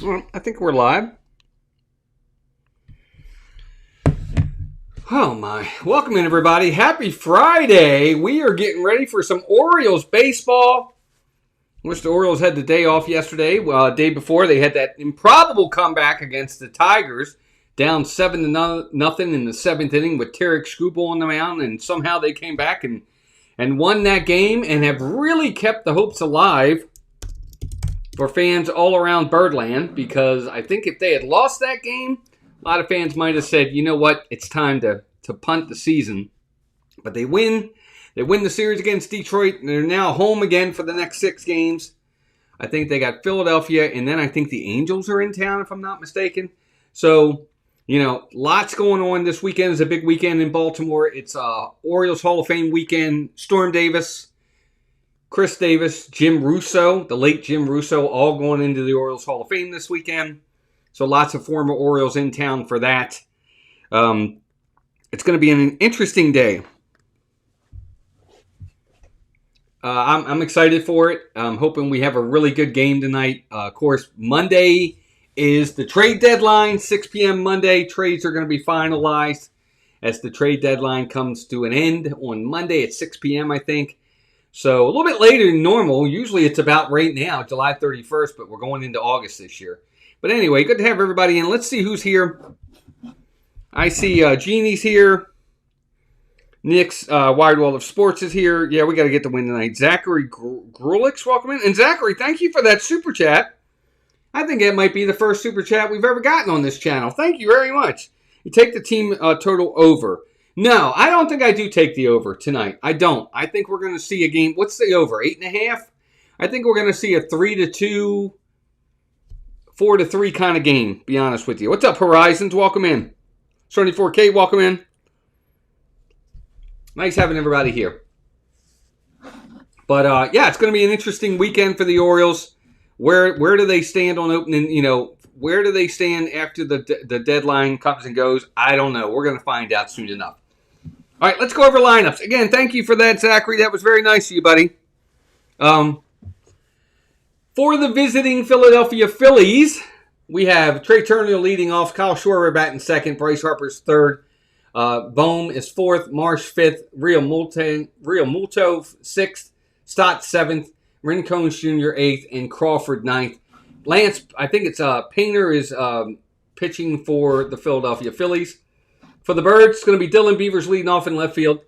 Well, I think we're live. Oh my. Welcome in, everybody. Happy Friday. We are getting ready for some Orioles baseball. Wish the Orioles had the day off yesterday. Day before, they had that improbable comeback against the Tigers, down 7-0 in the seventh inning with Tarek Skubal on the mound, and somehow they came back and won that game and have really kept the hopes alive for fans all around Birdland, because I think if they had lost that game, a lot of fans might have said, you know what, it's time to punt the season. But they win. They win the series against Detroit, and they're now home again for the next 6 games. I think they got Philadelphia, and then I think the Angels are in town, if I'm not mistaken. So, lots going on. This weekend is a big weekend in Baltimore. It's Orioles Hall of Fame weekend. Storm Davis, Chris Davis, Jim Russo, the late Jim Russo, all going into the Orioles Hall of Fame this weekend. So lots of former Orioles in town for that. It's going to be an interesting day. I'm excited for it. I'm hoping we have a really good game tonight. Of course, Monday is the trade deadline. 6 p.m. Monday. Trades are going to be finalized as the trade deadline comes to an end on Monday at 6 p.m., I think. So a little bit later than normal. Usually it's about right now, July 31st, but we're going into August this year. But anyway, good to have everybody in. Let's see who's here. I see Jeannie's here. Nick's Wide World of Sports is here. Yeah, we got to get the win tonight. Zachary Grulich, welcome in. And Zachary, thank you for that super chat. I think it might be the first super chat we've ever gotten on this channel. Thank you very much. You take the team total over. No, I don't think I do take the over tonight. I don't. I think we're going to see a game. What's the over? 8.5? I think we're going to see a 3-2, 4-3 kind of game, be honest with you. What's up, Horizons? Welcome in. 74K, welcome in. Nice having everybody here. But, yeah, it's going to be an interesting weekend for the Orioles. Where do they stand on opening, where do they stand after the deadline comes and goes? I don't know. We're going to find out soon enough. All right, let's go over lineups. Again, thank you for that, Zachary. That was very nice of you, buddy. For the visiting Philadelphia Phillies, we have Trey Turner leading off, Kyle Schwarber batting second, Bryce Harper's third, Bohm is fourth, Marsh fifth, Real Multo sixth, Stott seventh, Rincon Jr. eighth, and Crawford ninth. Lance, I think it's Painter is pitching for the Philadelphia Phillies. For the Birds, it's going to be Dylan Beavers leading off in left field.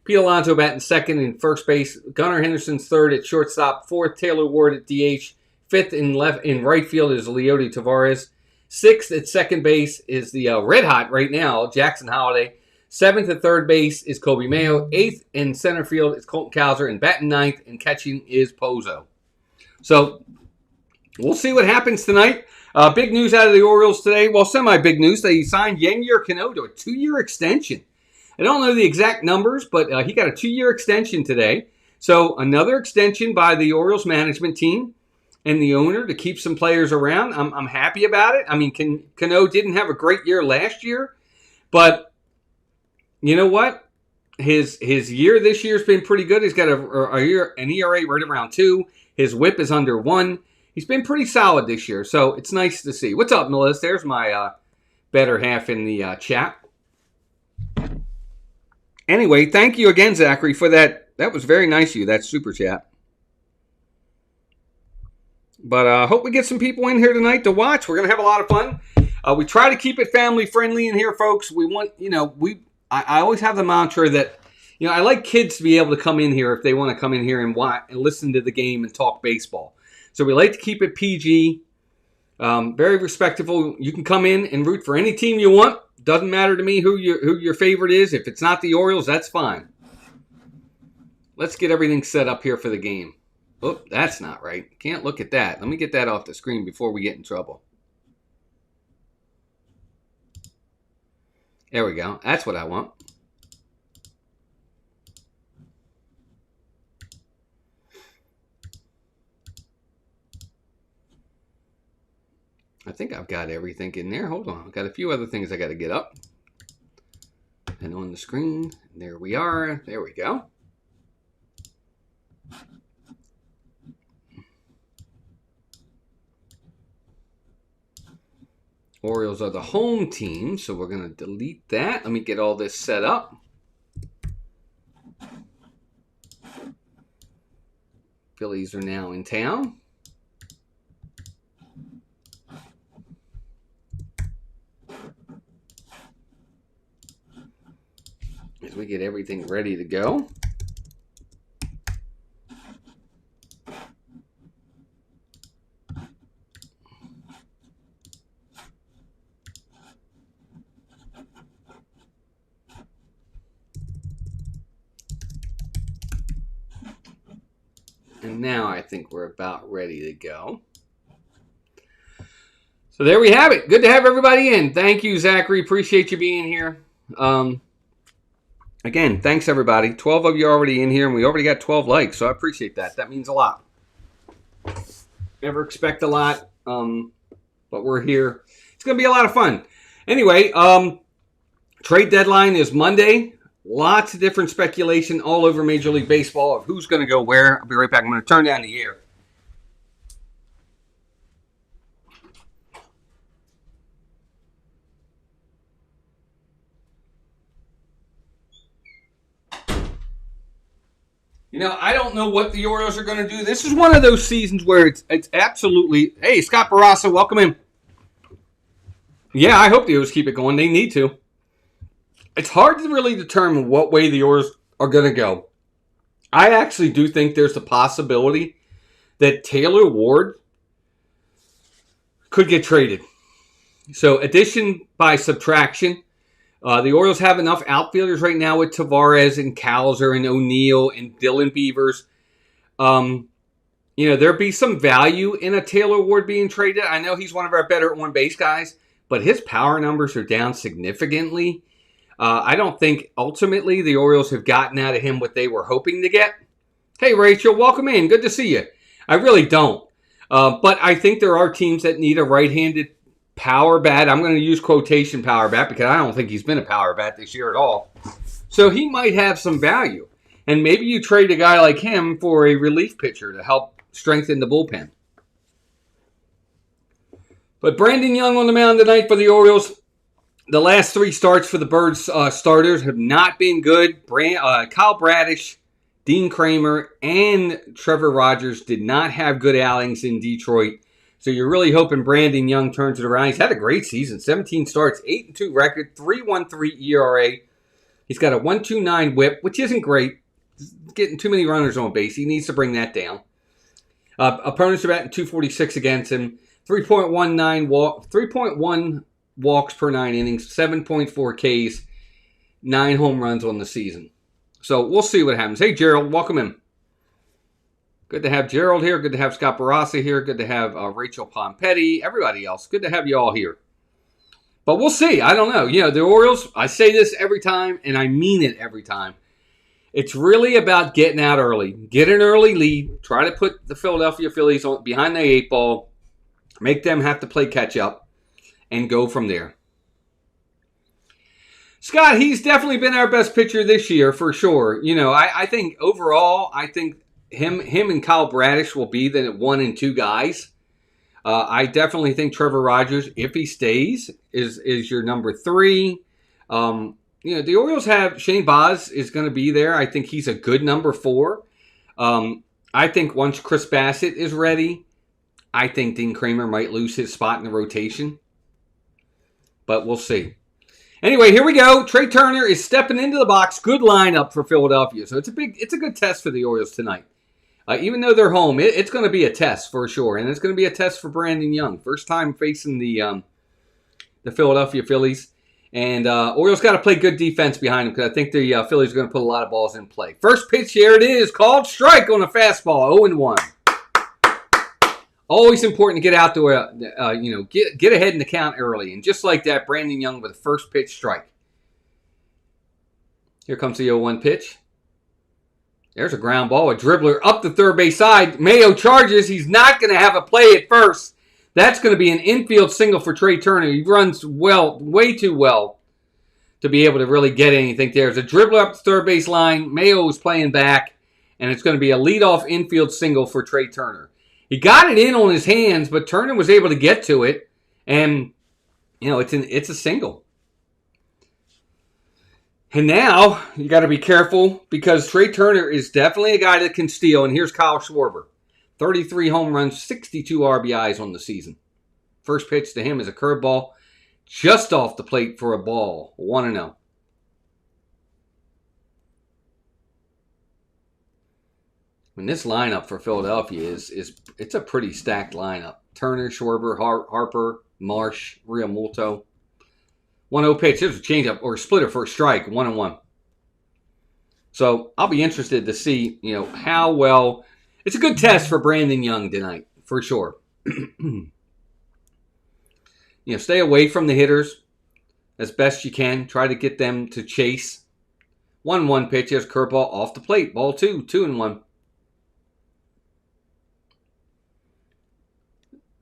Pete Alonso batting second in first base. Gunnar Henderson's third at shortstop. Fourth, Taylor Ward at DH. Fifth in right field is Leody Tavares. Sixth at second base is the red hot right now, Jackson Holliday. Seventh at third base is Kobe Mayo. Eighth in center field is Colton Cowser. And batting ninth and catching is Pozo. So we'll see what happens tonight. Big news out of the Orioles today. Well, semi-big news. They signed Yennier Cano to a 2-year extension. I don't know the exact numbers, but he got a 2-year extension today. So another extension by the Orioles management team and the owner to keep some players around. I'm happy about it. I mean, Cano didn't have a great year last year, but you know what? His year this year has been pretty good. He's got an ERA right around 2. His WHIP is under 1. He's been pretty solid this year, so it's nice to see. What's up, Melissa? There's my better half in the chat. Anyway, thank you again, Zachary, for that. That was very nice of you, that super chat. But I hope we get some people in here tonight to watch. We're going to have a lot of fun. We try to keep it family-friendly in here, folks. We want, I always have the mantra that, I like kids to be able to come in here if they want to come in here and watch and listen to the game and talk baseball. So we like to keep it PG, very respectful. You can come in and root for any team you want. Doesn't matter to me who your favorite is. If it's not the Orioles, that's fine. Let's get everything set up here for the game. Oh, that's not right. Can't look at that. Let me get that off the screen before we get in trouble. There we go. That's what I want. I think I've got everything in there. Hold on. I've got a few other things I got to get up. And on the screen, there we are. There we go. Orioles are the home team, so we're going to delete that. Let me get all this set up. Phillies are now in town. As we get everything ready to go. And now I think we're about ready to go. So there we have it. Good to have everybody in. Thank you, Zachary. Appreciate you being here. Again, thanks, everybody. 12 of you are already in here, and we already got 12 likes, so I appreciate that. That means a lot. Never expect a lot, but we're here. It's going to be a lot of fun. Anyway, trade deadline is Monday. Lots of different speculation all over Major League Baseball of who's going to go where. I'll be right back. I'm going to turn down the air. You know, I don't know what the Orioles are going to do. This is one of those seasons where it's absolutely... Hey, Scott Barraza, welcome in. Yeah, I hope the Orioles keep it going. They need to. It's hard to really determine what way the Orioles are going to go. I actually do think there's a possibility that Taylor Ward could get traded. So addition by subtraction. The Orioles have enough outfielders right now with Tavares and Cowser and O'Neill and Dylan Beavers. There'd be some value in a Taylor Ward being traded. I know he's one of our better on-base guys, but his power numbers are down significantly. I don't think ultimately the Orioles have gotten out of him what they were hoping to get. Hey, Rachel, welcome in. Good to see you. I really don't. But I think there are teams that need a right-handed power bat. I'm going to use quotation power bat because I don't think he's been a power bat this year at all. So he might have some value. And maybe you trade a guy like him for a relief pitcher to help strengthen the bullpen. But Brandon Young on the mound tonight for the Orioles. The last 3 starts for the Birds starters have not been good. Kyle Bradish, Dean Kramer, and Trevor Rogers did not have good outings in Detroit. So you're really hoping Brandon Young turns it around. He's had a great season. 17 starts, 8-2 record, 3.13 ERA. He's got a 1.29 whip, which isn't great. He's getting too many runners on base. He needs to bring that down. Opponents are batting 246 against him. 3.1 walks per 9 innings, 7.4 Ks, 9 home runs on the season. So we'll see what happens. Hey, Gerald, welcome in. Good to have Gerald here. Good to have Scott Barraza here. Good to have Rachel Pompetti. Everybody else. Good to have you all here. But we'll see. I don't know. The Orioles, I say this every time, and I mean it every time. It's really about getting out early. Get an early lead. Try to put the Philadelphia Phillies behind the 8 ball. Make them have to play catch up. And go from there. Scott, he's definitely been our best pitcher this year for sure. I think overall, him and Kyle Bradish will be the 1 and 2 guys. I definitely think Trevor Rogers, if he stays, is your number 3. The Orioles have Shane Baz is going to be there. I think he's a good number 4. I think once Chris Bassett is ready, I think Dean Kramer might lose his spot in the rotation. But we'll see. Anyway, here we go. Trey Turner is stepping into the box. Good lineup for Philadelphia. So it's a good test for the Orioles tonight. Even though they're home, it's going to be a test for sure. And it's going to be a test for Brandon Young. First time facing the Philadelphia Phillies. And Orioles got to play good defense behind them because I think the Phillies are going to put a lot of balls in play. First pitch, here it is. Called strike on a fastball. 0-1. Always important to get out there, get ahead in the count early. And just like that, Brandon Young with a first pitch strike. Here comes the 0-1 pitch. There's a ground ball, a dribbler up the third base side. Mayo charges. He's not going to have a play at first. That's going to be an infield single for Trey Turner. He runs well, way too well to be able to really get anything there. There's a dribbler up the third base line. Mayo is playing back, and it's going to be a leadoff infield single for Trey Turner. He got it in on his hands, but Turner was able to get to it. And it's a single. And now you got to be careful because Trey Turner is definitely a guy that can steal. And here's Kyle Schwarber. 33 home runs, 62 RBIs on the season. First pitch to him is a curveball just off the plate for a ball. 1-0. And this lineup for Philadelphia it's a pretty stacked lineup. Turner, Schwarber, Harper, Marsh, Realmuto. 1-0 pitch. There's a changeup or a splitter for a strike. 1-1. So I'll be interested to see, how well. It's a good test for Brandon Young tonight, for sure. Stay away from the hitters as best you can. Try to get them to chase. 1-1 pitch. There's curveball off the plate. Ball 2. 2-1.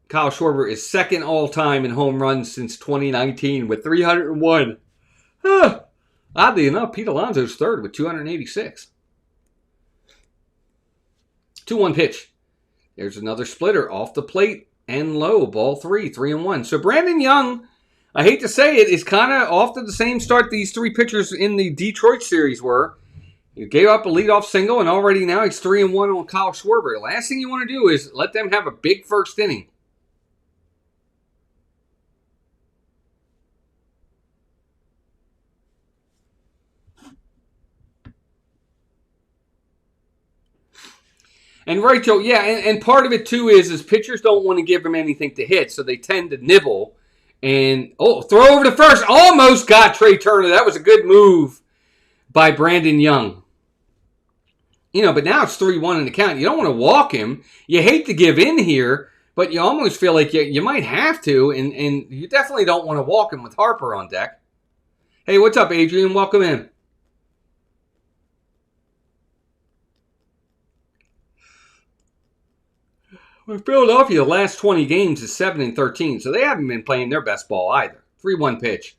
Kyle Schwarber is second all-time in home runs since 2019 with 301. Oddly enough, Pete Alonso's third with 286. 2-1 pitch. There's another splitter off the plate and low. Ball 3. 3-1. So Brandon Young, I hate to say it, is kind of off to the same start these three pitchers in the Detroit series were. He gave up a leadoff single, and already now he's 3-1 on Kyle Schwarber. The last thing you want to do is let them have a big first inning. And right, Joe, yeah, and part of it, too, is pitchers don't want to give him anything to hit, so they tend to nibble. And, throw over to first. Almost got Trey Turner. That was a good move by Brandon Young. But now it's 3-1 in the count. You don't want to walk him. You hate to give in here, but you almost feel like you might have to, and you definitely don't want to walk him with Harper on deck. Hey, what's up, Adrian? Welcome in. Well, Philadelphia, the last 20 games is 7-13, so they haven't been playing their best ball either. 3-1 pitch.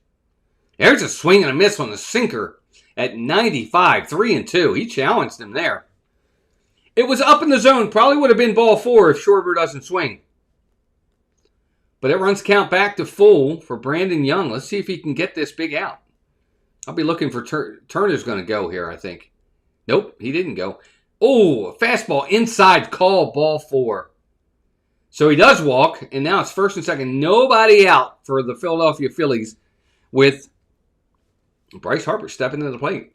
There's a swing and a miss on the sinker at 95, 3-2. He challenged him there. It was up in the zone. Probably would have been ball 4 if Schwarber doesn't swing. But it runs count back to full for Brandon Young. Let's see if he can get this big out. I'll be looking for Turner's going to go here, I think. Nope, he didn't go. A fastball inside call, ball 4. So he does walk, and now it's first and second. Nobody out for the Philadelphia Phillies with Bryce Harper stepping to the plate.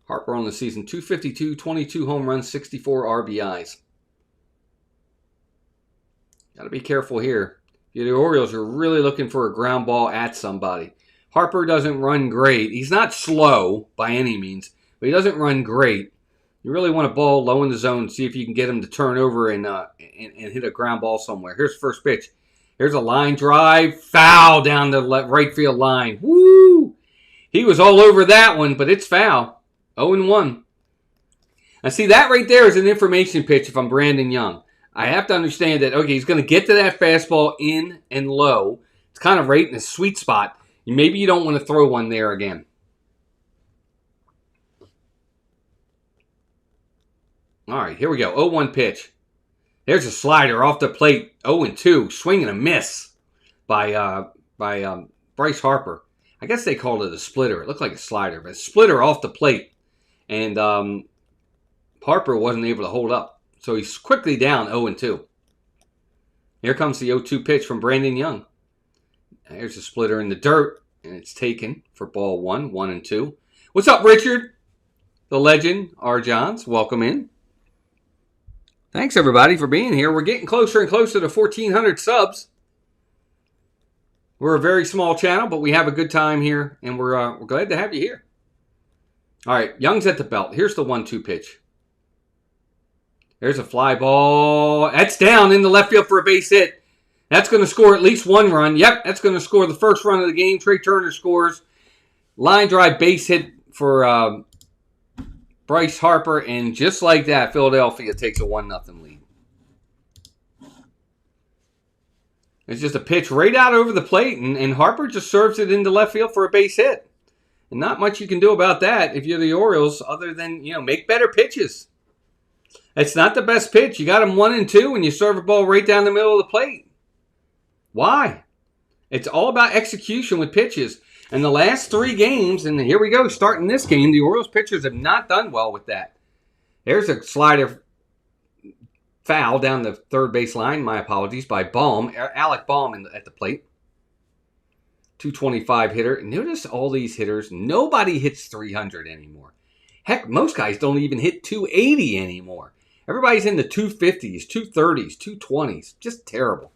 Harper on the season, 252, 22 home runs, 64 RBIs. Got to be careful here. The Orioles are really looking for a ground ball at somebody. Harper doesn't run great. He's not slow by any means, but he doesn't run great. You really want a ball low in the zone, see if you can get him to turn over and hit a ground ball somewhere. Here's the first pitch. Here's a line drive. Foul down the right field line. Woo! He was all over that one, but it's foul. 0-1. Now, see, that right there is an information pitch if I'm Brandon Young. I have to understand that, okay, he's going to get to that fastball in and low. It's kind of right in the sweet spot. Maybe you don't want to throw one there again. All right, here we go. 0-1 pitch. There's a slider off the plate. 0-2. Swing and a miss by Bryce Harper. I guess they called it a splitter. It looked like a slider, but a splitter off the plate. And Harper wasn't able to hold up. So he's quickly down 0-2. Here comes the 0-2 pitch from Brandon Young. There's a splitter in the dirt, and it's taken for ball 1, 1-2. What's up, Richard? The legend, R. Johns. Welcome in. Thanks, everybody, for being here. We're getting closer and closer to 1,400 subs. We're a very small channel, but we have a good time here, and we're glad to have you here. All right, Young's at the belt. Here's the 1-2 pitch. There's a fly ball. That's down in the left field for a base hit. That's going to score at least one run. Yep, that's going to score the first run of the game. Trey Turner scores. Line drive base hit for Bryce Harper. And just like that, Philadelphia takes a 1-0 lead. It's just a pitch right out over the plate. And Harper just serves it into left field for a base hit. And not much you can do about that if you're the Orioles other than, make better pitches. It's not the best pitch. You got him 1-2, and you serve a ball right down the middle of the plate. Why? It's all about execution with pitches. And the last 3 games, and here we go, starting this game, the Orioles pitchers have not done well with that. There's a slider foul down the third base line, my apologies, by Alec Baum at the plate. 225 hitter. Notice all these hitters, nobody hits 300 anymore. Heck, most guys don't even hit 280 anymore. Everybody's in the 250s, 230s, 220s. Just terrible.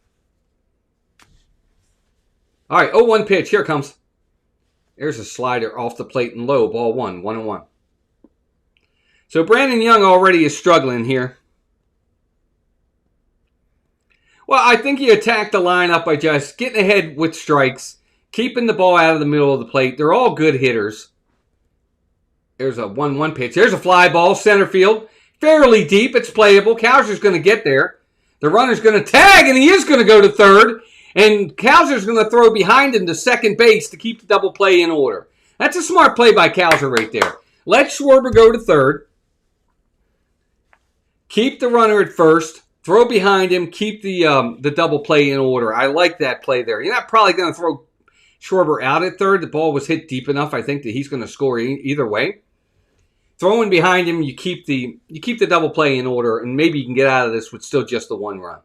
All right, 0-1 pitch. Here it comes. There's a slider off the plate and low. Ball 1, 1-1. So Brandon Young already is struggling here. Well, I think he attacked the lineup by just getting ahead with strikes, keeping the ball out of the middle of the plate. They're all good hitters. There's a 1-1 pitch. There's a fly ball, center field. Fairly deep. It's playable. Cowser's going to get there. The runner's going to tag, and he is going to go to third. And Cowser's going to throw behind him to second base to keep the double play in order. That's a smart play by Cowser right there. Let Schwarber go to third. Keep the runner at first. Throw behind him. Keep the double play in order. I like that play there. You're not probably going to throw Schwarber out at third. The ball was hit deep enough, I think, that he's going to score either way. Throwing behind him, you keep the double play in order, and maybe you can get out of this with still just the 1 run.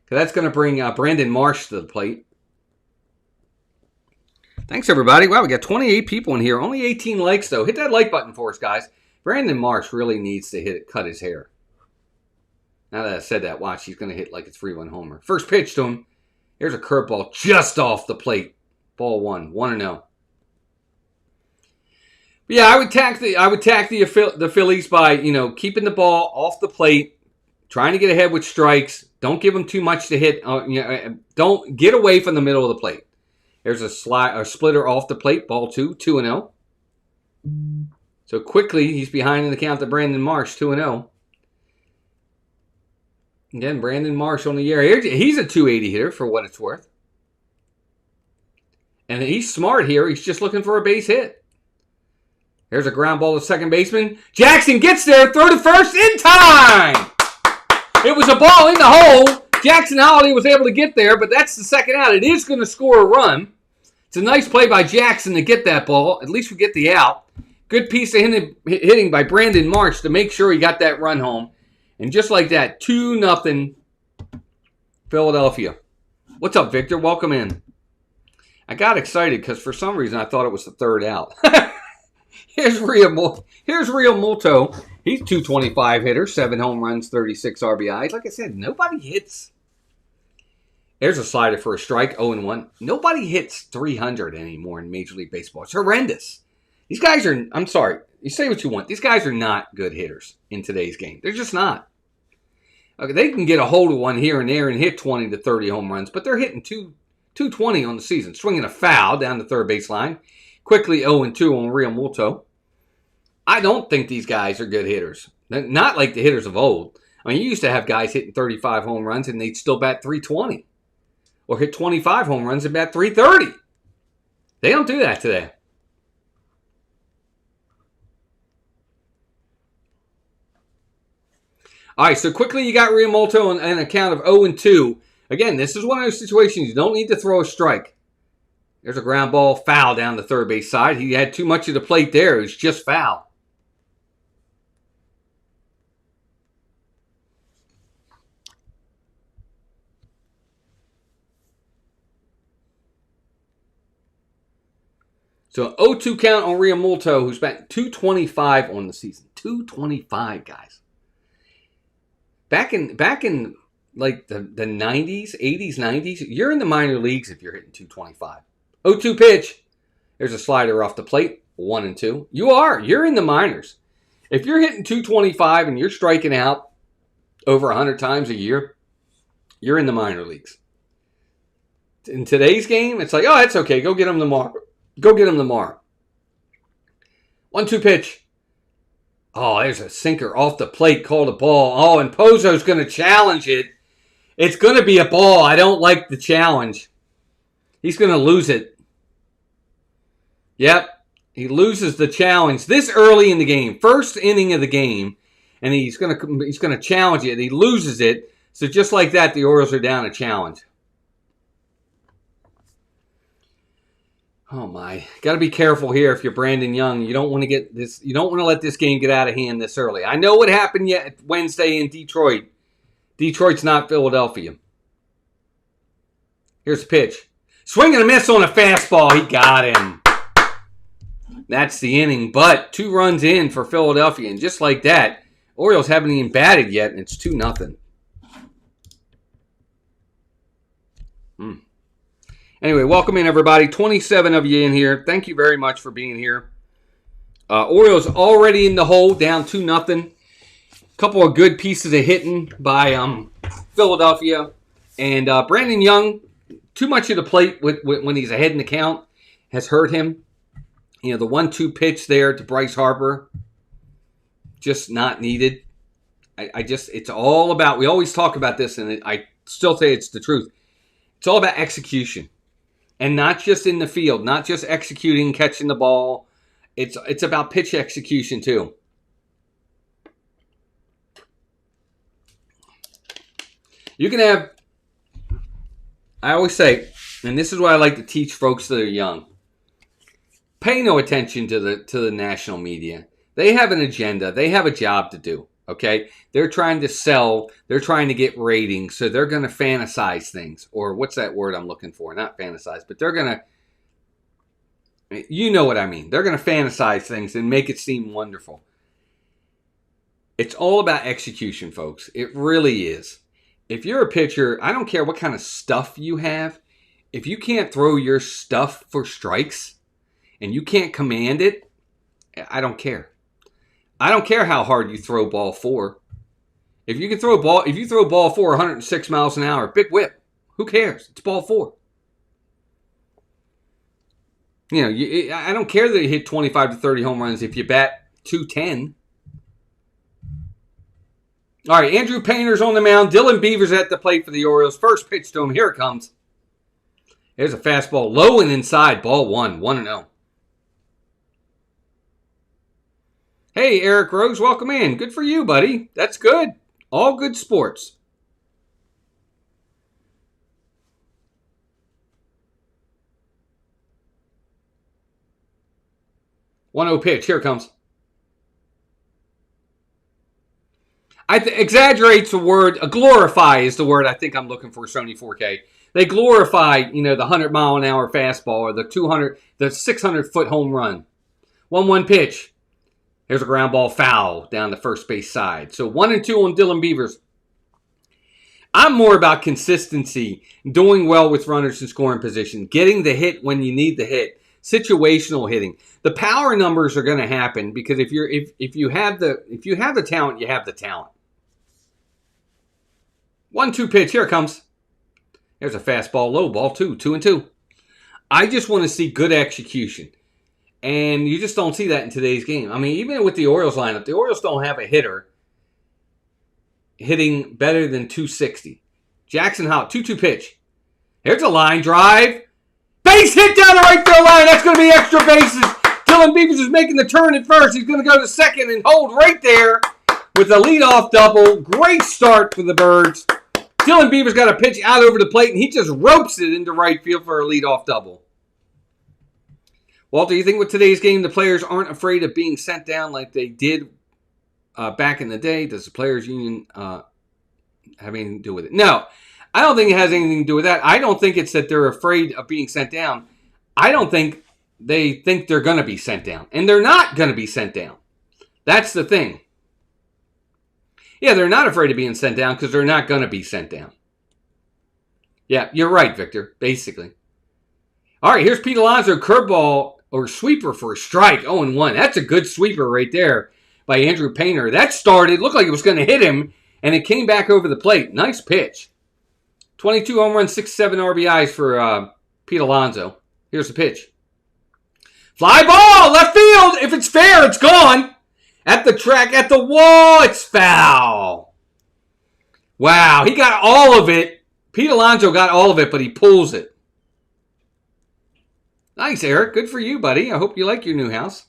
That's going to bring Brandon Marsh to the plate. Thanks, everybody. Wow, we got 28 people in here. Only 18 likes, though. Hit that like button for us, guys. Brandon Marsh really needs to cut his hair. Now that I said that, watch, he's going to hit like a 3-1 homer. First pitch to him. Here's a curveball just off the plate. Ball 1, 1-0. Yeah, I would tack the Phillies by, keeping the ball off the plate, trying to get ahead with strikes. Don't give them too much to hit. Don't get away from the middle of the plate. There's a splitter off the plate. Ball 2, 2-0. So quickly, he's behind in the count to Brandon Marsh, 2-0. Again, Brandon Marsh on the year. He's a 280 hitter for what it's worth. And he's smart here. He's just looking for a base hit. There's a ground ball to second baseman. Jackson gets there, throw to first in time. It was a ball in the hole. Jackson Holiday was able to get there, but that's the second out. It is going to score a run. It's a nice play by Jackson to get that ball. At least we get the out. Good piece of hitting by Brandon Marsh to make sure he got that run home. And just like that, 2-0 Philadelphia. What's up, Victor? Welcome in. I got excited because for some reason I thought it was the third out. Here's Real Multo. He's 225 hitter, 7 home runs, 36 RBIs. Like I said, nobody hits. There's a slider for a strike, 0-1. Nobody hits 300 anymore in Major League Baseball. It's horrendous. These guys are, I'm sorry, you say what you want. These guys are not good hitters in today's game. They're just not. Okay, they can get a hold of one here and there and hit 20 to 30 home runs, but they're hitting 220 on the season, swinging a foul down the third baseline. Quickly 0-2 on Real Multo. I don't think these guys are good hitters. Not like the hitters of old. I mean, you used to have guys hitting 35 home runs and they'd still bat 320. Or hit 25 home runs and bat 330. They don't do that today. All right, so quickly you got Real Multo on a count of 0-2. Again, this is one of those situations you don't need to throw a strike. There's a ground ball, foul down the third base side. He had too much of the plate there. It was just foul. So 0-2 count on Real Multo, who's batting 225 on the season. 225, guys. Back in like the 90s, 80s, 90s, you're in the minor leagues if you're hitting 225. 0-2 pitch. There's a slider off the plate. 1-2. You're in the minors. If you're hitting 225 and you're striking out over 100 times a year, you're in the minor leagues. In today's game, it's like, oh, that's okay. Go get him tomorrow. 1-2 pitch. Oh, there's a sinker off the plate. Called a ball. Oh, and Pozo's going to challenge it. It's going to be a ball. I don't like the challenge. He's going to lose it. Yep. He loses the challenge this early in the game. First inning of the game. and he's gonna challenge it. He loses it, so just like that, the Orioles are down a challenge. Oh my! Got to be careful here if you're Brandon Young. You don't want to get this. You don't want to let this game get out of hand this early. I know what happened yet Wednesday in Detroit. Detroit's not Philadelphia. Here's the pitch. Swing and a miss on a fastball. He got him. That's the inning. But 2 runs in for Philadelphia, and just like that, Orioles haven't even batted yet, and it's 2-0. Anyway, welcome in, everybody. 27 of you in here. Thank you very much for being here. Orioles already in the hole, down 2-0. Couple of good pieces of hitting by Philadelphia. And Brandon Young, too much of the plate when he's ahead in the count has hurt him. You know, the 1-2 pitch there to Bryce Harper, just not needed. It's all about, we always talk about this, and I still say it's the truth. It's all about execution. And not just in the field, not just executing, catching the ball. It's about pitch execution too. You can have, I always say, and this is what I like to teach folks that are young. Pay no attention to the national media. They have an agenda. They have a job to do. Okay, they're trying to sell. They're trying to get ratings, so they're going to fantasize things. Or what's that word I'm looking for? Not fantasize, but they're going to, you know what I mean. They're going to fantasize things and make it seem wonderful. It's all about execution, folks. It really is. If you're a pitcher, I don't care what kind of stuff you have. If you can't throw your stuff for strikes and you can't command it, I don't care. I don't care how hard you throw ball 4. If you throw ball 4 106 miles an hour, big whip. Who cares? It's ball 4. You know, I don't care that you hit 25 to 30 home runs if you bat 210. All right, Andrew Painter's on the mound. Dylan Beavers at the plate for the Orioles. First pitch to him. Here it comes. There's a fastball low and inside. Ball 1, 1-0. Hey, Eric Rose, welcome in. Good for you, buddy. That's good. All good sports. One-0 pitch. Here it comes. Exaggerates the word. Glorify is the word I think I'm looking for, Sony 4K. They glorify, the 100-mile-an-hour fastball or the 600-foot home run. 1-1 pitch. There's a ground ball foul down the first base side. So 1-2 on Dylan Beavers. I'm more about consistency, doing well with runners in scoring position, getting the hit when you need the hit, situational hitting. The power numbers are going to happen because if you have the talent, you have the talent. 1-2 pitch. Here it comes. There's a fastball, low ball 2-2. I just want to see good execution. And you just don't see that in today's game. I mean, even with the Orioles lineup, the Orioles don't have a hitter hitting better than 260. Jackson Howell, 2-2 pitch. Here's a line drive. Base hit down the right field line. That's going to be extra bases. Dylan Beavers is making the turn at first. He's going to go to second and hold right there with a leadoff double. Great start for the Birds. Dylan Beavers got a pitch out over the plate, and he just ropes it into right field for a leadoff double. Walter, you think with today's game, the players aren't afraid of being sent down like they did back in the day? Does the Players Union have anything to do with it? No, I don't think it has anything to do with that. I don't think it's that they're afraid of being sent down. I don't think they think they're going to be sent down. And they're not going to be sent down. That's the thing. Yeah, they're not afraid of being sent down because they're not going to be sent down. Yeah, you're right, Victor, basically. All right, here's Pete Alonso, curveball or sweeper for a strike, 0-1. That's a good sweeper right there by Andrew Painter. That started, looked like it was going to hit him, and it came back over the plate. Nice pitch. 22 home runs, 6-7 RBIs for Pete Alonso. Here's the pitch. Fly ball, left field. If it's fair, it's gone. At the track, at the wall, it's foul. Wow, he got all of it. Pete Alonso got all of it, but he pulls it. Nice, Eric. Good for you, buddy. I hope you like your new house.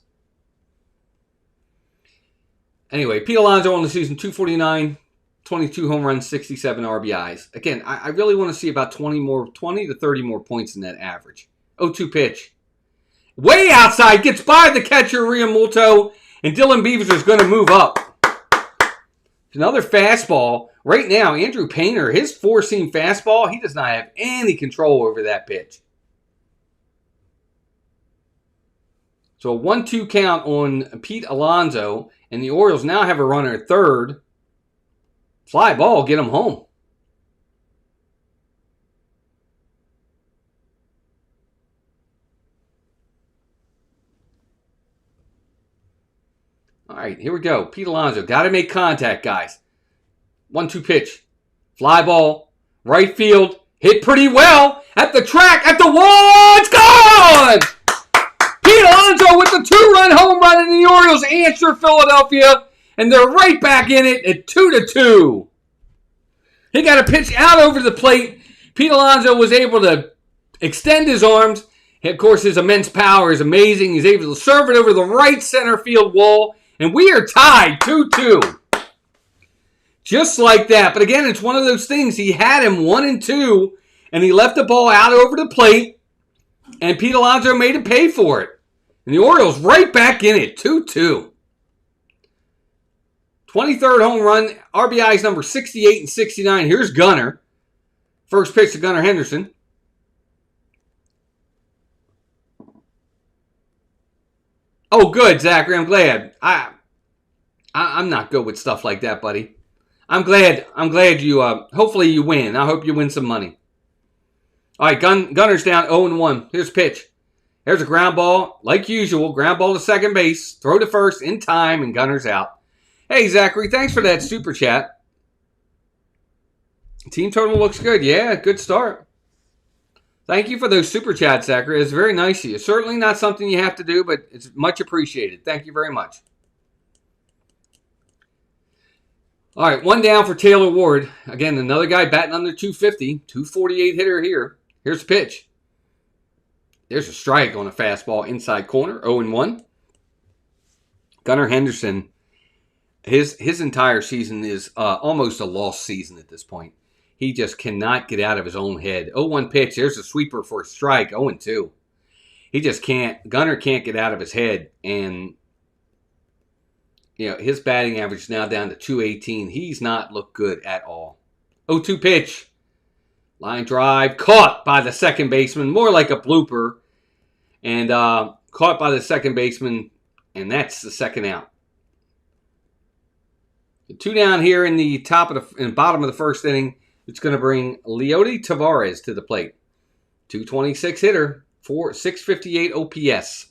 Anyway, Pete Alonso on the season, 249, 22 home runs, 67 RBIs. Again, I really want to see about 20 to 30 more points than that average. 0-2 pitch. Way outside, gets by the catcher, Realmuto, and Dylan Beavers is going to move up. Another fastball. Right now, Andrew Painter, his four-seam fastball, he does not have any control over that pitch. So a 1-2 count on Pete Alonso, and the Orioles now have a runner at third. Fly ball, get him home. All right, here we go. Pete Alonso, got to make contact, guys. 1-2 pitch. Fly ball, right field, hit pretty well. At the track, at the wall, it's gone! Pete Alonso with the two-run home run, and the Orioles answer Philadelphia, and they're right back in it at 2-2. He got a pitch out over the plate. Pete Alonso was able to extend his arms. Of course, his immense power is amazing. He's able to serve it over the right center field wall, and we are tied 2-2. Just like that. But again, it's one of those things. He had him 1-2, and he left the ball out over the plate, and Pete Alonso made him pay for it. And the Orioles right back in it, 2-2. 23rd home run, RBIs number 68 and 69. Here's Gunnar. First pitch to Gunnar Henderson. Oh, good, Zachary. I'm glad. I'm not good with stuff like that, buddy. I'm glad you. Hopefully you win. I hope you win some money. All right, Gunnar's down 0-1. Here's a pitch. There's a ground ball, like usual. Ground ball to second base. Throw to first in time, and Gunnar's out. Hey, Zachary, thanks for that super chat. Team total looks good. Yeah, good start. Thank you for those super chats, Zachary. It's very nice of you. Certainly not something you have to do, but it's much appreciated. Thank you very much. All right, one down for Taylor Ward. Again, another guy batting under 250. 248 hitter here. Here's the pitch. There's a strike on a fastball inside corner. 0-1. Gunnar Henderson, his entire season is almost a lost season at this point. He just cannot get out of his own head. 0-1 pitch. There's a sweeper for a strike. 0-2. He just can't. Gunnar can't get out of his head. And, you know, his batting average is now down to 218. He's not looked good at all. 0-2 pitch. Line drive. Caught by the second baseman. More like a blooper. And caught by the second baseman. And that's the second out. The two down here in the bottom of the first inning. It's going to bring Leody Tavares to the plate. 226 hitter, 658 OPS.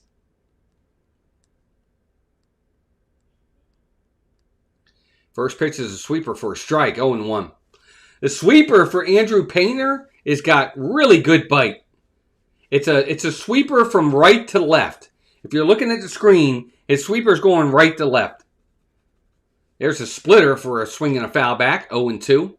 First pitch is a sweeper for a strike, 0-1. The sweeper for Andrew Painter has got really good bite. It's a sweeper from right to left. If you're looking at the screen, his sweeper's going right to left. There's a splitter for a swing and a foul back, 0-2.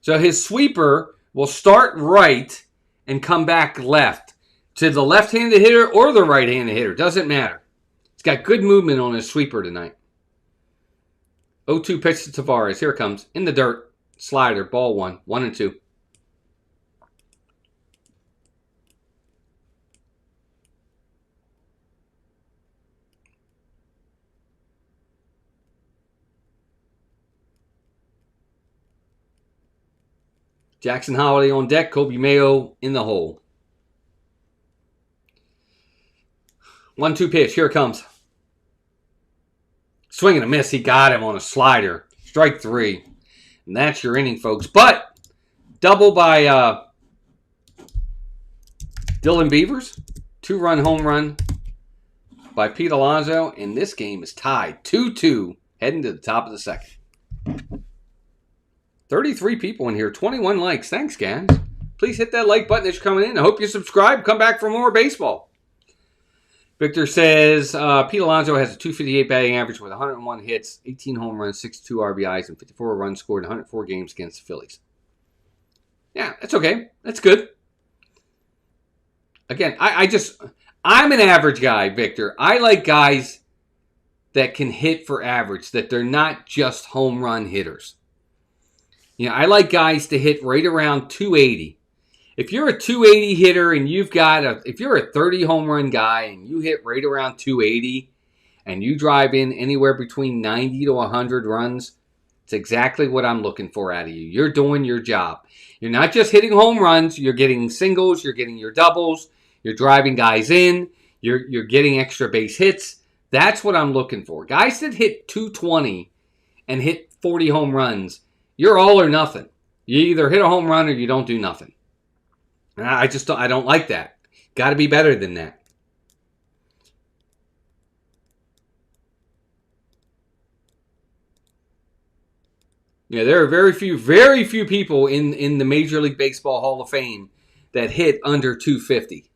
So his sweeper will start right and come back left. To the left-handed hitter or the right-handed hitter. Doesn't matter. He's got good movement on his sweeper tonight. 0-2 pitch to Tavares. Here it comes. In the dirt. Slider. Ball 1. 1-2. Jackson Holiday on deck. Kobe Mayo in the hole. 1-2 pitch. Here it comes. Swing and a miss. He got him on a slider. Strike 3. And that's your inning, folks. But double by Dylan Beavers. 2-run home run by Pete Alonso. And this game is tied 2-2 heading to the top of the second. 33 people in here, 21 likes. Thanks, guys. Please hit that like button as you're coming in. I hope you subscribe. Come back for more baseball. Victor says, Pete Alonso has a 258 batting average with 101 hits, 18 home runs, 62 RBIs, and 54 runs scored in 104 games against the Phillies. Yeah, that's okay. That's good. Again, I'm an average guy, Victor. I like guys that can hit for average, that they're not just home run hitters. I like guys to hit right around 280. If you're a 280 hitter and if you're a 30 home run guy and you hit right around 280 and you drive in anywhere between 90 to 100 runs, it's exactly what I'm looking for out of you. You're doing your job. You're not just hitting home runs. You're getting singles. You're getting your doubles. You're driving guys in. You're getting extra base hits. That's what I'm looking for. Guys that hit 220 and hit 40 home runs, you're all or nothing. You either hit a home run or you don't do nothing. And I don't like that. Got to be better than that. There are very few people in the Major League Baseball Hall of Fame that hit under 250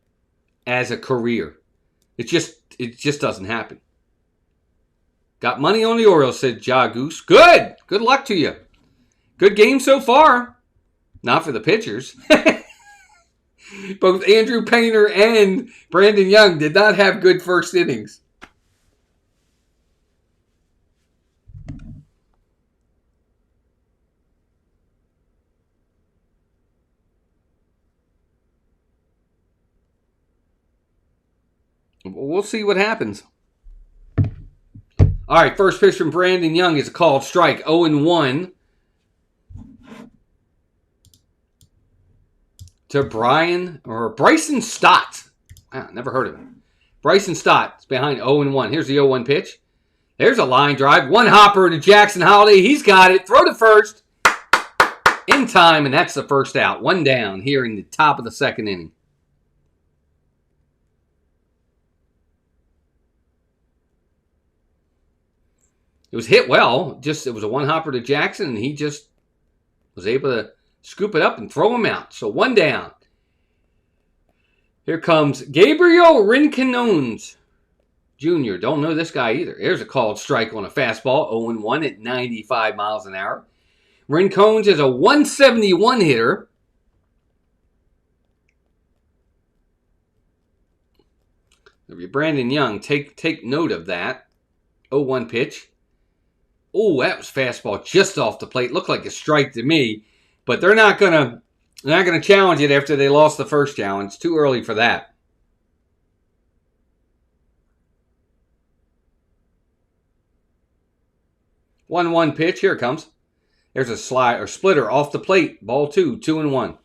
as a career. It just doesn't happen. Got money on the Orioles, said Ja Goose. Good. Good luck to you. Good game so far. Not for the pitchers. Both Andrew Painter and Brandon Young did not have good first innings. We'll see what happens. All right, first pitch from Brandon Young is a called strike, 0-1. To Bryson Stott. Wow, never heard of him. Bryson Stott is behind 0-1. Here's the 0-1 pitch. There's a line drive. One hopper to Jackson Holiday. He's got it. Throw to first. In time, and that's the first out. One down here in the top of the second inning. It was hit well. It was a one hopper to Jackson, and he just was able to scoop it up and throw him out. So one down. Here comes Gabriel Rincones Jr. Don't know this guy either. Here's a called strike on a fastball. 0-1 at 95 miles an hour. Rincones is a 171 hitter. Brandon Young, take note of that. 0-1 pitch. Oh, that was fastball just off the plate. Looked like a strike to me, but they're not gonna challenge it after they lost the first challenge. Too early for that. One pitch. Here it comes. There's a slide or splitter off the plate. Ball 2-1.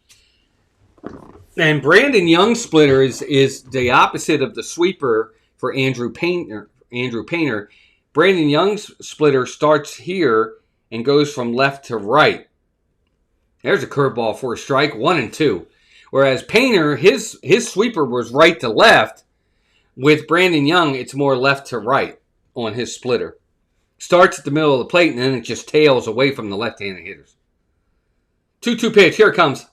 And Brandon Young's splitter is the opposite of the sweeper for Andrew Painter. Brandon Young's splitter starts here and goes from left to right. There's a curveball for a strike, 1-2. Whereas Painter, his sweeper was right to left. With Brandon Young, it's more left to right on his splitter. Starts at the middle of the plate, and then it just tails away from the left-handed hitters. 2-2 pitch. Here it comes.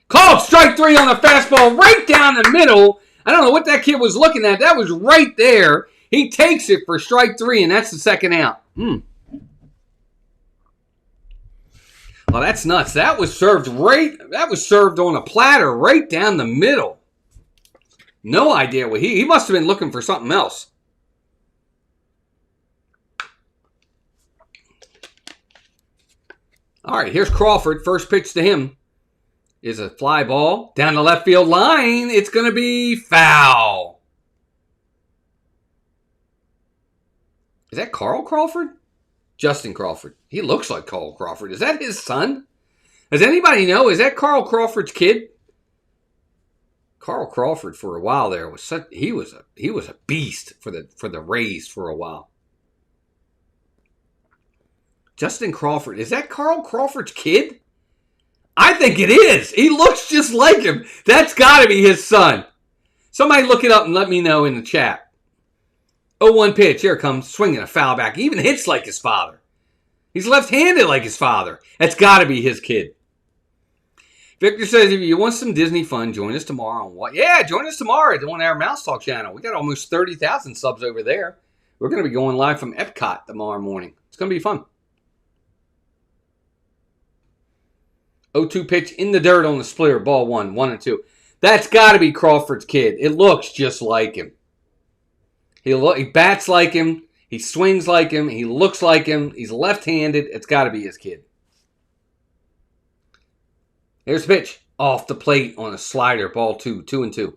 Called strike 3 on the fastball right down the middle. I don't know what that kid was looking at. That was right there. He takes it for strike 3, and that's the second out. Well, that's nuts. That was served on a platter right down the middle. No idea what he must have been looking for something else. All right, here's Crawford. First pitch to him is a fly ball down the left field line. It's going to be foul. Is that Carl Crawford? Justin Crawford. He looks like Carl Crawford. Is that his son? Does anybody know? Is that Carl Crawford's kid? Carl Crawford for a while there was he was a beast for the Rays for a while. Justin Crawford. Is that Carl Crawford's kid? I think it is. He looks just like him. That's got to be his son. Somebody look it up and let me know in the chat. 0-1 pitch. Here it comes. Swinging a foul back. He even hits like his father. He's left-handed like his father. That's got to be his kid. Victor says, if you want some Disney fun, join us tomorrow on what? Yeah, join us tomorrow on our Mouse Talk channel. We got almost 30,000 subs over there. We're going to be going live from Epcot tomorrow morning. It's going to be fun. 0-2 pitch in the dirt on the splitter. Ball 1-2. That's got to be Crawford's kid. It looks just like him. He bats like him. He swings like him. He looks like him. He's left-handed. It's got to be his kid. Here's the pitch. Off the plate on a slider. Ball 2. 2-2.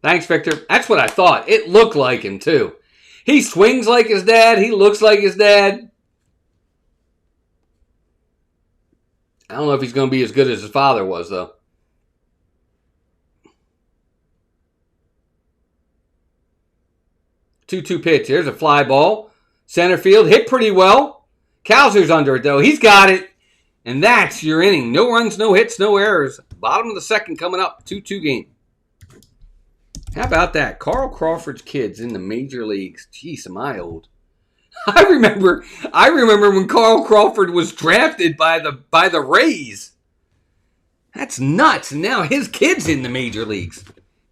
Thanks, Victor. That's what I thought. It looked like him, too. He swings like his dad. He looks like his dad. I don't know if he's going to be as good as his father was, though. 2-2 pitch. There's a fly ball. Center field. Hit pretty well. Kowser's under it, though. He's got it. And that's your inning. No runs, no hits, no errors. Bottom of the second coming up. 2-2 game. How about that? Carl Crawford's kids in the major leagues. Jeez, am I old. I remember when Carl Crawford was drafted by the Rays. That's nuts. And now his kid's in the major leagues.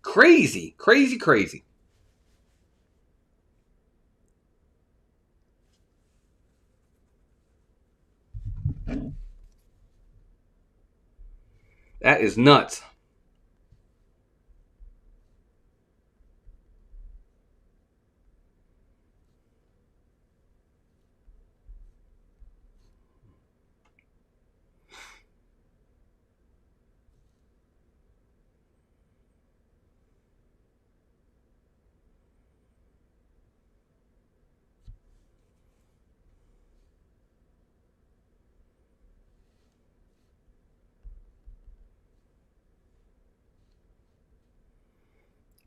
Crazy, crazy, crazy. That is nuts.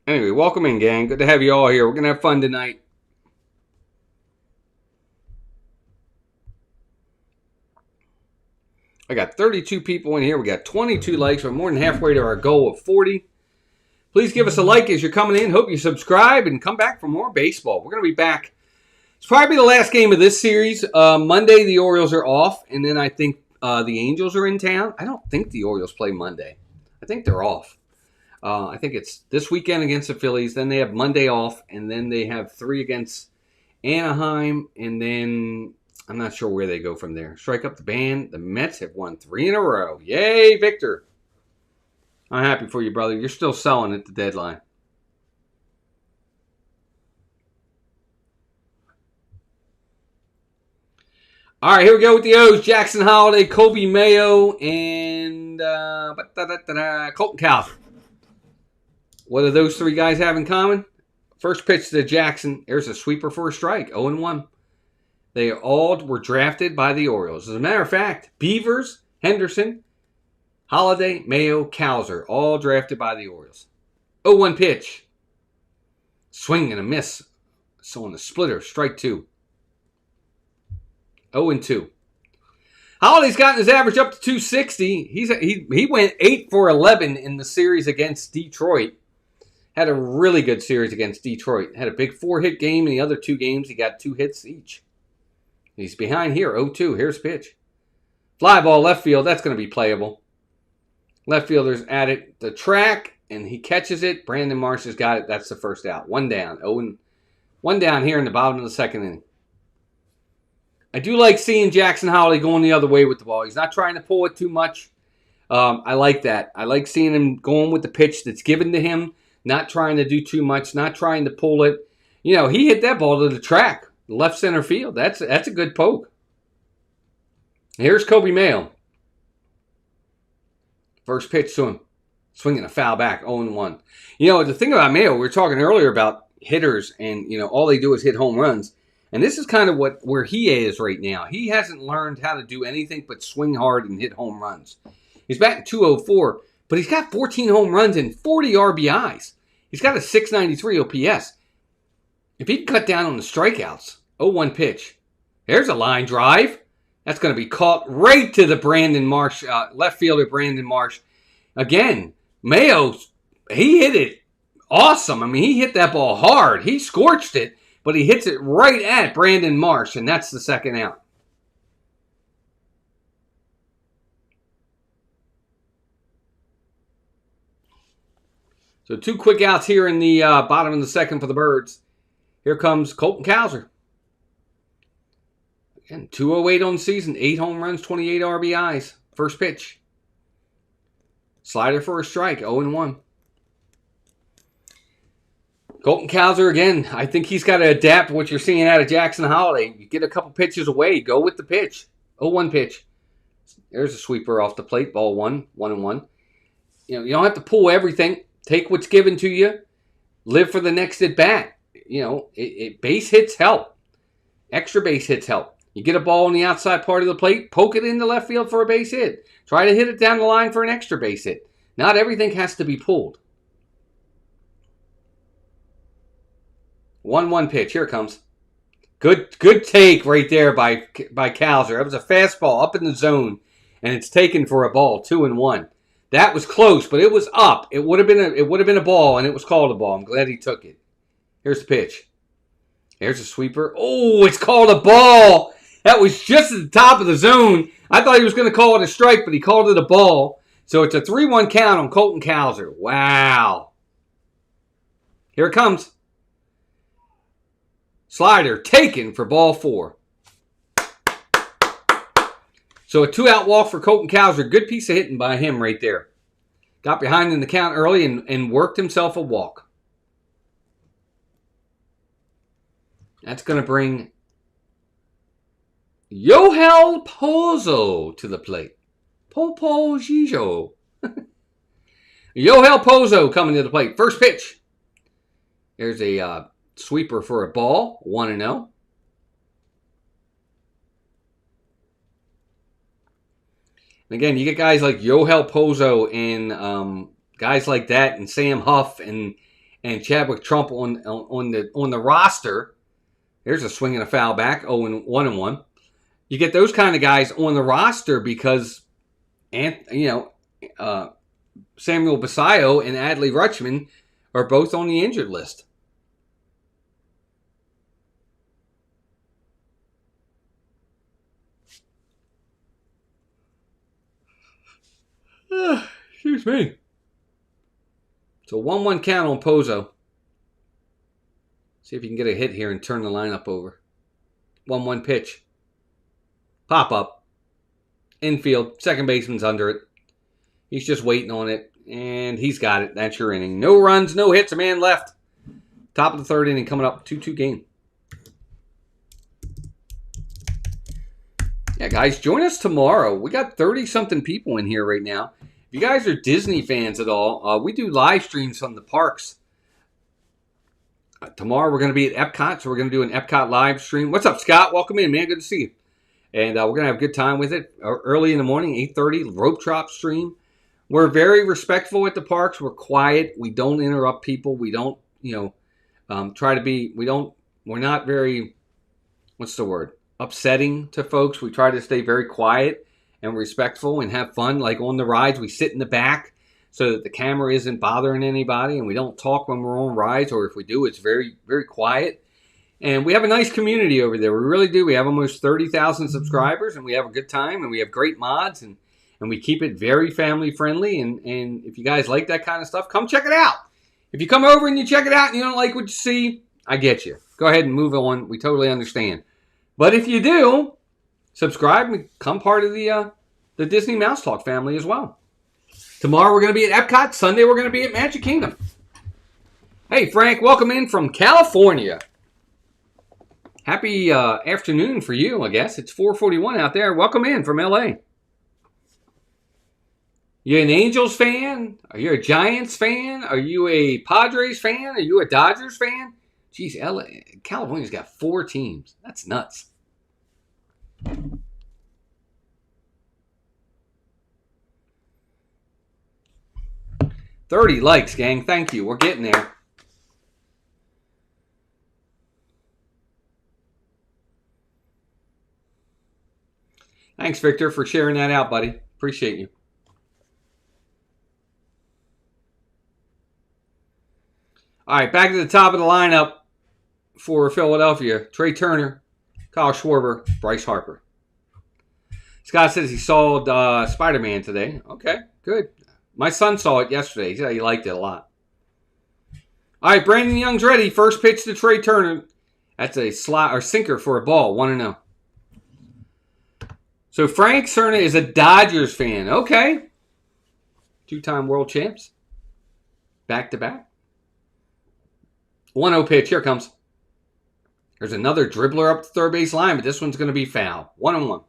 Anyway, welcome in, gang. Good to have you all here. We're going to have fun tonight. I got 32 people in here. We got 22 likes. We're more than halfway to our goal of 40. Please give us a like as you're coming in. Hope you subscribe and come back for more baseball. We're going to be back. It's probably the last game of this series. Monday, the Orioles are off, and then I think the Angels are in town. I don't think the Orioles play Monday. I think they're off. I think it's this weekend against the Phillies. Then they have Monday off, and then they have 3 against Anaheim, and then I'm not sure where they go from there. Strike up the band. The Mets have won 3 in a row. Yay, Victor. I'm happy for you, brother. You're still selling at the deadline. All right, here we go with the O's. Jackson Holiday, Kobe Mayo, and Colton Cowser. What do those 3 guys have in common? First pitch to Jackson. There's a sweeper for a strike. 0-1. They all were drafted by the Orioles. As a matter of fact, Beavers, Henderson, Holiday, Mayo, Cowser, all drafted by the Orioles. 0-1 pitch. Swing and a miss. So on the splitter, strike 2. 0-2. Holiday's gotten his average up to 260. He went 8 for 11 in the series against Detroit. Had a really good series against Detroit. Had a big 4-hit game in the other 2 games. He got 2 hits each. He's behind here, 0-2. Here's pitch. Fly ball left field. That's going to be playable. Left fielder's at it. The track, and he catches it. Brandon Marsh has got it. That's the first out. 1 down. 1 down here in the bottom of the second inning. I do like seeing Jackson Holiday going the other way with the ball. He's not trying to pull it too much. I like that. I like seeing him going with the pitch that's given to him. Not trying to do too much, not trying to pull it. You know, he hit that ball to the track, left center field. That's a good poke. Here's Kobe Mayo. First pitch to him. Swinging a foul back, 0-1. You know, the thing about Mayo, we were talking earlier about hitters and, you know, all they do is hit home runs. And this is kind of where he is right now. He hasn't learned how to do anything but swing hard and hit home runs. He's batting .204, but he's got 14 home runs and 40 RBIs. He's got a .693 OPS. If he can cut down on the strikeouts, 0-1 pitch. There's a line drive. That's going to be caught right to the Brandon Marsh, left fielder Brandon Marsh. Again, Mayo, he hit it awesome. I mean, he hit that ball hard. He scorched it, but he hits it right at Brandon Marsh, and that's the second out. So 2 quick outs here in the bottom of the second for the Birds. Here comes Colton Cowser. Again, 208 on the season, 8 home runs, 28 RBIs. First pitch. Slider for a strike, 0-1. Colton Cowser again. I think he's got to adapt what you're seeing out of Jackson Holiday. You get a couple pitches away, go with the pitch. 0-1 pitch. There's a sweeper off the plate, ball 1, 1-1. You don't have to pull everything. Take what's given to you. Live for the next at bat. Base hits help. Extra base hits help. You get a ball on the outside part of the plate, poke it into left field for a base hit. Try to hit it down the line for an extra base hit. Not everything has to be pulled. 1-1 pitch. Here it comes. Good take right there by Cowser. That was a fastball up in the zone, and it's taken for a ball. 2-1. That was close, but it was up. It would have been a ball, and it was called a ball. I'm glad he took it. Here's the pitch. There's a sweeper. Oh, it's called a ball. That was just at the top of the zone. I thought he was going to call it a strike, but he called it a ball. So it's a 3-1 count on Colton Cowser. Wow. Here it comes. Slider taken for ball 4. So a 2-out walk for Colton Cowser. Good piece of hitting by him right there. Got behind in the count early and worked himself a walk. That's going to bring Yohel Pozo to the plate. Popo Gijo. Yohel Pozo coming to the plate. First pitch. There's a sweeper for a ball. 1-0. Again, you get guys like Yohel Pozo and guys like that, and Sam Huff and Chadwick Trump on the roster. There's a swing and a foul back. 1-1. You get those kind of guys on the roster because, Samuel Basayo and Adley Rutschman are both on the injured list. Excuse me. It's a 1-1 count on Pozo. See if you can get a hit here and turn the lineup over. 1-1 pitch. Pop up. Infield. Second baseman's under it. He's just waiting on it. And he's got it. That's your inning. No runs, no hits. A man left. Top of the third inning coming up. 2-2 game. Yeah, guys, join us tomorrow. We got 30-something people in here right now. If you guys are Disney fans at all, we do live streams from the parks. Tomorrow we're going to be at Epcot, so we're going to do an Epcot live stream. What's up, Scott? Welcome in, man. Good to see you. And we're going to have a good time with it. Early in the morning, 8:30, rope drop stream. We're very respectful at the parks. We're quiet. We don't interrupt people. We don't, try to be, we're not very, upsetting to folks. We try to stay very quiet and respectful and have fun. Like on the rides, we sit in the back so that the camera isn't bothering anybody, and we don't talk when we're on rides, or if we do, it's very, very quiet. And we have a nice community over there. We really do. We have almost 30,000 subscribers, and we have a good time, and we have great mods, and we keep it very family friendly. And if you guys like that kind of stuff, come check it out. If you come over and you check it out and you don't like what you see, I get you. Go ahead and move on. We totally understand. But if you do, subscribe and become part of the Disney Mouse Talk family as well. Tomorrow we're going to be at Epcot. Sunday we're going to be at Magic Kingdom. Hey, Frank, welcome in from California. Happy afternoon for you, I guess. It's 4:41 out there. Welcome in from LA. You an Angels fan? Are you a Giants fan? Are you a Padres fan? Are you a Dodgers fan? Geez, California's got 4 teams. That's nuts. $30 likes, gang. Thank you. We're getting there. Thanks, Victor, for sharing that out, buddy. Appreciate you. All right, back to the top of the lineup for Philadelphia. Trey Turner, Kyle Schwarber, Bryce Harper. Scott says he saw Spider-Man today. Okay, good. My son saw it yesterday. He said he liked it a lot. All right, Brandon Young's ready. First pitch to Trey Turner. That's a slot or sinker for a ball. 1-0. So Frank Cerna is a Dodgers fan. Okay. Two-time world champs. Back-to-back. 1-0 pitch. Here it comes. There's another dribbler up the third base line, but this one's going to be foul. 1-1.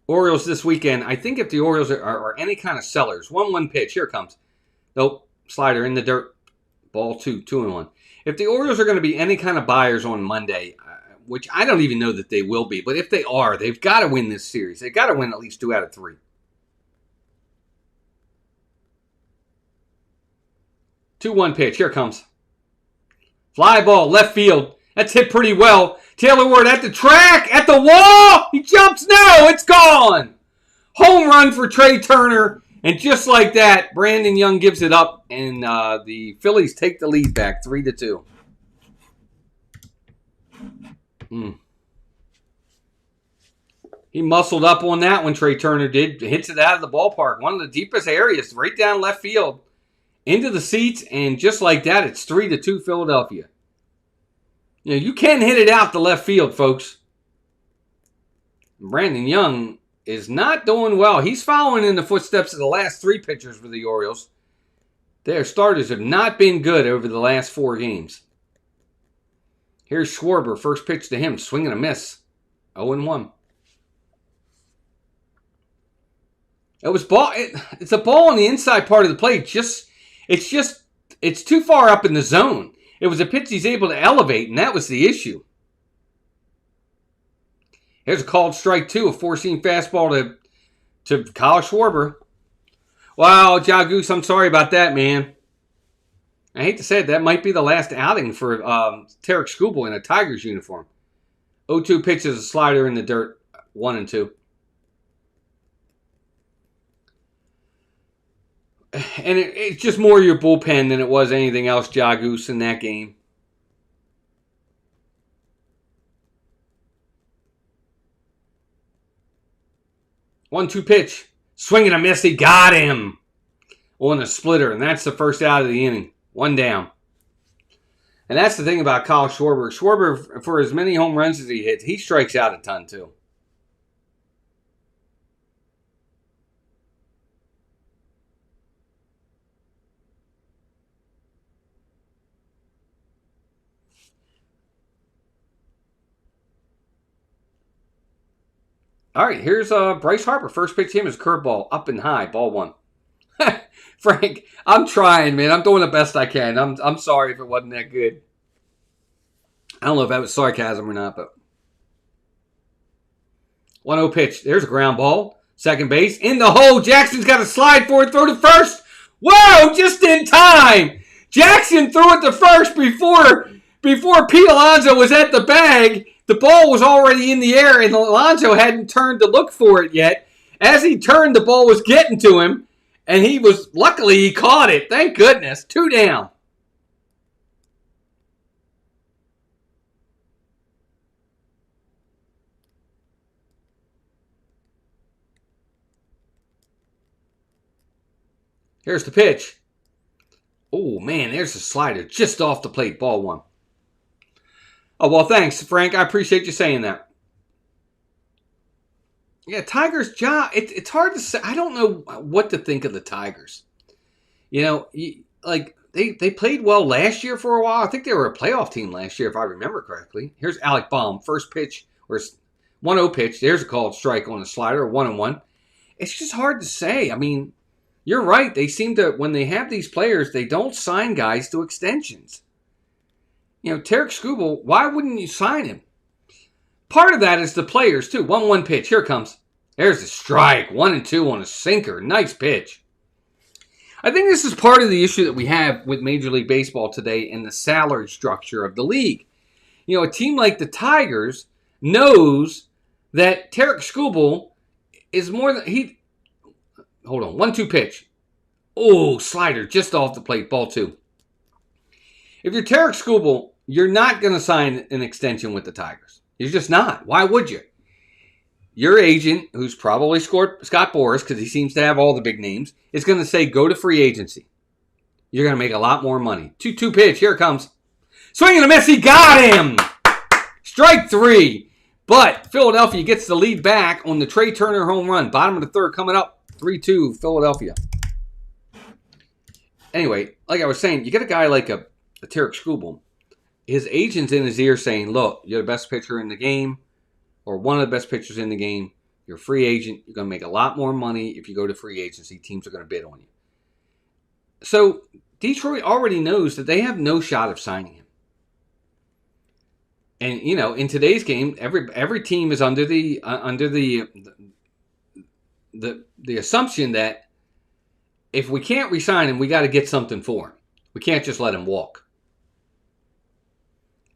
Orioles this weekend. I think if the Orioles are any kind of sellers, 1-1 pitch. Here it comes. Nope. Slider in the dirt. Ball 2. 2-1. If the Orioles are going to be any kind of buyers on Monday, which I don't even know that they will be, but if they are, they've got to win this series. They've got to win at least 2 out of 3. 2-1 pitch. Here it comes. Fly ball, left field. That's hit pretty well. Taylor Ward at the track, at the wall. He jumps. No, it's gone. Home run for Trey Turner. And just like that, Brandon Young gives it up. And the Phillies take the lead back 3-2. He muscled up on that one, Trey Turner did. Hits it out of the ballpark. One of the deepest areas, right down left field. Into the seats, and just like that, it's 3-2 Philadelphia. You know, you can hit it out to left field, folks. Brandon Young is not doing well. He's following in the footsteps of the last 3 pitchers for the Orioles. Their starters have not been good over the last 4 games. Here's Schwarber. First pitch to him. Swing and a miss. 0-1. It was ball. It's a ball on the inside part of the plate. It's too far up in the zone. It was a pitch he's able to elevate, and that was the issue. Here's a called strike 2, a four-seam fastball to Kyle Schwarber. Wow, Jagoose, I'm sorry about that, man. I hate to say it, that might be the last outing for Tarek Skubal in a Tigers uniform. 0-2 pitches, a slider in the dirt, 1-2. And it's just more your bullpen than it was anything else, Jagoose, in that game. One-two pitch. Swing and a miss. He got him on a splitter. And that's the first out of the inning. 1 down. And that's the thing about Kyle Schwarber. Schwarber, for as many home runs as he hits, he strikes out a ton too. All right, here's Bryce Harper. First pitch to him is curveball, up and high, ball 1. Frank, I'm trying, man. I'm doing the best I can. I'm sorry if it wasn't that good. I don't know if that was sarcasm or not, but 1-0 pitch. There's a ground ball. Second base. In the hole. Jackson's got a slide for it. Throw to first. Whoa, just in time. Jackson threw it to first before Pete Alonso was at the bag. The ball was already in the air, and Alonso hadn't turned to look for it yet. As he turned, the ball was getting to him, and luckily he caught it. Thank goodness. 2 down. Here's the pitch. Oh, man, there's a slider just off the plate. Ball 1. Oh, well, thanks, Frank. I appreciate you saying that. Yeah, Tigers' job, it's hard to say. I don't know what to think of the Tigers. You know, they played well last year for a while. I think they were a playoff team last year, if I remember correctly. Here's Alec Baum. First pitch, or 1-0 pitch. There's a called strike on a slider, 1-1. It's just hard to say. I mean, you're right. They seem to, when they have these players, they don't sign guys to extensions. You know, Tarek Skubal, why wouldn't you sign him? Part of that is the players, too. 1-1 pitch. Here it comes. There's a strike. 1-2 on a sinker. Nice pitch. I think this is part of the issue that we have with Major League Baseball today and the salary structure of the league. You know, a team like the Tigers knows that Tarek Skubal is more than... Hold on. 1-2 pitch. Oh, slider just off the plate. Ball 2. If you're Tarek Skubal, you're not going to sign an extension with the Tigers. You're just not. Why would you? Your agent, who's probably Scott Boras, because he seems to have all the big names, is going to say, go to free agency. you're going to make a lot more money. 2-2 pitch. Here it comes. Swing and a miss. He got him. Strike 3. But Philadelphia gets the lead back on the Trey Turner home run. Bottom of the third coming up. 3-2 Philadelphia. Anyway, like I was saying, you get a guy like a Tarek Skubal. His agent's in his ear saying, look, you're the best pitcher in the game, or one of the best pitchers in the game. You're a free agent. You're going to make a lot more money if you go to free agency. Teams are going to bid on you. So Detroit already knows that they have no shot of signing him. And, you know, in today's game, every team is under the assumption that if we can't re-sign him, we got to get something for him. We can't just let him walk.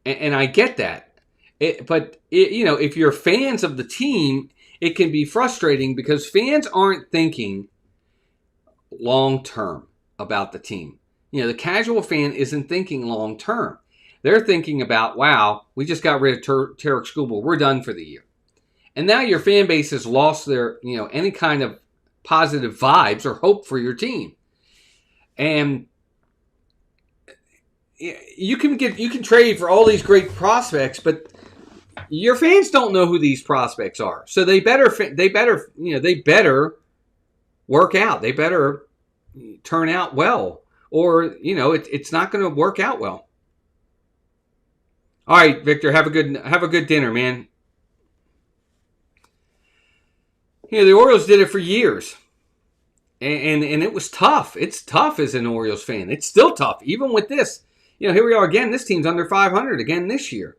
And I get that. But if you're fans of the team, it can be frustrating because fans aren't thinking long-term about the team. You know, the casual fan isn't thinking long-term. They're thinking about, wow, we just got rid of Tarek Skubal. We're done for the year. And now your fan base has lost their, any kind of positive vibes or hope for your team. And you can trade for all these great prospects, but your fans don't know who these prospects are. So they better work out. They better turn out well, or it's not going to work out well. All right, Victor, have a good dinner, man. The Orioles did it for years, and it was tough. It's tough as an Orioles fan. It's still tough, even with this. Here we are again. This team's under 500 again this year.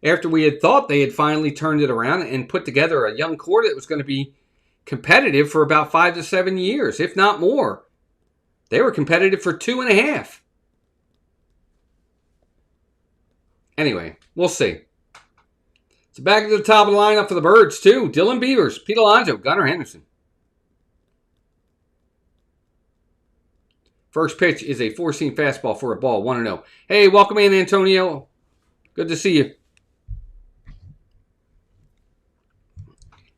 After we had thought they had finally turned it around and put together a young core that was going to be competitive for about 5 to 7 years, if not more. They were competitive for 2.5. Anyway, we'll see. So back to the top of the lineup for the Birds, too. Dylan Beavers, Pete Alonso, Gunnar Henderson. First pitch is a 4-seam fastball for a ball, 1-0. Hey, welcome in, Antonio. Good to see you.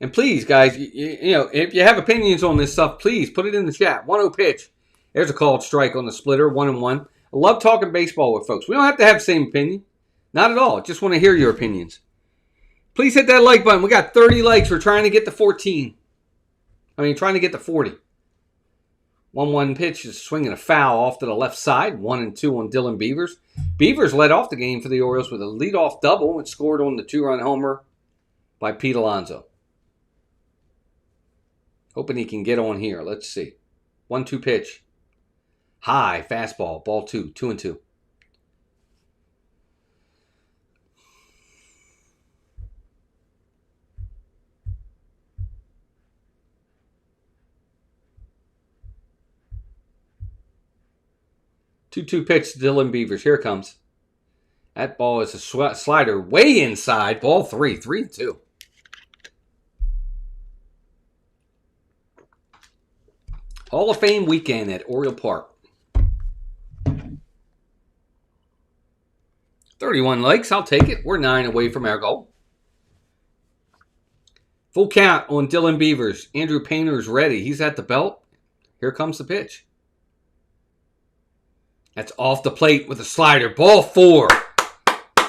And please, guys, if you have opinions on this stuff, please put it in the chat. 1-0 pitch. There's a called strike on the splitter, 1-1. I love talking baseball with folks. We don't have to have the same opinion. Not at all. Just want to hear your opinions. Please hit that like button. We got 30 likes. We're trying to get to 14. Trying to get to 40. 1-1 pitch is swinging a foul off to the left side. 1-2 on Dylan Beavers. Beavers led off the game for the Orioles with a leadoff double and scored on the 2-run homer by Pete Alonso. Hoping he can get on here. Let's see. 1-2 pitch. High fastball. Ball 2. 2-2. Two pitch to Dylan Beavers. Here it comes. That ball is a slider way inside. Ball 3. 3-2. Hall of Fame weekend at Oriole Park. 31 likes. I'll take it. We're 9 away from our goal. Full count on Dylan Beavers. Andrew Painter's ready. He's at the belt. Here comes the pitch. That's off the plate with a slider. Ball 4.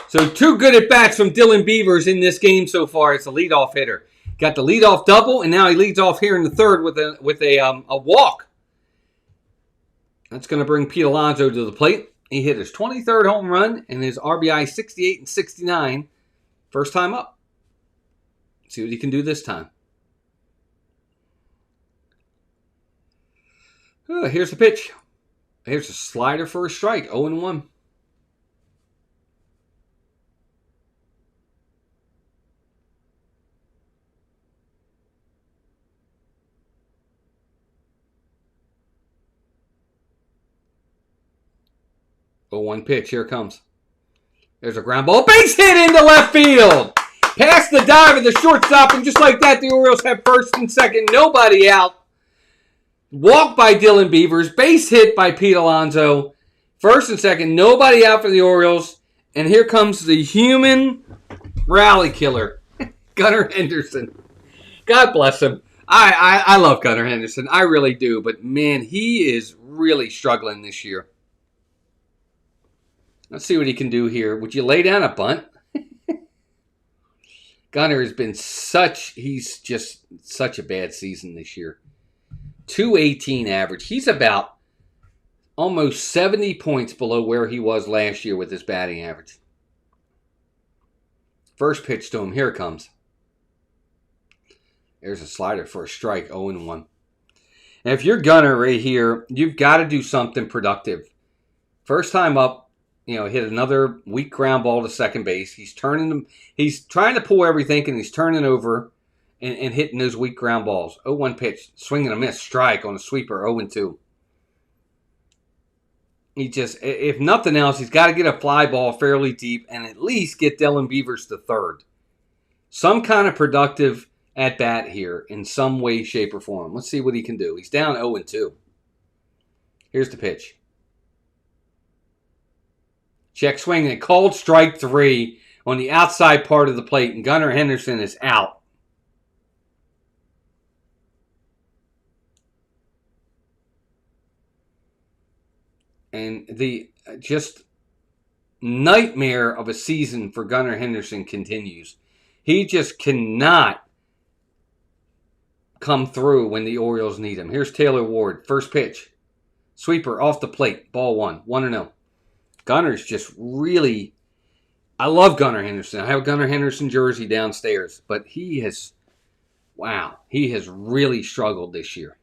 So 2 good at-bats from Dylan Beavers in this game so far. It's a leadoff hitter. Got the leadoff double, and now he leads off here in the third with a walk. That's going to bring Pete Alonso to the plate. He hit his 23rd home run and his RBI 68 and 69. First time up. See what he can do this time. Here's the pitch. Here's a slider for a strike. 0-1. One pitch. Here it comes. There's a ground ball. Base hit into left field. Past the dive of the shortstop, and just like that, the Orioles have first and second. Nobody out. Walk by Dylan Beavers. Base hit by Pete Alonso. First and second. Nobody out for the Orioles. And here comes the human rally killer, Gunnar Henderson. God bless him. I love Gunnar Henderson. I really do. But, man, he is really struggling this year. Let's see what he can do here. Would you lay down a bunt? Gunnar has been he's just such a bad season this year. 218 average. He's about almost 70 points below where he was last year with his batting average. First pitch to him. Here it comes. There's a slider for a strike. 0-1. And if you're Gunnar right here, you've got to do something productive. First time up, hit another weak ground ball to second base. He's trying to pull everything, and he's turning over and hitting those weak ground balls. 0-1 pitch. Swing and a miss. Strike on a sweeper. 0-2. If nothing else, he's got to get a fly ball fairly deep and at least get Dylan Beavers to third. Some kind of productive at bat here in some way, shape, or form. Let's see what he can do. He's down 0-2. Here's the pitch. Check swing and called strike 3 on the outside part of the plate, and Gunnar Henderson is out. And the just nightmare of a season for Gunnar Henderson continues. He just cannot come through when the Orioles need him. Here's Taylor Ward. First pitch. Sweeper off the plate. Ball 1. 1-0. Gunnar's just really... I love Gunnar Henderson. I have a Gunnar Henderson jersey downstairs. But he has really struggled this year.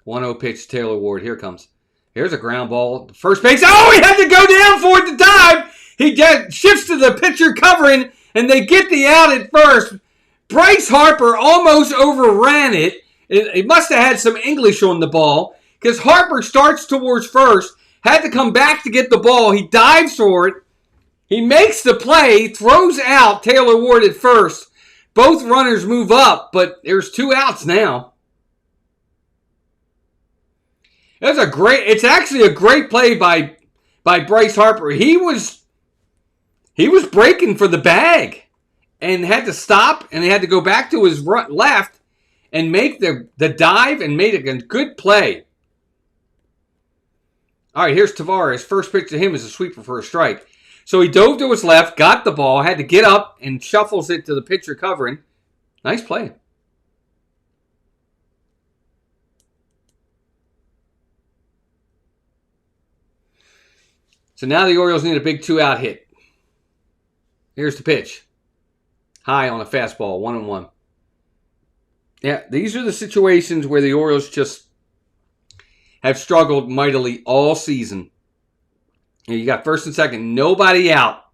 1-0 pitch, Taylor Ward. Here comes. Here's a ground ball. First base. Oh, he had to go down for it to dive. He shifts to the pitcher covering, and they get the out at first. Bryce Harper almost overran it. He must have had some English on the ball because Harper starts towards first, had to come back to get the ball. He dives for it. He makes the play, throws out Taylor Ward at first. Both runners move up, but there's 2 outs now. It's actually a great play by Bryce Harper. He was breaking for the bag and had to stop, and he had to go back to his left and make the dive and made a good play. All right, here's Tavares. First pitch to him is a sweeper for a strike. So he dove to his left, got the ball, had to get up and shuffles it to the pitcher covering. Nice play. So now the Orioles need a big 2-out hit. Here's the pitch. High on a fastball, 1-1. Yeah, these are the situations where the Orioles just have struggled mightily all season. You got first and second, nobody out.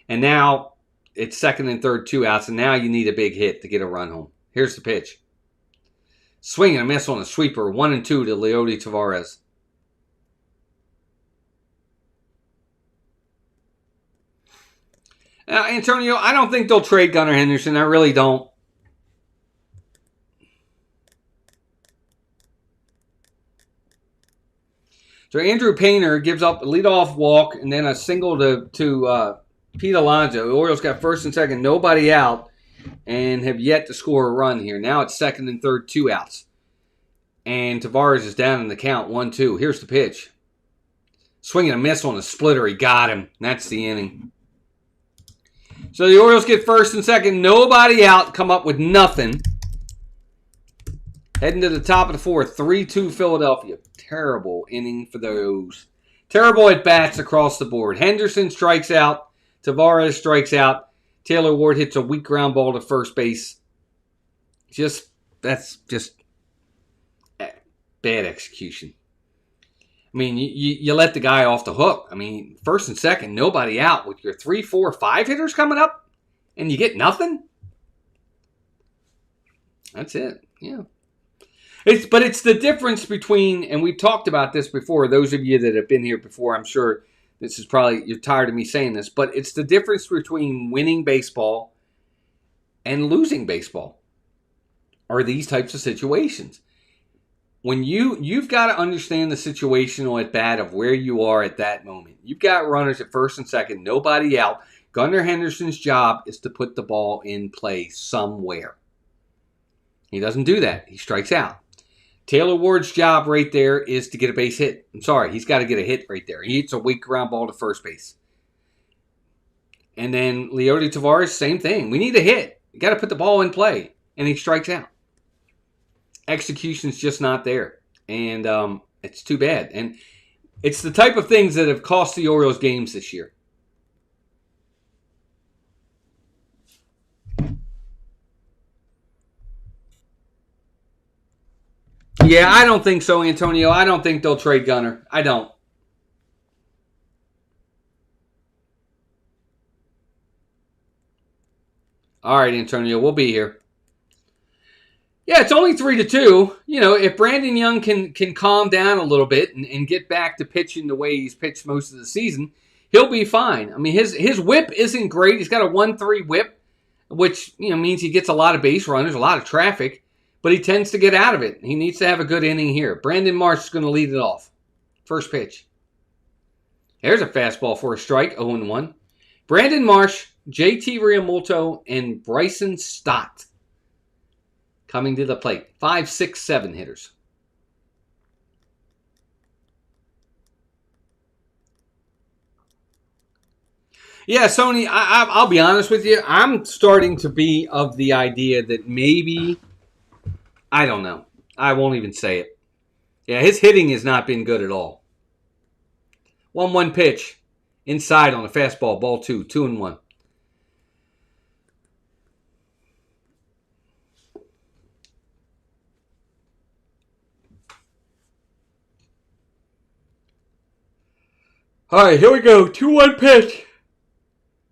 And now it's second and third, 2 outs. And now you need a big hit to get a run home. Here's the pitch. Swing and a miss on a sweeper, 1-2 to Leody Tavares. Antonio, I don't think they'll trade Gunnar Henderson. I really don't. So Andrew Painter gives up a leadoff walk and then a single to Pete Alonso. The Orioles got first and second, nobody out, and have yet to score a run here. Now it's second and third, 2 outs. And Tavares is down in the count, 1-2. Here's the pitch. Swing and a miss on a splitter. He got him. That's the inning. So the Orioles get first and second, nobody out, come up with nothing. Heading to the top of the 4th, 3-2 Philadelphia. Terrible inning for those. Terrible at-bats across the board. Henderson strikes out. Tavares strikes out. Taylor Ward hits a weak ground ball to first base. That's just bad execution. I mean, you let the guy off the hook. I mean, first and second, nobody out with your 3, 4, 5 hitters coming up, and you get nothing? That's it. Yeah. But it's the difference between, and we've talked about this before, those of you that have been here before, I'm sure this is probably, you're tired of me saying this, but it's the difference between winning baseball and losing baseball are these types of situations. When you've got to understand the situational at bat of where you are at that moment. You've got runners at first and second, nobody out. Gunnar Henderson's job is to put the ball in play somewhere. He doesn't do that. He strikes out. Taylor Ward's job right there is to get a base hit. I'm sorry, he's got to get a hit right there. He hits a weak ground ball to first base. And then Leody Taveras, same thing. We need a hit. You got to put the ball in play. And he strikes out. Execution's just not there. And it's too bad. And it's the type of things that have cost the Orioles games this year. Yeah, I don't think so, Antonio. I don't think they'll trade Gunnar. I don't. All right, Antonio, we'll be here. Yeah, it's only 3-2. You know, if Brandon Young can calm down a little bit and get back to pitching the way he's pitched most of the season, he'll be fine. I mean, his whip isn't great. He's got a 1.3 whip, which means he gets a lot of base runners, a lot of traffic, but he tends to get out of it. He needs to have a good inning here. Brandon Marsh is going to lead it off. First pitch. There's a fastball for a strike, 0-1. Brandon Marsh, JT Realmuto, and Bryson Stott coming to the plate. 5, 6, 7 hitters. Yeah, Sony, I'll be honest with you. I'm starting to be of the idea that maybe, I don't know. I won't even say it. Yeah, his hitting has not been good at all. 1-1 pitch. Inside on a fastball. Ball 2. 2-1. All right, here we go. 2-1 pitch.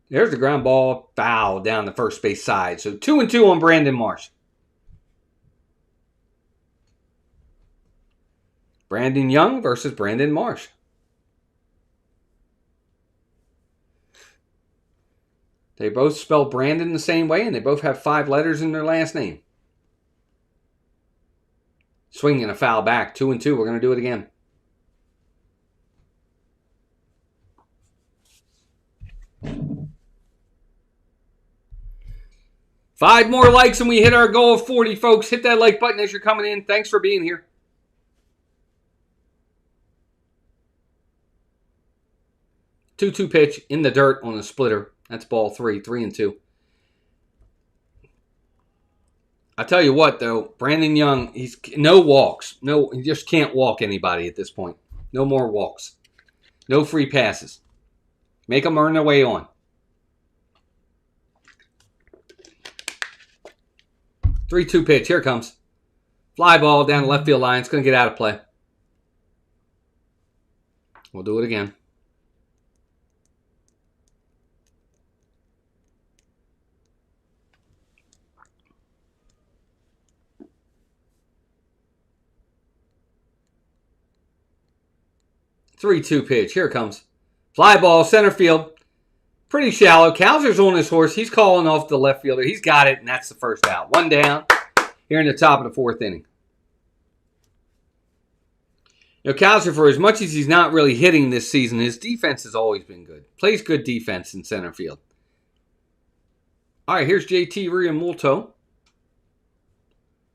There's the ground ball. Foul down the first base side. So 2-2 on Brandon Marsh. Brandon Young versus Brandon Marsh. They both spell Brandon the same way, and they both have 5 letters in their last name. Swinging a foul back. 2-2. We're going to do it again. Five more likes and we hit our goal of 40, folks. Hit that like button as you're coming in. Thanks for being here. Two pitch in the dirt on a splitter. That's ball 3, 3-2. I tell you what, though, Brandon Young, he's no walks. No, he just can't walk anybody at this point. No more walks. No free passes. Make them earn their way on. 3-2 pitch. Here it comes. Fly ball down the left field line. It's going to get out of play. We'll do it again. Three-two pitch. Here it comes. Fly ball, center field. Pretty shallow. Kowser's on his horse. He's calling off the left fielder. He's got it, and that's the first out. 1 down here in the top of the 4th inning. You know, Kowser, for as much as he's not really hitting this season, his defense has always been good. Plays good defense in center field. All right, here's JT Realmuto.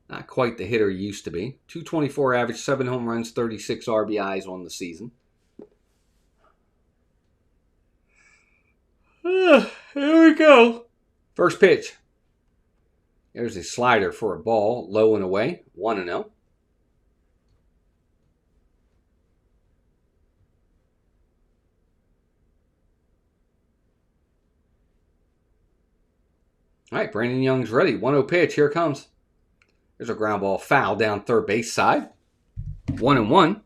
Not quite the hitter he used to be. 224 average, 7 home runs, 36 RBIs on the season. Here we go. First pitch. There's a slider for a ball, low and away, 1-0. All right, Brandon Young's ready. 1-0 pitch. Here it comes. There's a ground ball foul down third base side. 1-1.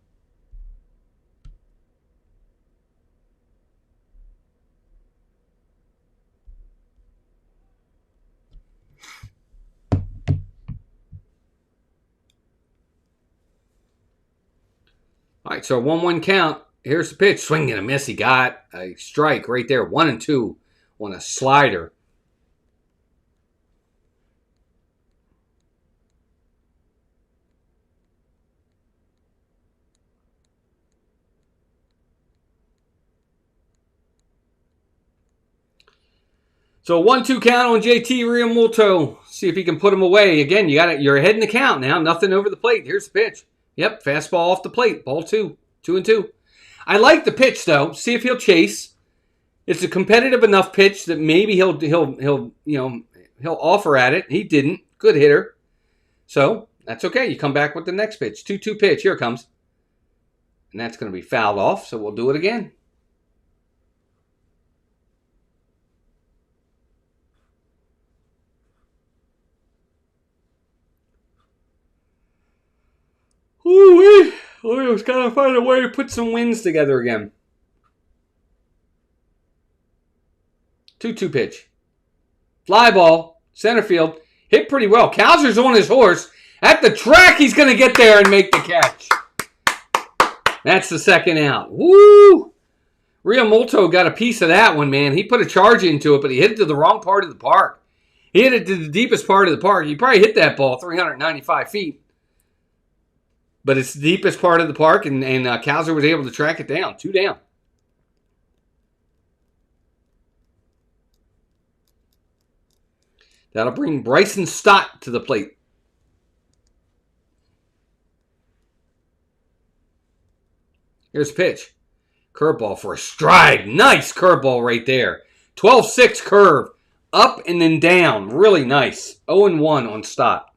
All right, so 1-1 count. Here's the pitch. Swing and a miss. He got a strike right there. 1-2 on a slider. So 1-2 count on JT Realmuto. See if he can put him away. Again, you're ahead in the count now. Nothing over the plate. Here's the pitch. Yep, fastball off the plate. Ball 2. 2-2. I like the pitch though. See if he'll chase. It's a competitive enough pitch that maybe he'll offer at it. He didn't. Good hitter. So that's okay. You come back with the next pitch. 2-2 pitch. Here it comes. And that's going to be fouled off. So we'll do it again. Ooh-wee. Orioles got to find a way to put some wins together again. 2-2 pitch. Fly ball. Center field. Hit pretty well. Kowser's on his horse. At the track, he's going to get there and make the catch. That's the second out. Woo! Realmuto got a piece of that one, man. He put a charge into it, but he hit it to the wrong part of the park. He hit it to the deepest part of the park. He probably hit that ball 395 feet. But it's the deepest part of the park, and Kowser was able to track it down. 2 down. That'll bring Bryson Stott to the plate. Here's the pitch. Curveball for a strike. Nice curveball right there. 12-6 curve. Up and then down. Really nice. 0-1 on Stott.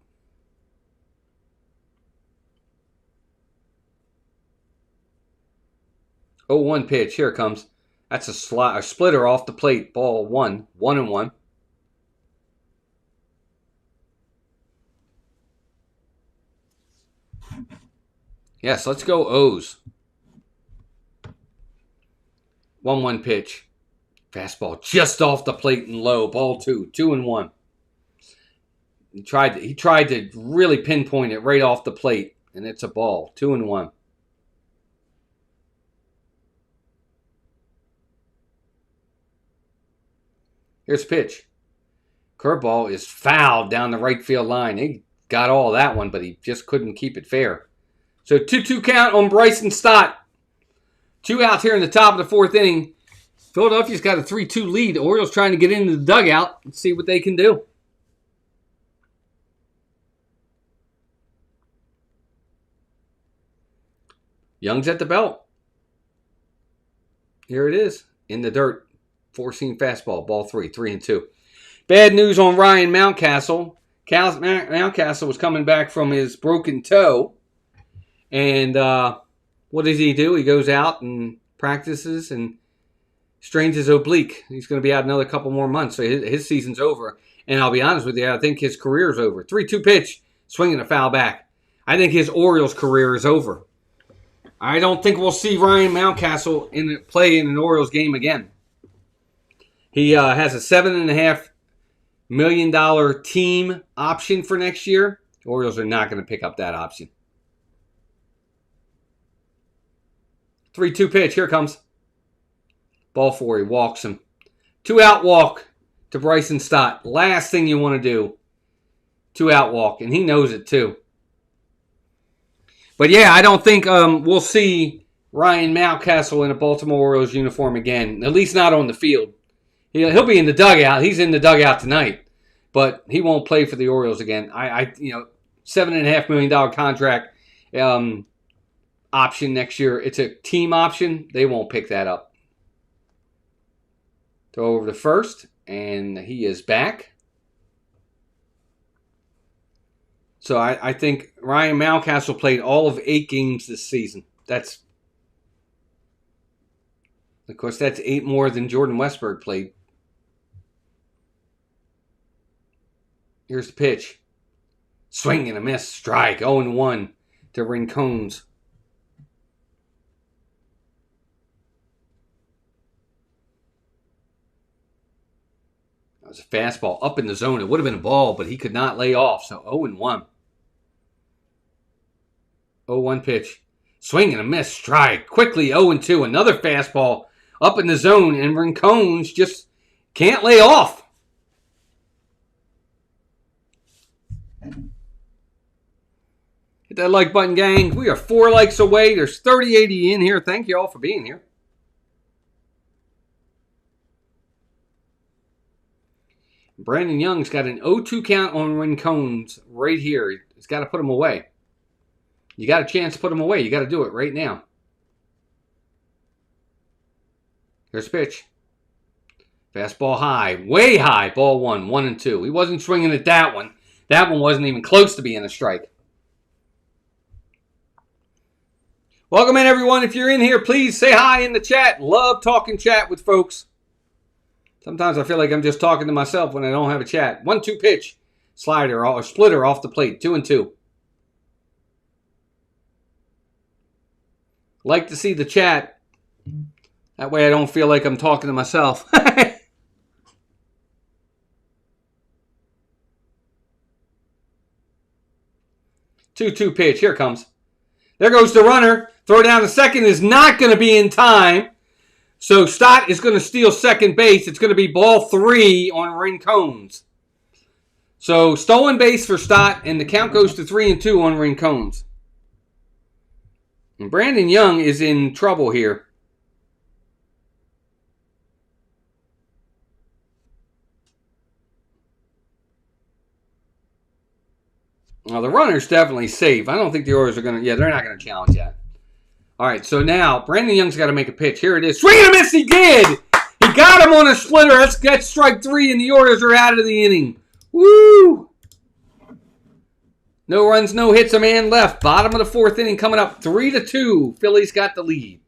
Oh, 1 pitch. Here it comes. That's a splitter off the plate. Ball 1. 1-1. Yes, let's go O's. 1-1 pitch. Fastball just off the plate and low. Ball 2. 2-1. He tried to really pinpoint it right off the plate, and it's a ball. 2-1. Here's pitch. Curveball is fouled down the right field line. He got all that one, but he just couldn't keep it fair. So 2-2 count on Bryson Stott. 2 outs here in the top of the 4th inning. Philadelphia's got a 3-2 lead. The Orioles trying to get into the dugout and see what they can do. Young's at the belt. Here it is. In the dirt. 4-seam fastball. Ball 3. 3-2. Bad news on Ryan Mountcastle. Mountcastle was coming back from his broken toe. And what does he do? He goes out and practices and strains his oblique. He's going to be out another couple more months. So his season's over. And I'll be honest with you, I think his career is over. 3-2 pitch. Swinging a foul back. I think his Orioles career is over. I don't think we'll see Ryan Mountcastle play in an Orioles game again. He has a $7.5 million team option for next year. The Orioles are not going to pick up that option. 3-2 pitch. Here it comes. Ball 4. He walks him. 2-out walk to Bryson Stott. Last thing you want to do. 2-out walk. And he knows it too. But yeah, I don't think we'll see Ryan Mountcastle in a Baltimore Orioles uniform again. At least not on the field. He'll be in the dugout. He's in the dugout tonight. But he won't play for the Orioles again. $7.5 million contract option next year. It's a team option. They won't pick that up. Throw over to first, and he is back. So I think Ryan Mountcastle played all of 8 games this season. Of course, that's 8 more than Jordan Westburg played. Here's the pitch. Swing and a miss. Strike. 0-1 to Rincones. That was a fastball up in the zone. It would have been a ball, but he could not lay off. So 0-1. 0-1 pitch. Swing and a miss. Strike. Quickly 0-2. Another fastball up in the zone. And Rincones just can't lay off. Hit that like button, gang. We are 4 likes away. There's 3080 in here. Thank you all for being here. Brandon Young's got an 0-2 count on Rincones right here. He's got to put him away. You got a chance to put him away. You got to do it right now. Here's a pitch. Fastball high. Way high. Ball 1-1-2. He wasn't swinging at that one. That one wasn't even close to being a strike. Welcome in, everyone. If you're in here, please say hi in the chat. Love talking chat with folks. Sometimes I feel like I'm just talking to myself when I don't have a chat. 1-2 pitch. Slider or splitter off the plate. 2-2. Like to see the chat. That way I don't feel like I'm talking to myself. 2-2 pitch. Here it comes. There goes the runner. Throw down to second is not going to be in time. So Stott is going to steal second base. It's going to be ball 3 on Rincones. So stolen base for Stott, and the count goes to 3-2 on Rincones. And Brandon Young is in trouble here. Well, the runner's definitely safe. I don't think the Orioles are going to... Yeah, they're not going to challenge that. All right, so now Brandon Young's got to make a pitch. Here it is. Swing and a miss, he did! He got him on a splitter. That's strike 3, and the Orioles are out of the inning. Woo! No runs, no hits, a man left. Bottom of the 4th inning coming up 3-2. Phillies got the lead.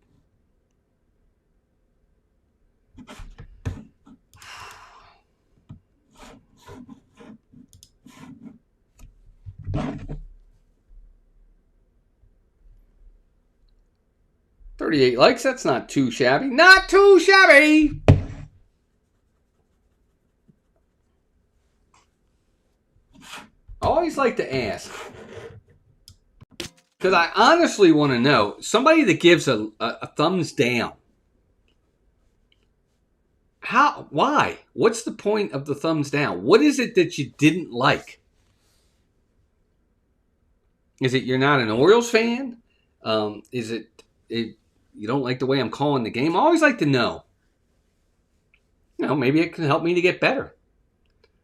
$38 likes. That's not too shabby. Not too shabby. I always like to ask, because I honestly want to know, somebody that gives a thumbs down. Why? What's the point of the thumbs down? What is it that you didn't like? Is it you're not an Orioles fan? Is it you don't like the way I'm calling the game? I always like to know. You know, maybe it can help me to get better.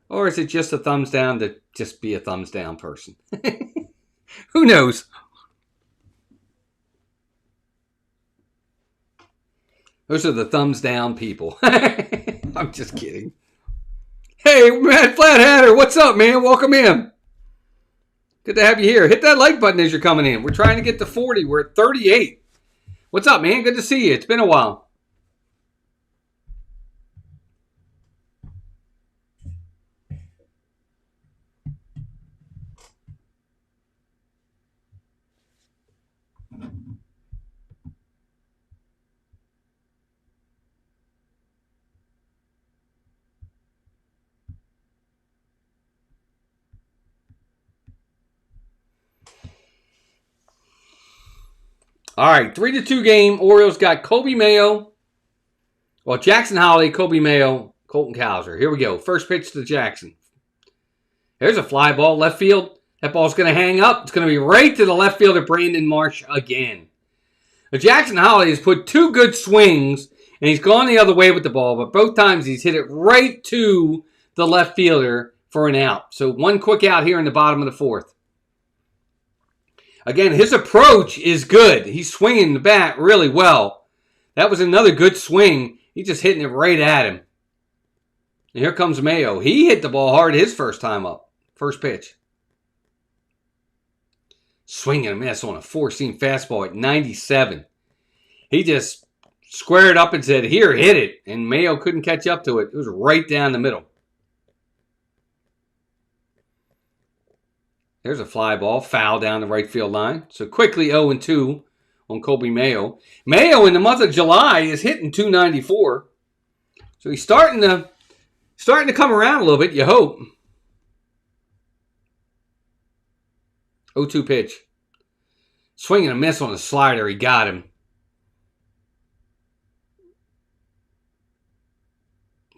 Or is it just a thumbs down to just be a thumbs down person? Who knows? Those are the thumbs down people. I'm just kidding. Hey, Matt Flatheader, what's up, man? Welcome in. Good to have you here. Hit that like button as you're coming in. We're trying to get to 40. We're at 38. What's up, man? Good to see you. It's been a while. All right, 3-2 game. Orioles got Kobe Mayo. Well, Jackson Holiday, Kobe Mayo, Colton Cowser. Here we go. First pitch to Jackson. There's a fly ball, left field. That ball's going to hang up. It's going to be right to the left fielder, Brandon Marsh, again. Now, Jackson Holiday has put 2 good swings, and he's gone the other way with the ball, but both times he's hit it right to the left fielder for an out. So one quick out here in the bottom of the 4th. Again, his approach is good. He's swinging the bat really well. That was another good swing. He's just hitting it right at him. And here comes Mayo. He hit the ball hard his first time up. First pitch. Swinging a miss on a 4-seam fastball at 97. He just squared up and said, here, hit it. And Mayo couldn't catch up to it. It was right down the middle. There's a fly ball, foul down the right field line. So quickly 0-2 on Kobe Mayo. Mayo in the month of July is hitting .294. So he's starting to come around a little bit, you hope. 0-2 pitch. Swinging a miss on the slider. He got him.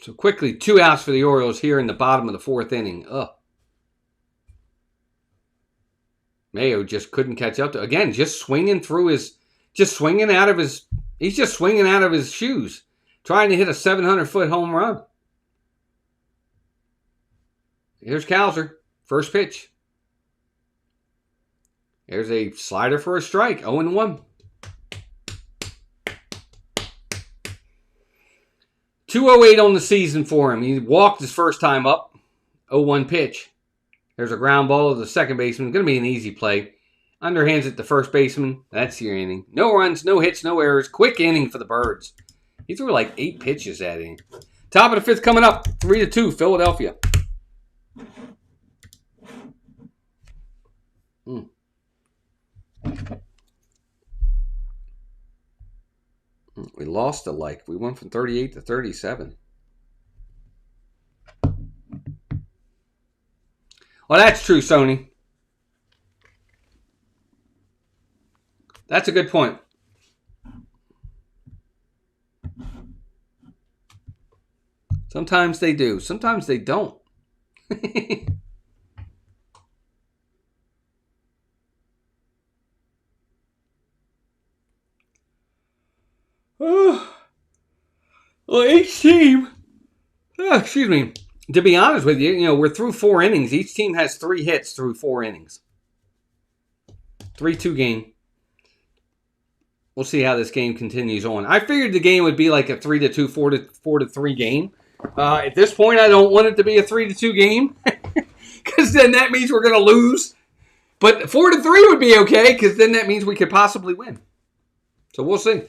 So quickly 2 outs for the Orioles here in the bottom of the 4th inning. Ugh. Mayo just couldn't catch up to, again, just swinging out of his shoes, trying to hit a 700-foot home run. Here's Cowser. First pitch. There's a slider for a strike. 0-1. 208 on the season for him. He walked his first time up. 0-1 pitch. There's a ground ball to the second baseman. Going to be an easy play. Underhands it to first baseman. That's your inning. No runs, no hits, no errors. Quick inning for the Birds. He threw like 8 pitches that inning. Top of the 5th coming up. 3-2, Philadelphia. We lost a like. We went from 38 to 37. Well, that's true, Sony. That's a good point. Sometimes they do. Sometimes they don't. Well, each team, excuse me, to be honest with you, we're through 4 innings. Each team has 3 hits through 4 innings. 3-2 game. We'll see how this game continues on. I figured the game would be like a 3-2, 4-3 game. At this point, I don't want it to be a 3-2 game because then that means we're going to lose. But 4-3 would be okay because then that means we could possibly win. So we'll see.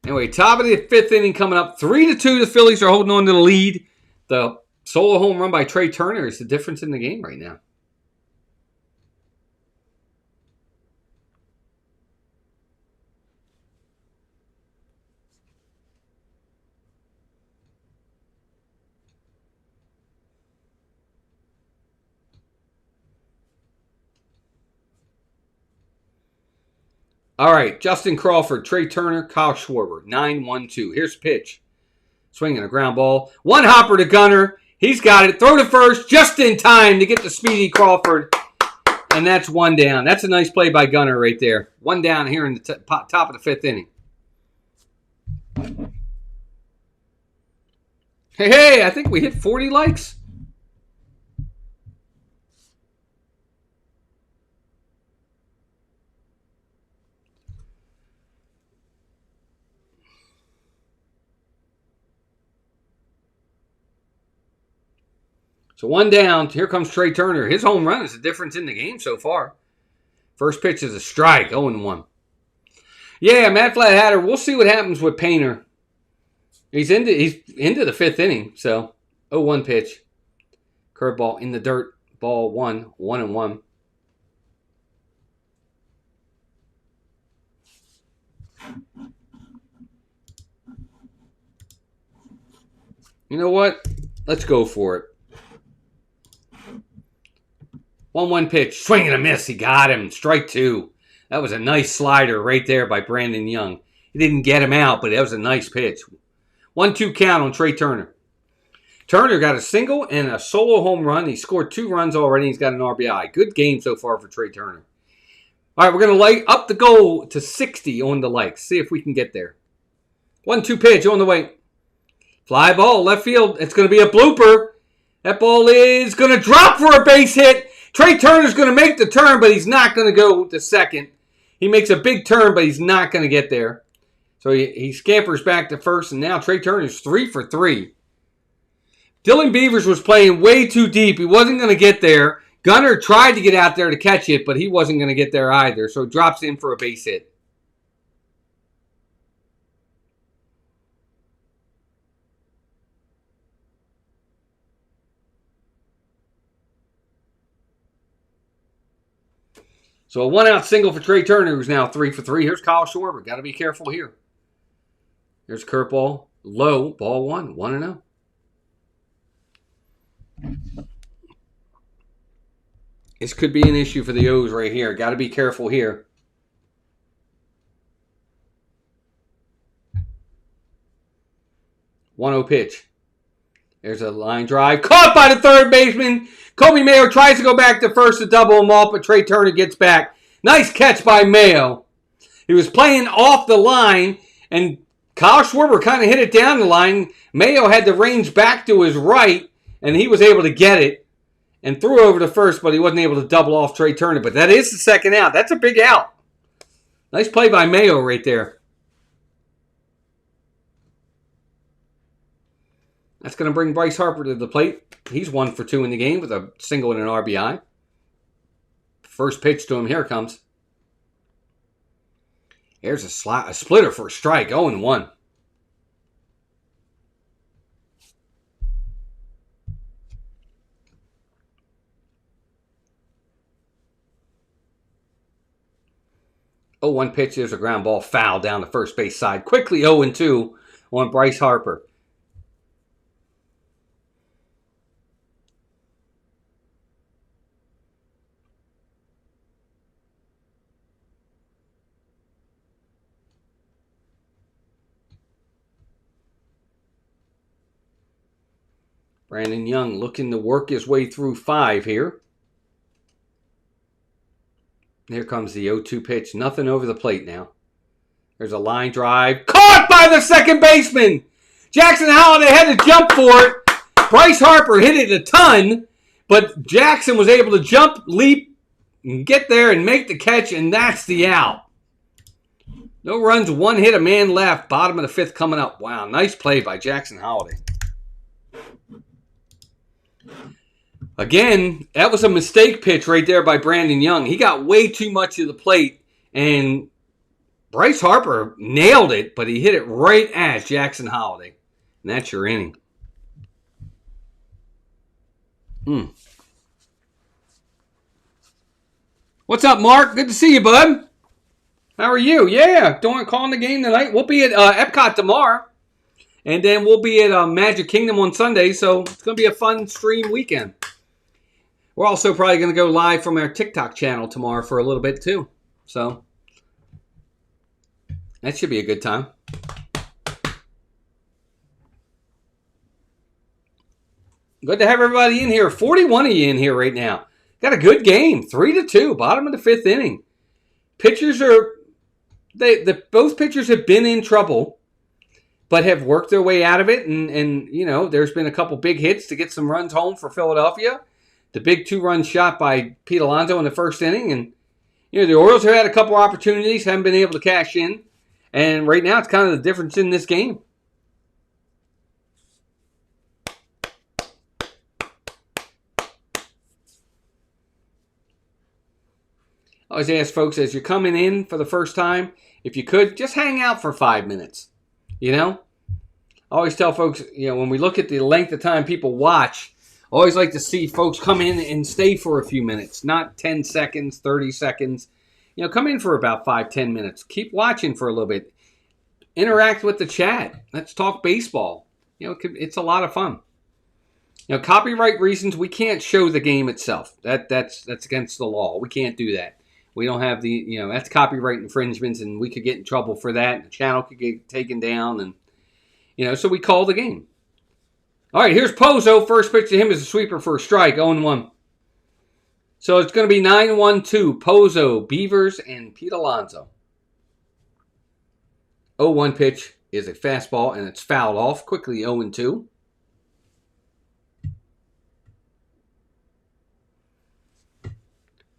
Anyway, top of the 5th inning coming up. 3-2, the Phillies are holding on to the lead. The solo home run by Trey Turner is the difference in the game right now. All right, Justin Crawford, Trey Turner, Kyle Schwarber, 9-1-2. Here's pitch. Swinging a ground ball. One hopper to Gunner. He's got it. Throw to first just in time to get the speedy Crawford. And that's 1 down. That's a nice play by Gunner right there. 1 down here in the top of the 5th inning. Hey, I think we hit 40 likes. So 1 down. Here comes Trey Turner. His home run is the difference in the game so far. First pitch is a strike. 0-1. Yeah, Matt Flatheader. We'll see what happens with Painter. He's into the 5th inning. So 0-1 pitch. Curveball in the dirt. Ball 1. 1-1. You know what? Let's go for it. 1-1 pitch. Swing and a miss. He got him. Strike 2. That was a nice slider right there by Brandon Young. He didn't get him out, but that was a nice pitch. 1-2 count on Trey Turner. Turner got a single and a solo home run. He scored 2 runs already. He's got an RBI. Good game so far for Trey Turner. All right, we're going to light up the goal to 60 on the likes. See if we can get there. 1-2 pitch on the way. Fly ball, left field. It's going to be a blooper. That ball is going to drop for a base hit. Trey Turner's going to make the turn, but he's not going to go to second. He makes a big turn, but he's not going to get there. So he scampers back to first, and now Trey Turner's 3 for 3. Dylan Beavers was playing way too deep. He wasn't going to get there. Gunner tried to get out there to catch it, but he wasn't going to get there either. So drops in for a base hit. So a 1-out single for Trey Turner, who's now 3 for 3. Here's Kyle Schwarber. Got to be careful here. There's curveball. Low. Ball 1. 1-0. This could be an issue for the O's right here. Got to be careful here. 1-0 pitch. There's a line drive. Caught by the third baseman. Kobe Mayo tries to go back to first to double him off, but Trey Turner gets back. Nice catch by Mayo. He was playing off the line, and Kyle Schwarber kind of hit it down the line. Mayo had the range back to his right, and he was able to get it and threw over to first, but he wasn't able to double off Trey Turner. But that is the second out. That's a big out. Nice play by Mayo right there. That's going to bring Bryce Harper to the plate. He's 1 for 2 in the game with a single and an RBI. First pitch to him. Here it comes. Here's a splitter for a strike. 0-1. Oh, 1 pitch. There's a ground ball foul down the first base side. Quickly 0-2 on Bryce Harper. Brandon Young looking to work his way through 5 here. Here comes the 0-2 pitch. Nothing over the plate now. There's a line drive. Caught by the second baseman! Jackson Holliday had to jump for it. Bryce Harper hit it a ton, but Jackson was able to jump, leap, and get there and make the catch, and that's the out. No runs, 1 hit, a man left. Bottom of the 5th coming up. Wow, nice play by Jackson Holliday. Again, that was a mistake pitch right there by Brandon Young. He got way too much of the plate, and Bryce Harper nailed it, but he hit it right at Jackson Holliday. And that's your inning. What's up, Mark? Good to see you, bud. How are you? Yeah, calling the game tonight. We'll be at Epcot tomorrow. And then we'll be at Magic Kingdom on Sunday, so it's going to be a fun stream weekend. We're also probably going to go live from our TikTok channel tomorrow for a little bit, too. So, that should be a good time. Good to have everybody in here. 41 of you in here right now. Got a good game. 3-2, bottom of the 5th inning. Pitchers are... both pitchers have been in trouble, but have worked their way out of it. And you know, there's been a couple big hits to get some runs home for Philadelphia. The big 2-run shot by Pete Alonso in the first inning. And, you know, the Orioles have had a couple opportunities, haven't been able to cash in. And right now, it's kind of the difference in this game. I always ask folks, as you're coming in for the first time, if you could, just hang out for 5 minutes. You know? I always tell folks, you know, when we look at the length of time people watch, I always like to see folks come in and stay for a few minutes, not 10 seconds, 30 seconds. You know, come in for about 5-10 minutes. Keep watching for a little bit. Interact with the chat. Let's talk baseball. You know, it's a lot of fun. You know, copyright reasons, we can't show the game itself. That's against the law. We can't do that. We don't have the, you know, that's copyright infringements, and we could get in trouble for that. The channel could get taken down, and, you know, so we call the game. All right, here's Pozo. First pitch to him is a sweeper for a strike, 0-1. So it's going to be 9-1-2. Pozo, Beavers, and Pete Alonso. 0-1 pitch is a fastball, and it's fouled off. Quickly 0-2.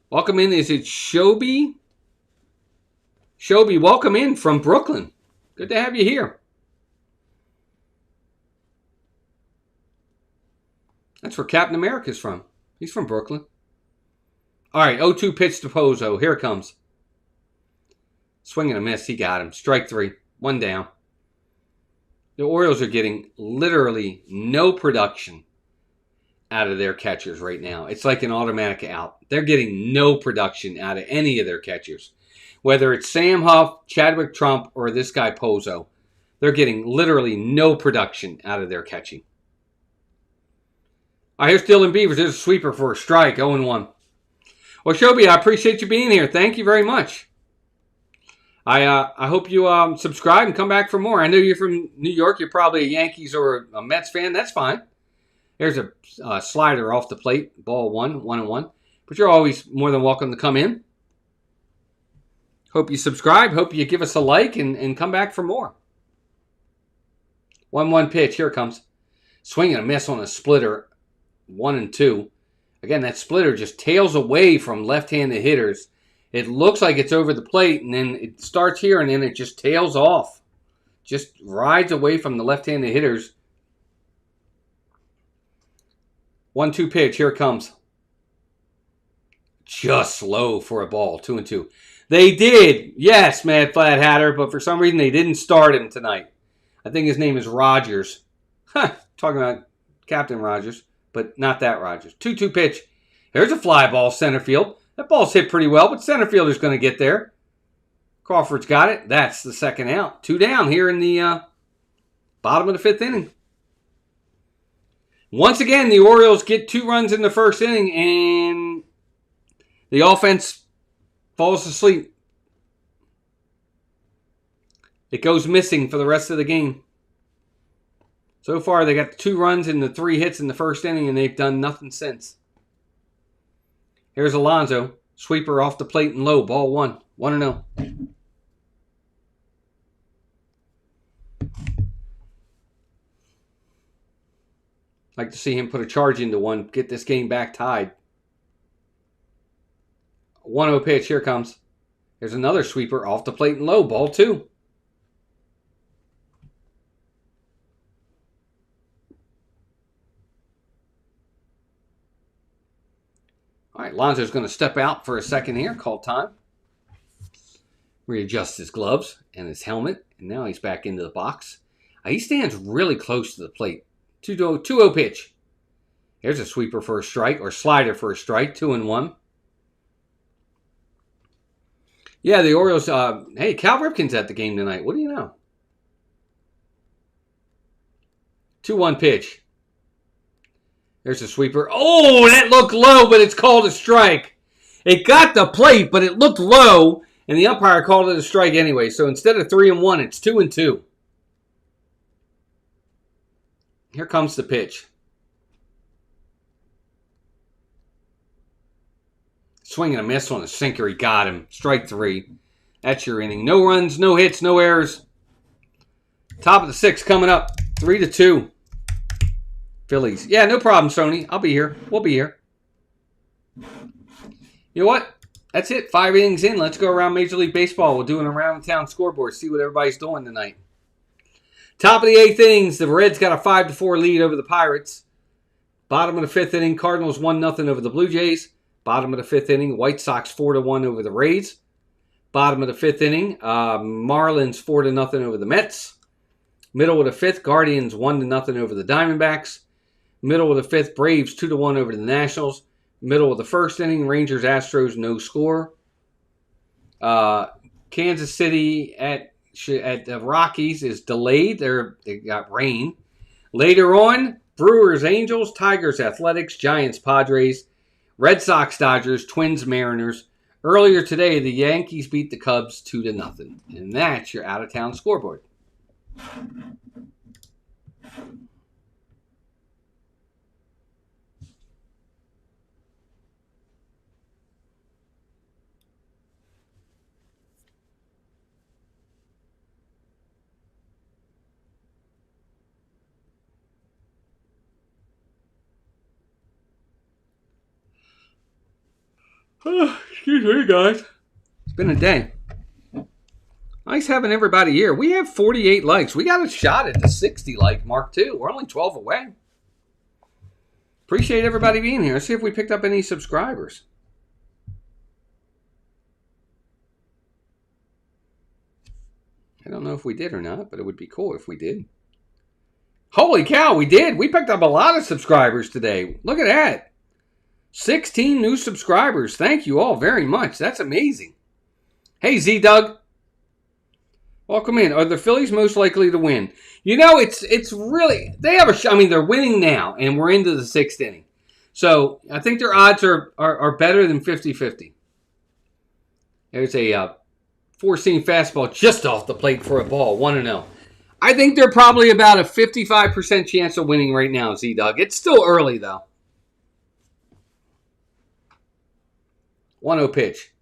Welcome in. Is it Shobi? Shobi, welcome in from Brooklyn. Good to have you here. That's where Captain America's from. He's from Brooklyn. All right, 0-2 pitch to Pozo. Here it comes. Swing and a miss. He got him. Strike 3. 1 down. The Orioles are getting literally no production out of their catchers right now. It's like an automatic out. They're getting no production out of any of their catchers. Whether it's Sam Huff, Chadwick Trump, or this guy Pozo, they're getting literally no production out of their catching. All right, here's Dylan Beavers. There's a sweeper for a strike, 0-1. Well, Shobi, I appreciate you being here. Thank you very much. I hope you subscribe and come back for more. I know you're from New York. You're probably a Yankees or a Mets fan. That's fine. There's a slider off the plate. Ball 1-1-1. But you're always more than welcome to come in. Hope you subscribe. Hope you give us a like and come back for more. 1-1 pitch. Here it comes. Swing and a miss on a splitter. 1-2. Again, that splitter just tails away from left-handed hitters. It looks like it's over the plate, and then it starts here, and then it just tails off. Just rides away from the left-handed hitters. 1-2 pitch. Here it comes. Just slow for a ball. 2-2. They did. Yes, Mad Flat Hatter, but for some reason they didn't start him tonight. I think his name is Rogers. Talking about Captain Rogers, but not that Rogers. 2-2 pitch. There's a fly ball center field. That ball's hit pretty well, but center fielder's going to get there. Crawford's got it. That's the second out. 2 down here in the bottom of the 5th inning. Once again, the Orioles get 2 runs in the first inning, and the offense falls asleep. It goes missing for the rest of the game. So far, they got 2 runs and the 3 hits in the first inning, and they've done nothing since. Here's Alonso. Sweeper off the plate and low. Ball 1. 1-0. Like to see him put a charge into one. Get this game back tied. 1-0 pitch. Here comes. There's another sweeper off the plate and low. Ball 2. All right, Lonzo's going to step out for a second here. Call time. Readjust his gloves and his helmet. And now he's back into the box. He stands really close to the plate. 2-0 pitch. Here's a sweeper for a strike, or slider for a strike. 2-1. Yeah, the Orioles. Hey, Cal Ripken's at the game tonight. What do you know? 2-1 pitch. There's a sweeper. Oh, that looked low, but it's called a strike. It got the plate, but it looked low, and the umpire called it a strike anyway. So instead of 3-1, it's 2-2. Here comes the pitch. Swing and a miss on a sinker. He got him. Strike 3. That's your inning. No runs, no hits, no errors. Top of the 6th coming up. 3-2. Phillies. Yeah, no problem, Sony. I'll be here. We'll be here. You know what? That's it. 5 innings in. Let's go around Major League Baseball. We'll do an around-town scoreboard. See what everybody's doing tonight. Top of the 8th innings. The Reds got a 5-4 lead over the Pirates. Bottom of the 5th inning. Cardinals 1-0 over the Blue Jays. Bottom of the 5th inning. White Sox 4-1 over the Rays. Bottom of the 5th inning. Marlins 4-0 over the Mets. Middle of the 5th. Guardians 1-0 over the Diamondbacks. Middle of the 5th, Braves 2-1 over the Nationals. Middle of the 1st inning, Rangers, Astros, no score. Kansas City at the Rockies is delayed. They got rain. Later on, Brewers, Angels, Tigers, Athletics, Giants, Padres, Red Sox, Dodgers, Twins, Mariners. Earlier today, the Yankees beat the Cubs 2-0. And that's your out-of-town scoreboard. Excuse me, guys. It's been a day. Nice having everybody here. We have 48 likes. We got a shot at the 60 like mark, too. We're only 12 away. Appreciate everybody being here. Let's see if we picked up any subscribers. I don't know if we did or not, but it would be cool if we did. Holy cow, we did. We picked up a lot of subscribers today. Look at that. 16 new subscribers. Thank you all very much. That's amazing. Hey, Z-Doug. Welcome in. Are the Phillies most likely to win? You know, it's really, they have a shot. I mean, they're winning now, and we're into the 6th inning. So I think their odds are better than 50-50. There's a four-seam fastball just off the plate for a ball, 1-0. I think they're probably about a 55% chance of winning right now, Z-Dog. It's still early, though. 1-0 pitch.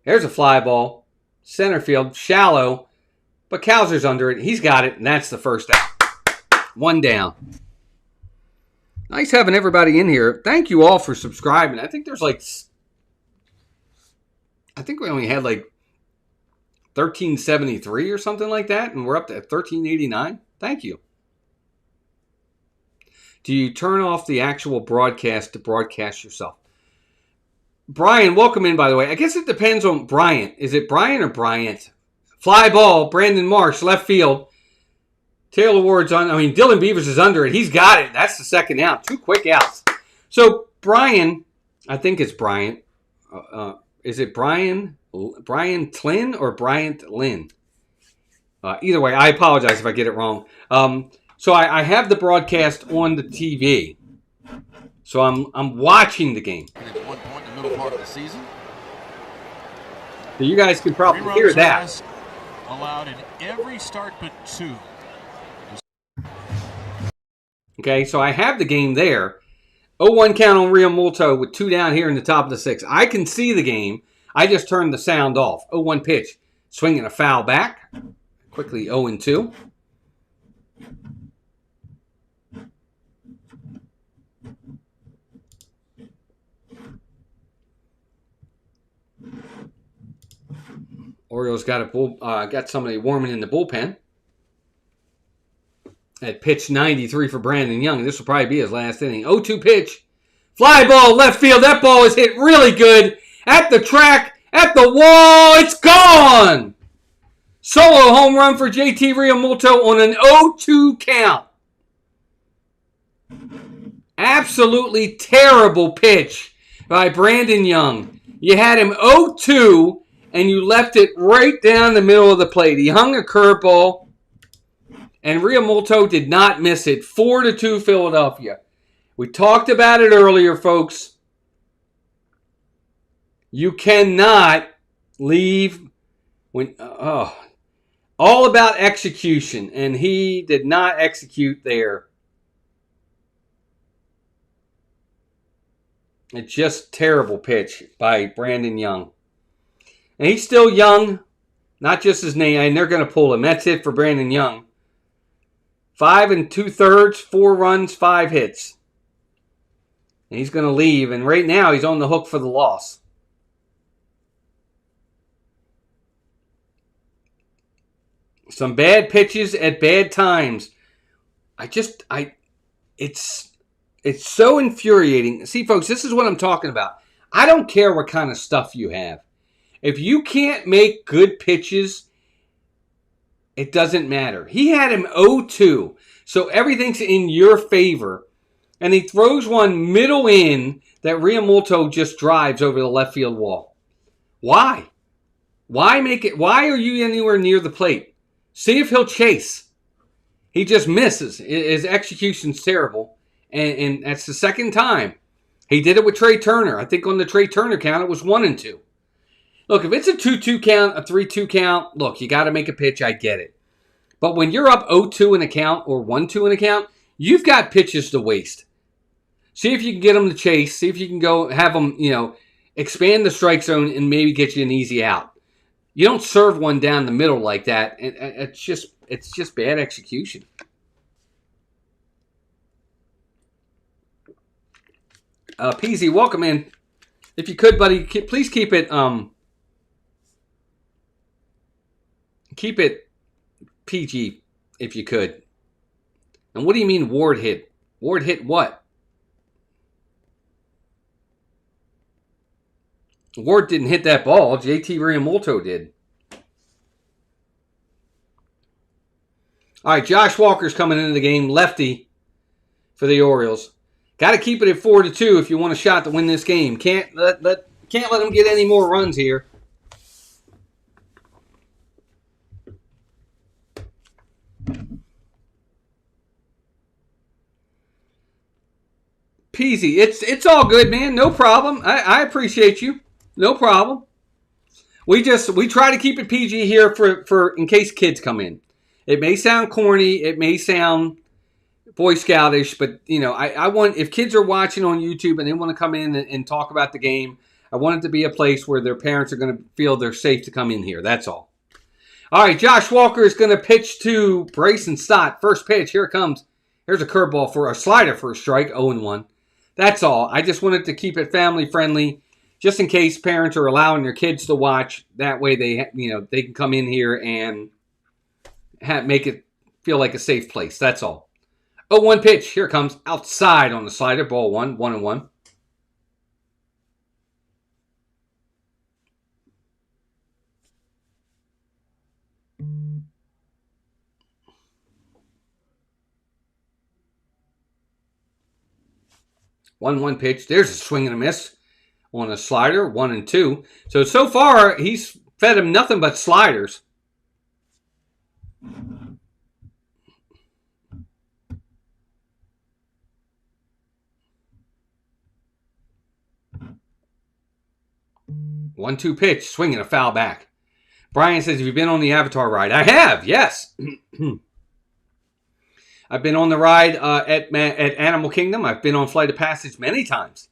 There's a fly ball. Center field, shallow, but Kowser's under it. He's got it, and that's the first out. 1 down. Nice having everybody in here. Thank you all for subscribing. I think we only had like 1373 or something like that, and we're up to 1389. Thank you. Do you turn off the actual broadcast to broadcast yourself? Brian, welcome in, by the way. I guess it depends on Bryant. Is it Brian or Bryant? Fly ball, Brandon Marsh, left field. Taylor Ward's on. Dylan Beavers is under it. He's got it. That's the second out. 2 quick outs. So, Brian, I think it's Bryant. Is it Brian Tlin or Bryant Lynn? Either way, I apologize if I get it wrong. So I have the broadcast on the TV. So I'm watching the game. At one point in the middle part of the season. So you guys can probably hear that. Allowed in every start but 2. Okay, so I have the game there. 0-1 count on Rio Multo with 2 down here in the top of the 6th. I can see the game. I just turned the sound off. 0-1 pitch. Swinging a foul back. Quickly 0-2. Orioles got somebody warming in the bullpen. At pitch 93 for Brandon Young. This will probably be his last inning. 0-2 pitch. Fly ball left field. That ball is hit really good. At the track. At the wall. It's gone. Solo home run for JT Realmuto on an 0-2 count. Absolutely terrible pitch by Brandon Young. You had him 0-2 and you left it right down the middle of the plate. He hung a curveball. And Realmuto did not miss it. 4-2 Philadelphia. We talked about it earlier, folks. You cannot leave when all about execution, and he did not execute there. It's just terrible pitch by Brandon Young. And he's still young, not just his name, and they're going to pull him. That's it for Brandon Young. 5 2/3, 4 runs, 5 hits. And he's going to leave, and right now he's on the hook for the loss. Some bad pitches at bad times. It's so infuriating. See, folks, this is what I'm talking about. I don't care what kind of stuff you have. If you can't make good pitches, it doesn't matter. He had him 0-2, so everything's in your favor. And he throws one middle in that Realmuto just drives over the left field wall. Why? Why make it? Why are you anywhere near the plate? See if he'll chase. He just misses. His execution's terrible. And that's the second time. He did it with Trey Turner. I think on the Trey Turner count, it was 1-2. Look, if it's a 2-2 count, a 3-2 count, look, you got to make a pitch. I get it. But when you're up 0-2 in a count or 1-2 in a count, you've got pitches to waste. See if you can get them to chase. See if you can go have them, expand the strike zone and maybe get you an easy out. You don't serve one down the middle like that. It's just bad execution. Peasy, welcome in. If you could, buddy, please keep it PG if you could. And what do you mean Ward hit? Ward hit what? Ward didn't hit that ball. JT Realmuto did. All right, Josh Walker's coming into the game, lefty for the Orioles. Got to keep it at 4-2 if you want a shot to win this game. Can't let them get any more runs here. Peasy, it's all good, man. No problem. I appreciate you. No problem. We try to keep it PG here for in case kids come in. It may sound corny, it may sound Boy Scoutish, but I want, if kids are watching on YouTube and they want to come in and talk about the game, I want it to be a place where their parents are going to feel they're safe to come in here. That's all. All right, Josh Walker is going to pitch to Bryson Stott. First pitch, here it comes. Here's a curveball for a slider for a strike, 0-1. That's all. I just wanted to keep it family friendly, just in case parents are allowing their kids to watch. That way they can come in here and make it feel like a safe place. That's all. 0-1 pitch. Here it comes. Outside on the slider. Ball 1, 1-1. One pitch. There's a swing and a miss on a slider. 1-2. So far, he's fed him nothing but sliders. One-two pitch, swinging a foul back. Brian says, have you been on the Avatar ride? I have, yes. I've been on the ride at Animal Kingdom. I've been on Flight of Passage many times.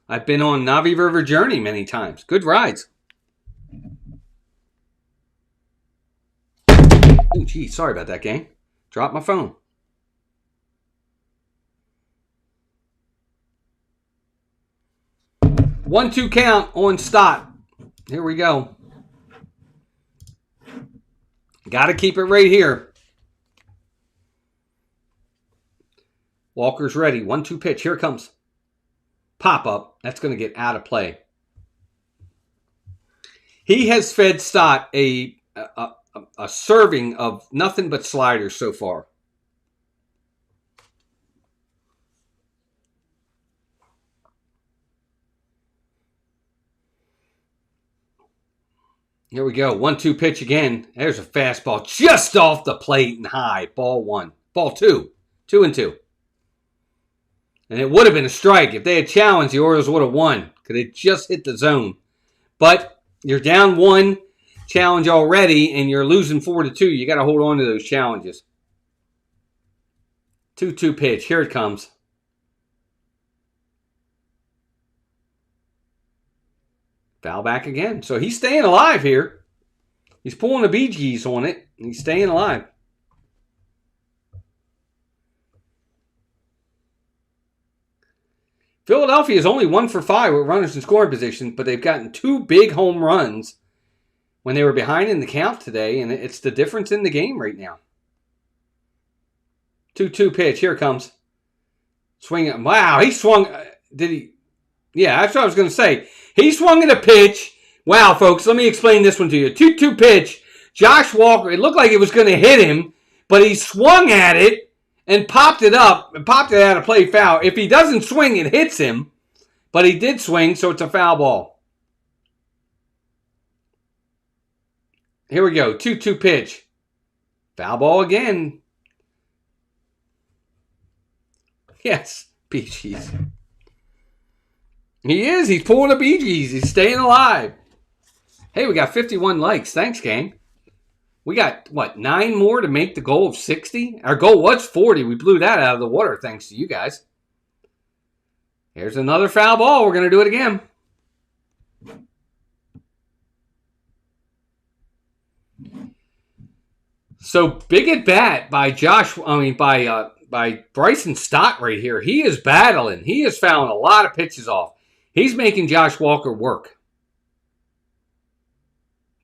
I've been on Navi River Journey many times. Good rides. Oh, gee, sorry about that, gang. Dropped my phone. One-two count on Stott. Here we go. Got to keep it right here. Walker's ready. 1-2 pitch. Here it comes. Pop up. That's going to get out of play. He has fed Stott a serving of nothing but sliders so far. Here we go. 1-2 pitch again. There's a fastball just off the plate and high. Ball 1. Ball 2. 2-2. And it would have been a strike. If they had challenged, the Orioles would have won. Because it just hit the zone. But you're down 1 challenge already, and you're losing 4-2. You got to hold on to those challenges. 2-2 pitch. Here it comes. Foul back again. So he's staying alive here. He's pulling the Bee Gees on it. And he's staying alive. Philadelphia is only 1 for 5 with runners in scoring position, but they've gotten 2 big home runs when they were behind in the count today, and it's the difference in the game right now. 2-2 pitch. Here it comes. Swing. Wow, he swung. Did he? Yeah, that's what I was going to say. He swung at a pitch. Wow, folks, let me explain this one to you. 2-2 pitch. Josh Walker, it looked like it was going to hit him, but he swung at it and popped it up and popped it out of play, foul. If he doesn't swing, it hits him, but he did swing, so it's a foul ball. Here we go. 2-2 pitch. Foul ball again. Yes, Bee Gees. He is. He's pulling the Bee Gees. He's staying alive. Hey, we got 51 likes. Thanks, gang. We got, 9 more to make the goal of 60? Our goal was 40. We blew that out of the water thanks to you guys. Here's another foul ball. We're going to do it again. So, big at bat by by Bryson Stott right here. He is battling. He is fouling a lot of pitches off. He's making Josh Walker work.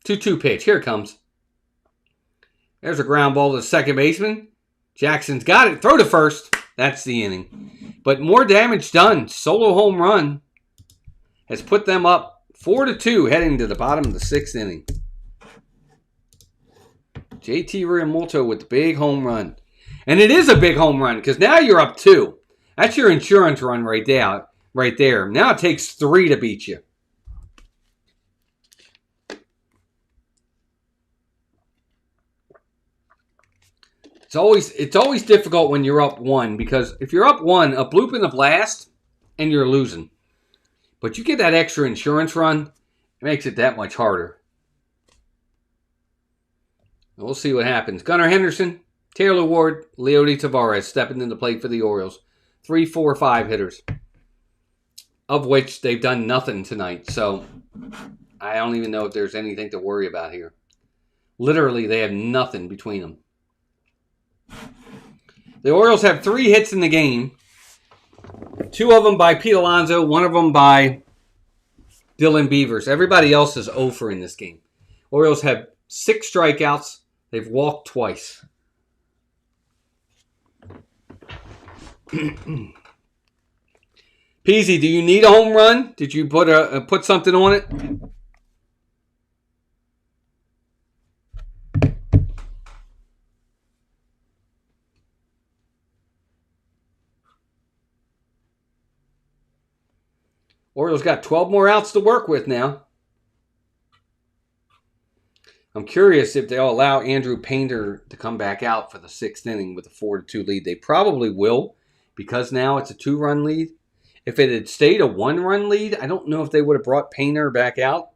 2-2 pitch. Here it comes. There's a ground ball to the second baseman. Jackson's got it. Throw to first. That's the inning. But more damage done. Solo home run has put them up 4-2 heading to the bottom of the 6th inning. JT Realmuto with the big home run. And it is a big home run because now you're up 2. That's your insurance run right there. Right there. Now it takes 3 to beat you. It's always difficult when you're up 1 because if you're up 1, a bloop in the blast and you're losing. But you get that extra insurance run, it makes it that much harder. We'll see what happens. Gunnar Henderson, Taylor Ward, Leody Taveras stepping into play for the Orioles. 3, 4, 5 hitters, of which they've done nothing tonight. So I don't even know if there's anything to worry about here. Literally, they have nothing between them. The Orioles have 3 hits in the game. 2 of them by Pete Alonso, 1 of them by Dylan Beavers. Everybody else is over in this game. Orioles have 6 strikeouts. They've walked twice. Peasy, do you need a home run? Did you put something on it? Orioles got 12 more outs to work with now. I'm curious if they'll allow Andrew Painter to come back out for the 6th inning with a 4-2 lead. They probably will, because now it's a 2-run lead. If it had stayed a 1-run lead, I don't know if they would have brought Painter back out.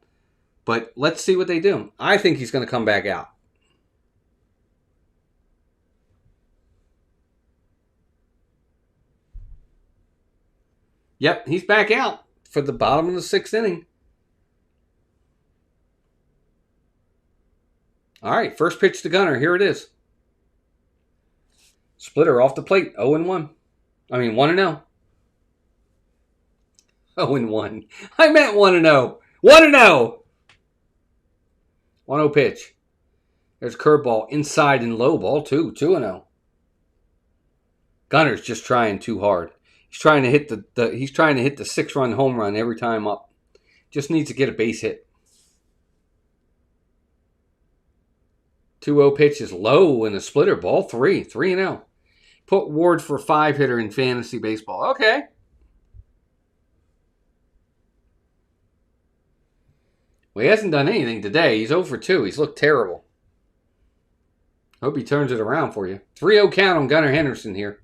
But let's see what they do. I think he's going to come back out. Yep, he's back out for the bottom of the 6th inning. All right, first pitch to Gunnar. Here it is. Splitter off the plate, 0-1. I mean, 1-0. 0-1. I meant 1-0. 1-0. 1-0 pitch. There's curveball inside and low ball, 2-0. Gunnar's just trying too hard. He's trying to hit the 6-run home run every time up. Just needs to get a base hit. 2-0 pitch is low in a splitter ball. 3-0. Put Ward for 5-hitter in fantasy baseball. Okay. Well, he hasn't done anything today. He's 0 for 2. He's looked terrible. Hope he turns it around for you. 3-0 count on Gunnar Henderson here.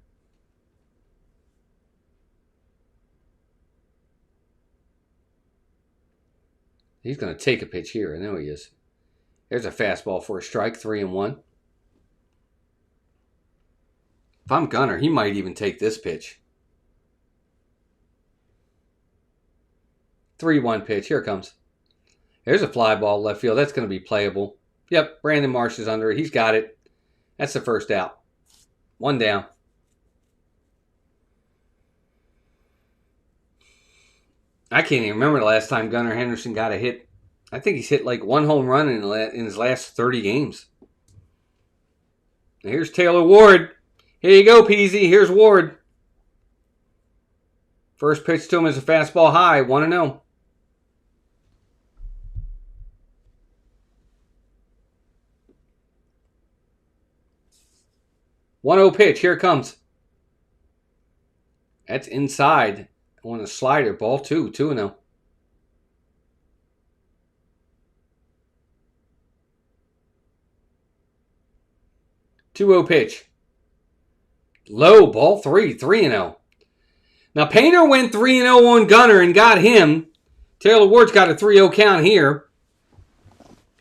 He's going to take a pitch here. I know he is. There's a fastball for a strike, 3-1. If I'm Gunnar, he might even take this pitch. 3-1 pitch. Here it comes. There's a fly ball left field. That's going to be playable. Yep, Brandon Marsh is under it. He's got it. That's the first out. 1 down. I can't even remember the last time Gunnar Henderson got a hit. I think he's hit like 1 home run in his last 30 games. Here's Taylor Ward. Here you go, Peasy. Here's Ward. First pitch to him is a fastball high, 1-0. Pitch. Here it comes. That's inside on a slider. Ball 2-0. 2-0 pitch. Low ball 3-0. Now Painter went 3-0 on Gunnar and got him. Taylor Ward's got a 3-0 count here.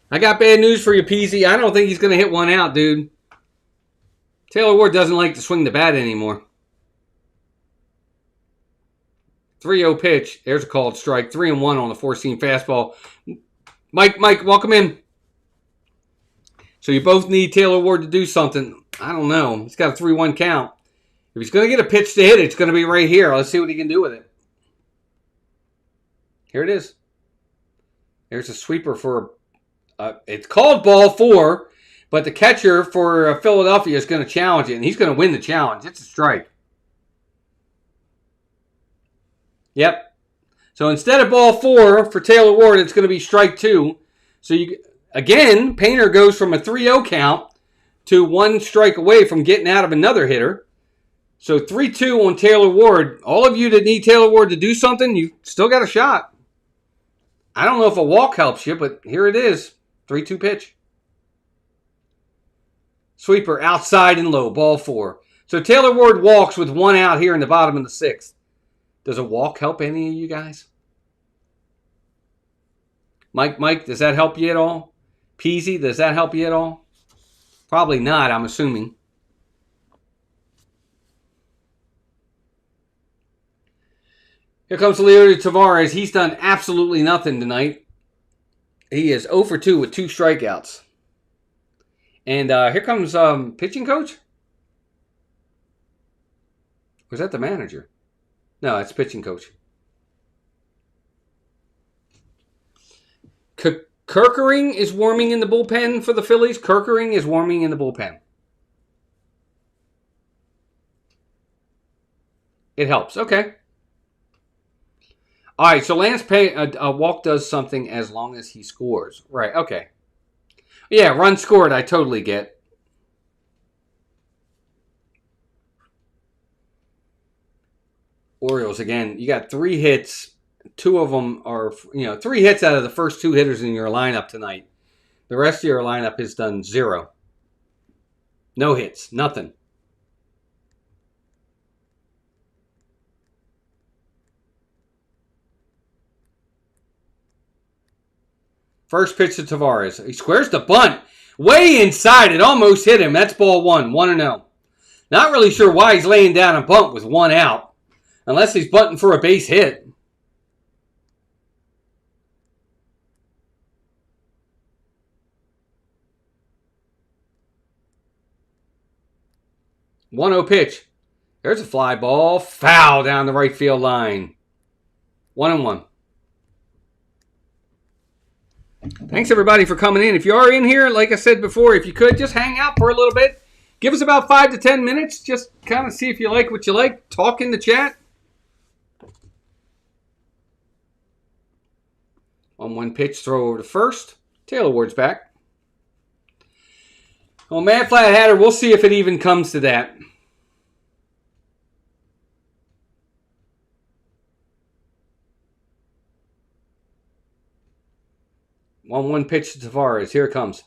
I got bad news for you, Peasy. I don't think he's going to hit one out, dude. Taylor Ward doesn't like to swing the bat anymore. 3-0 pitch. There's a called strike. 3-1 on the 4-seam fastball. Mike, welcome in. So you both need Taylor Ward to do something. I don't know. He's got a 3-1 count. If he's going to get a pitch to hit, it's going to be right here. Let's see what he can do with it. Here it is. There's a sweeper for... it's called ball 4, but the catcher for Philadelphia is going to challenge it, and he's going to win the challenge. It's a strike. Yep. So instead of ball 4 for Taylor Ward, it's going to be strike 2. So again, Painter goes from a 3-0 count to 1 strike away from getting out of another hitter. So 3-2 on Taylor Ward. All of you that need Taylor Ward to do something, you still got a shot. I don't know if a walk helps you, but here it is. 3-2 pitch. Sweeper outside and low, ball 4. So Taylor Ward walks with 1 out here in the bottom of the 6th. Does a walk help any of you guys? Mike, does that help you at all? Peasy, does that help you at all? Probably not, I'm assuming. Here comes Leody Taveras. He's done absolutely nothing tonight. He is 0 for 2 with 2 strikeouts. And here comes pitching coach. Was that the manager? No, it's pitching coach. Kerkering is warming in the bullpen for the Phillies. Kerkering is warming in the bullpen. It helps. Okay. All right, so Lance Payne, a walk does something as long as he scores. Right, okay. Yeah, run scored, I totally get. Orioles, again, you got 3 hits. 2 of them are, 3 hits out of the first 2 hitters in your lineup tonight. The rest of your lineup has done 0. No hits, nothing. First pitch to Taveras. He squares the bunt. Way inside. It almost hit him. That's ball 1. 1-0. Not really sure why he's laying down a bunt with 1 out. Unless he's bunting for a base hit. One-0 pitch. There's a fly ball. Foul down the right field line. 1-1. Thanks, everybody, for coming in. If you are in here, like I said before, if you could, just hang out for a little bit. Give us about 5 to 10 minutes. Just kind of see if you like what you like. Talk in the chat. 1-1 pitch, throw over to first. Taylor Ward's back. Well, Mad Flat Hatter, we'll see if it even comes to that. One pitch to Taveras. Here it comes.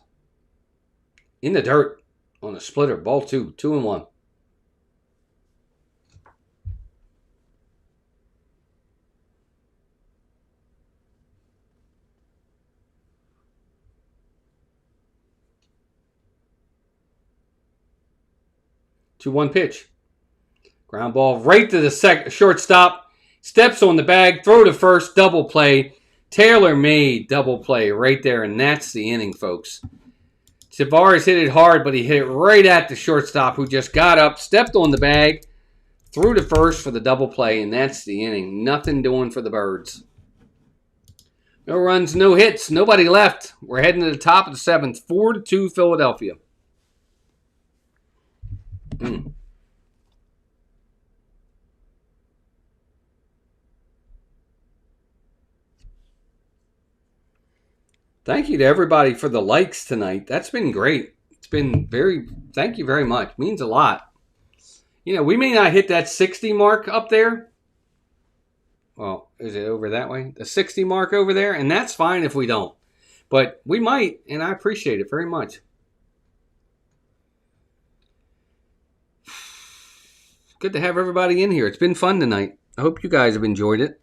In the dirt on a splitter. Ball 2. 2-1. Two-one pitch. Ground ball right to the shortstop. Steps on the bag. Throw to first. Double play. Tailor-made double play right there, and that's the inning, folks. Taveras hit it hard, but he hit it right at the shortstop, who just got up, stepped on the bag, threw to first for the double play, and that's the inning. Nothing doing for the Birds. No runs, no hits, nobody left. We're heading to the top of the 7th. 4-2 Philadelphia. Thank you to everybody for the likes tonight. That's been great. It's been thank you very much. Means a lot. We may not hit that 60 mark up there. Well, is it over that way? The 60 mark over there? And that's fine if we don't. But we might, and I appreciate it very much. Good to have everybody in here. It's been fun tonight. I hope you guys have enjoyed it.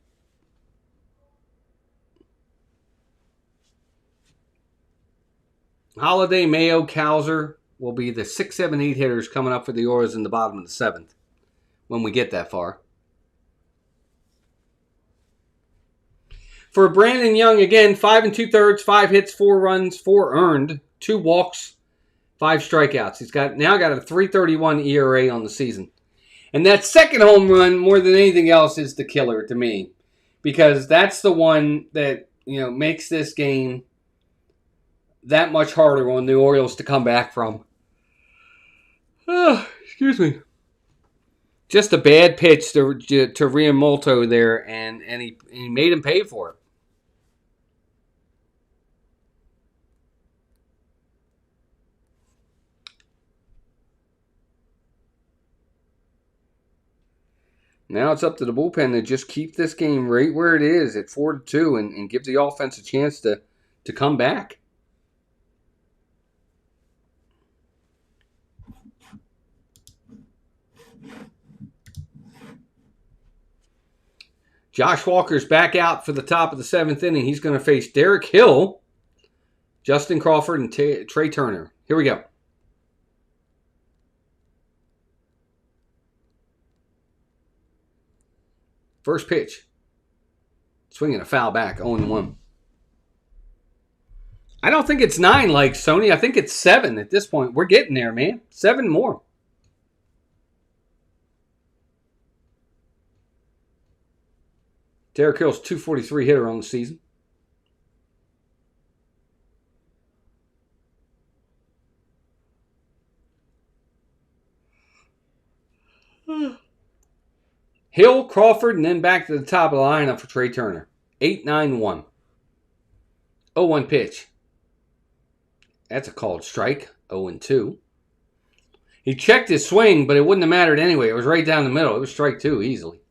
Holiday, Mayo, Cowser will be the 6, 7, 8 hitters coming up for the Orioles in the bottom of the 7th when we get that far. For Brandon Young, again, 5 2/3, 5 hits, 4 runs, 4 earned, 2 walks, 5 strikeouts. He's now got a 3.31 ERA on the season. And that second home run, more than anything else, is the killer to me. Because that's the one that, makes this game that much harder on the Orioles to come back from. Excuse me. Just a bad pitch to Riamolto there, and he made him pay for it. Now it's up to the bullpen to just keep this game right where it is at 4-2 and give the offense a chance to come back. Josh Walker's back out for the top of the 7th inning. He's going to face Derek Hill, Justin Crawford, and Trey Turner. Here we go. First pitch. Swinging a foul back, 0-1. I don't think it's 9 like Sony. I think it's 7 at this point. We're getting there, man. 7 more. Derek Hill's 243 hitter on the season. Hill, Crawford, and then back to the top of the lineup for Trey Turner. 8-9-1. 0-1 pitch. That's a called strike. 0-2. He checked his swing, but it wouldn't have mattered anyway. It was right down the middle. It was strike 2 easily.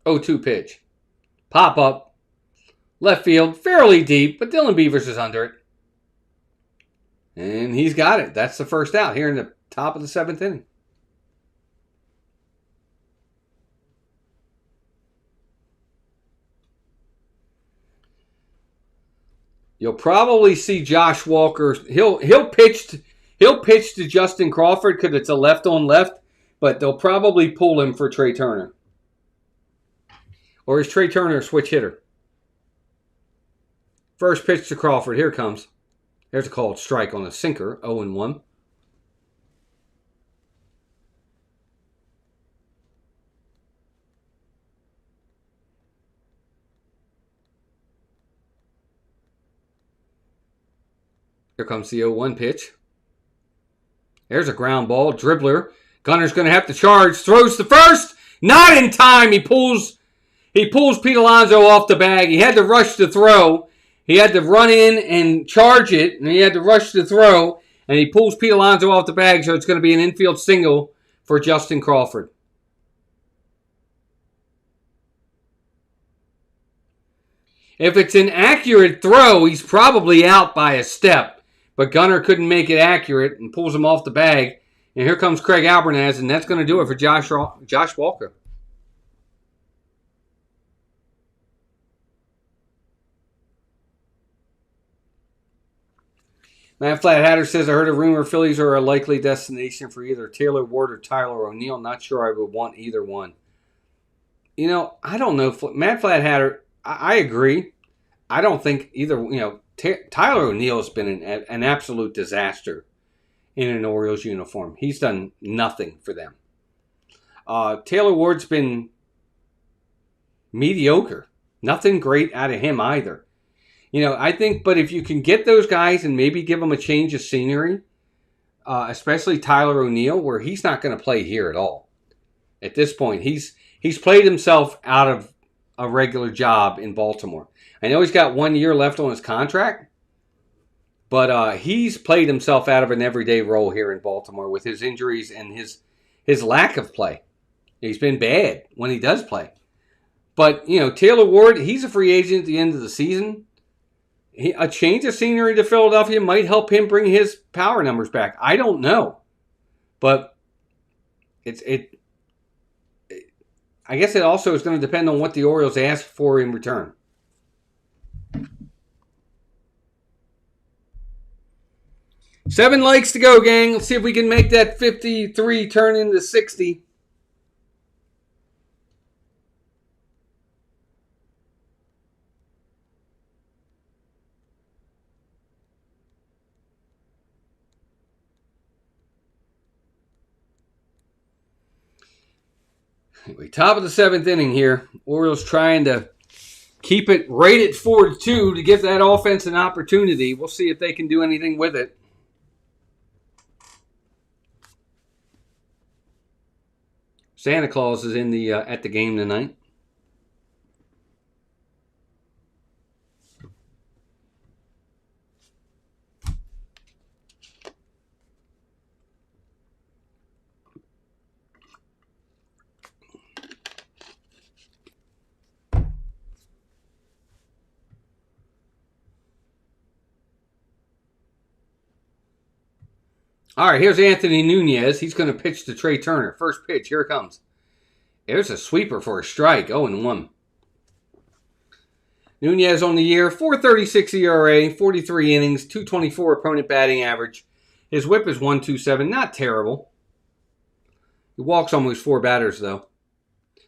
Oh-2 pitch. Pop up. Left field. Fairly deep, but Dylan Beavers is under it. And he's got it. That's the first out here in the top of the 7th inning. You'll probably see Josh Walker. He'll pitch to Justin Crawford because it's a left on left, but they'll probably pull him for Trey Turner. Or is Trey Turner a switch hitter? First pitch to Crawford. Here it comes. There's a called strike on a sinker. 0-1. Here comes the 0-1 pitch. There's a ground ball. Dribbler. Gunner's going to have to charge. Throws to first. Not in time. He pulls Pete Alonso off the bag. He had to rush to throw. He had to run in and charge it, and he had to rush to throw, and he pulls Pete Alonso off the bag, so it's going to be an infield single for Justin Crawford. If it's an accurate throw, he's probably out by a step, but Gunner couldn't make it accurate and pulls him off the bag, and here comes Craig Albernaz, and that's going to do it for Josh Walker. Matt Flat Hatter says, I heard a rumor Phillies are a likely destination for either Taylor Ward or Tyler O'Neill. Not sure I would want either one. You know, I don't know. Matt Flat Hatter, I agree. I don't think either, Tyler O'Neill has been an absolute disaster in an Orioles uniform. He's done nothing for them. Taylor Ward's been mediocre. Nothing great out of him either. I think, but if you can get those guys and maybe give them a change of scenery, especially Tyler O'Neill, where he's not going to play here at all. At this point, he's played himself out of a regular job in Baltimore. I know he's got 1 year left on his contract, but he's played himself out of an everyday role here in Baltimore with his injuries and his lack of play. He's been bad when he does play. But, Taylor Ward, he's a free agent at the end of the season. A change of scenery to Philadelphia might help him bring his power numbers back. I don't know. But I guess it also is going to depend on what the Orioles ask for in return. Seven likes to go, gang. Let's see if we can make that 53 turn into 60. Anyway, top of the 7th inning here. Orioles trying to keep it right at 4-2 to give that offense an opportunity. We'll see if they can do anything with it. Santa Claus is in the at the game tonight. All right, here's Anthony Nunez. He's going to pitch to Trey Turner. First pitch, here it comes. There's a sweeper for a strike, 0-1. Nunez on the year, 4.36 ERA, 43 innings, 224 opponent batting average. His whip is 1.27, not terrible. He walks almost 4 batters, though.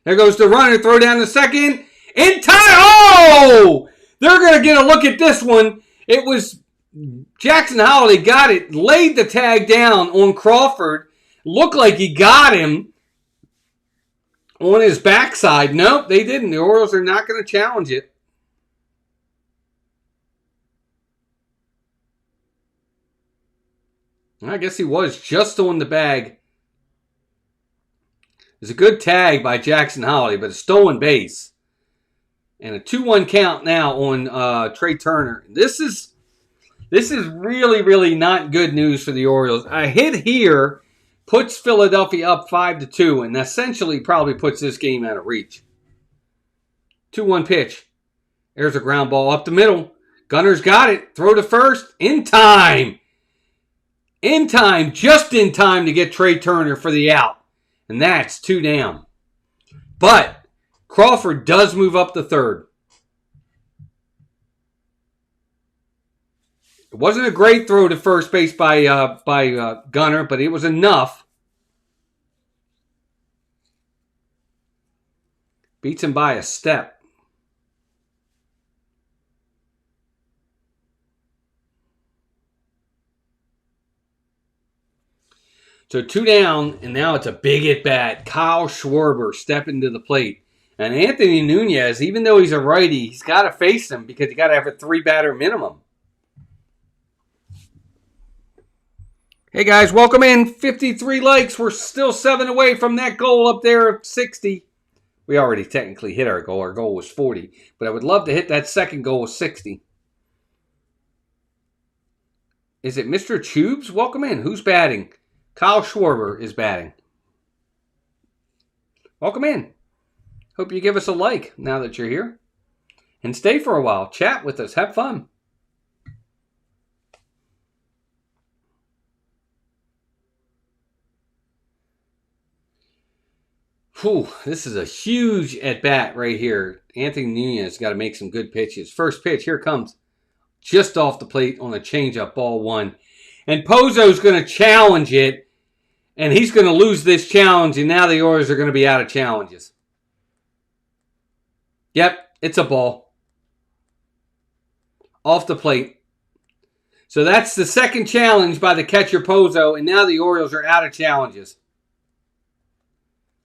There goes the runner, throw down the second. In time! Oh! They're going to get a look at this one. It was Jackson Holiday got it, laid the tag down on Crawford. Looked like he got him on his backside. Nope, they didn't. The Orioles are not going to challenge it. I guess he was just on the bag. It's a good tag by Jackson Holiday, but a stolen base. And a 2-1 count now on Trey Turner. This is really, really not good news for the Orioles. A hit here puts Philadelphia up 5-2 and essentially probably puts this game out of reach. 2-1 pitch. There's a ground ball up the middle. Gunner's got it. Throw to first. In time. In time. Just in time to get Trey Turner for the out. And that's 2 down. But Crawford does move up the third. It wasn't a great throw to first base by Gunner, but it was enough. Beats him by a step. So 2 down, and now it's a big at-bat. Kyle Schwarber stepping to the plate. And Anthony Nunez, even though he's a righty, he's got to face him because you got to have a 3-batter minimum. Hey guys, welcome in. 53 likes. We're still 7 away from that goal up there of 60. We already technically hit our goal. Our goal was 40. But I would love to hit that second goal of 60. Is it Mr. Tubes? Welcome in. Who's batting? Kyle Schwarber is batting. Welcome in. Hope you give us a like now that you're here. And stay for a while. Chat with us. Have fun. Whew, this is a huge at-bat right here. Anthony Nunez got to make some good pitches. First pitch, here comes. Just off the plate on a changeup, ball 1. And Pozo's going to challenge it. And he's going to lose this challenge, and now the Orioles are going to be out of challenges. Yep, it's a ball. Off the plate. So that's the second challenge by the catcher Pozo, and now the Orioles are out of challenges.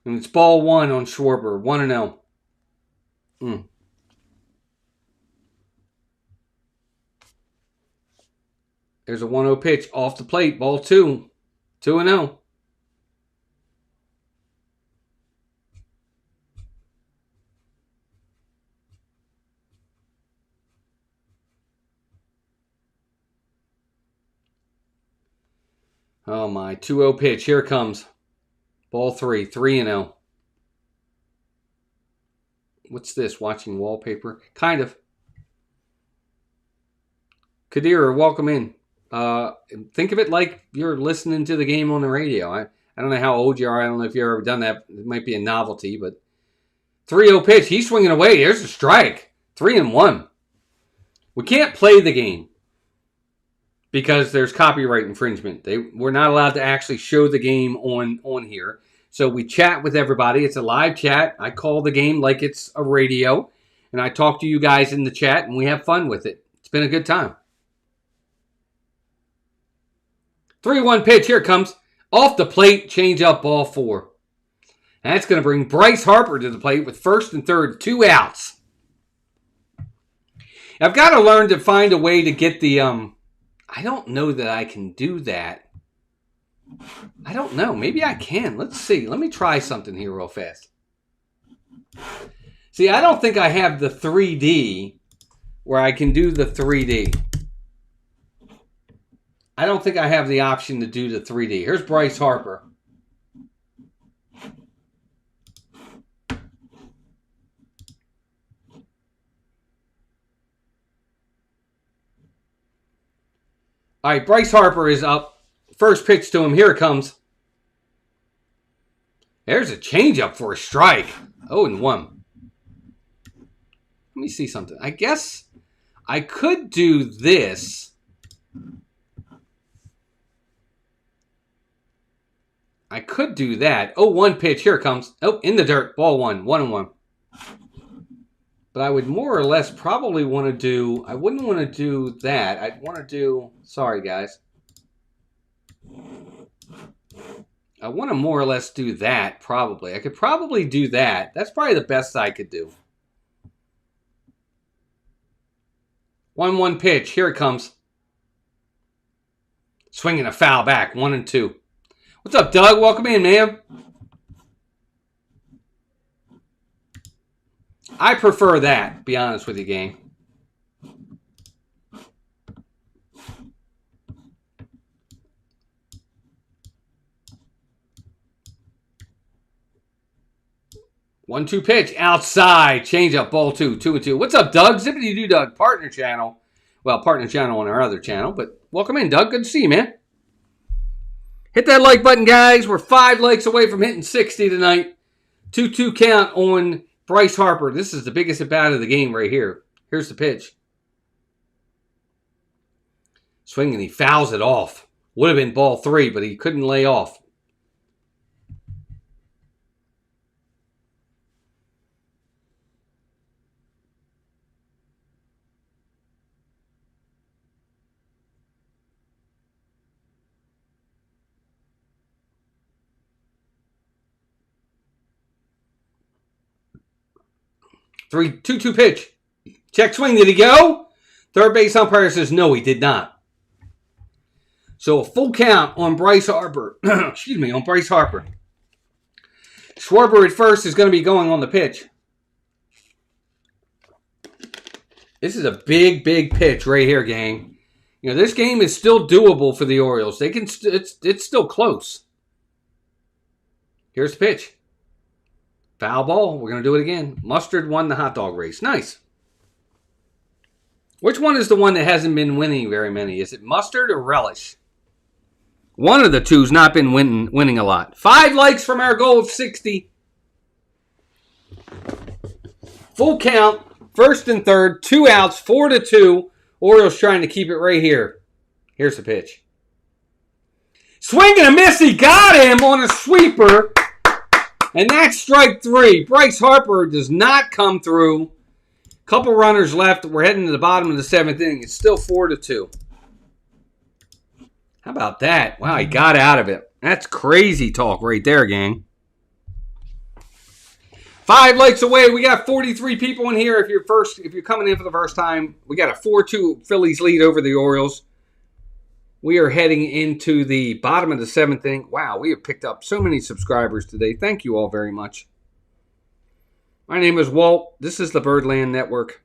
And it's ball 1 on Schwarber, 1-0. There's a 1-0 pitch off the plate, ball 2, 2-0. Oh my, 2-0 pitch. Here it comes. Ball 3, 3-0. What's this? Watching wallpaper? Kind of. Kadira, welcome in. Think of it like you're listening to the game on the radio. I don't know how old you are. I don't know if you've ever done that. It might be a novelty, but 3-0 pitch. He's swinging away. There's a strike. 3-1. We can't play the game because there's copyright infringement. We're not allowed to actually show the game on here. So we chat with everybody. It's a live chat. I call the game like it's a radio. And I talk to you guys in the chat, and we have fun with it. It's been a good time. 3-1 pitch. Here it comes. Off the plate. Change up, ball 4. That's going to bring Bryce Harper to the plate with first and third. 2 outs. I've got to learn to find a way to get the... I don't know that I can do that. I don't know. Maybe I can. Let's see. Let me try something here real fast. See, I don't think I have the 3D where I can do the 3D. I don't think I have the option to do the 3D. Here's Bryce Harper. All right, Bryce Harper is up. First pitch to him. Here it comes. There's a changeup for a strike. 0-1. Let me see something. I guess I could do this. I could do that. Oh, one pitch. Here it comes. Oh, in the dirt. Ball one. 1-1. But I would more or less probably want to do... I wouldn't want to do that. I'd want to do... Sorry, guys. I want to more or less do that, probably. I could probably do that. That's probably the best I could do. 1-1 pitch. Here it comes. Swinging a foul back. 1-2. What's up, Doug? Welcome in, man. I prefer that, to be honest with you, gang. One-two pitch outside. Change up, ball 2. 2-2. What's up, Doug? Zippity Doo Doug, partner channel. Well, partner channel on our other channel, but welcome in, Doug. Good to see you, man. Hit that like button, guys. We're 5 likes away from hitting 60 tonight. 2-2 count on Bryce Harper. This is the biggest at bat of the game right here. Here's the pitch. Swinging, he fouls it off. Would have been ball 3, but he couldn't lay off. Three, 2-2 pitch. Check swing. Did he go? Third base umpire says no, he did not. So a full count on Bryce Harper. Excuse me, on Bryce Harper. Schwarber at first is going to be going on the pitch. This is a big, big pitch right here, gang. You know, this game is still doable for the Orioles. They can. It's still close. Here's the pitch. Foul ball. We're going to do it again. Mustard won the hot dog race. Nice. Which one is the one that hasn't been winning very many? Is it Mustard or Relish? One of the two's not been winning a lot. 5 likes from our goal of 60. Full count. First and third. 2 outs. 4-2. Orioles trying to keep it right here. Here's the pitch. Swing and a miss. He got him on a sweeper. And that's strike 3. Bryce Harper does not come through. Couple runners left. We're heading to the bottom of the 7th inning. It's still 4-2. How about that? Wow, he got out of it. That's crazy talk right there, gang. 5 likes away. We got 43 people in here. If you're coming in for the first time, we got a 4-2 Phillies lead over the Orioles. We are heading into the bottom of the 7th inning. Wow, we have picked up so many subscribers today. Thank you all very much. My name is Walt. This is the Birdland Network.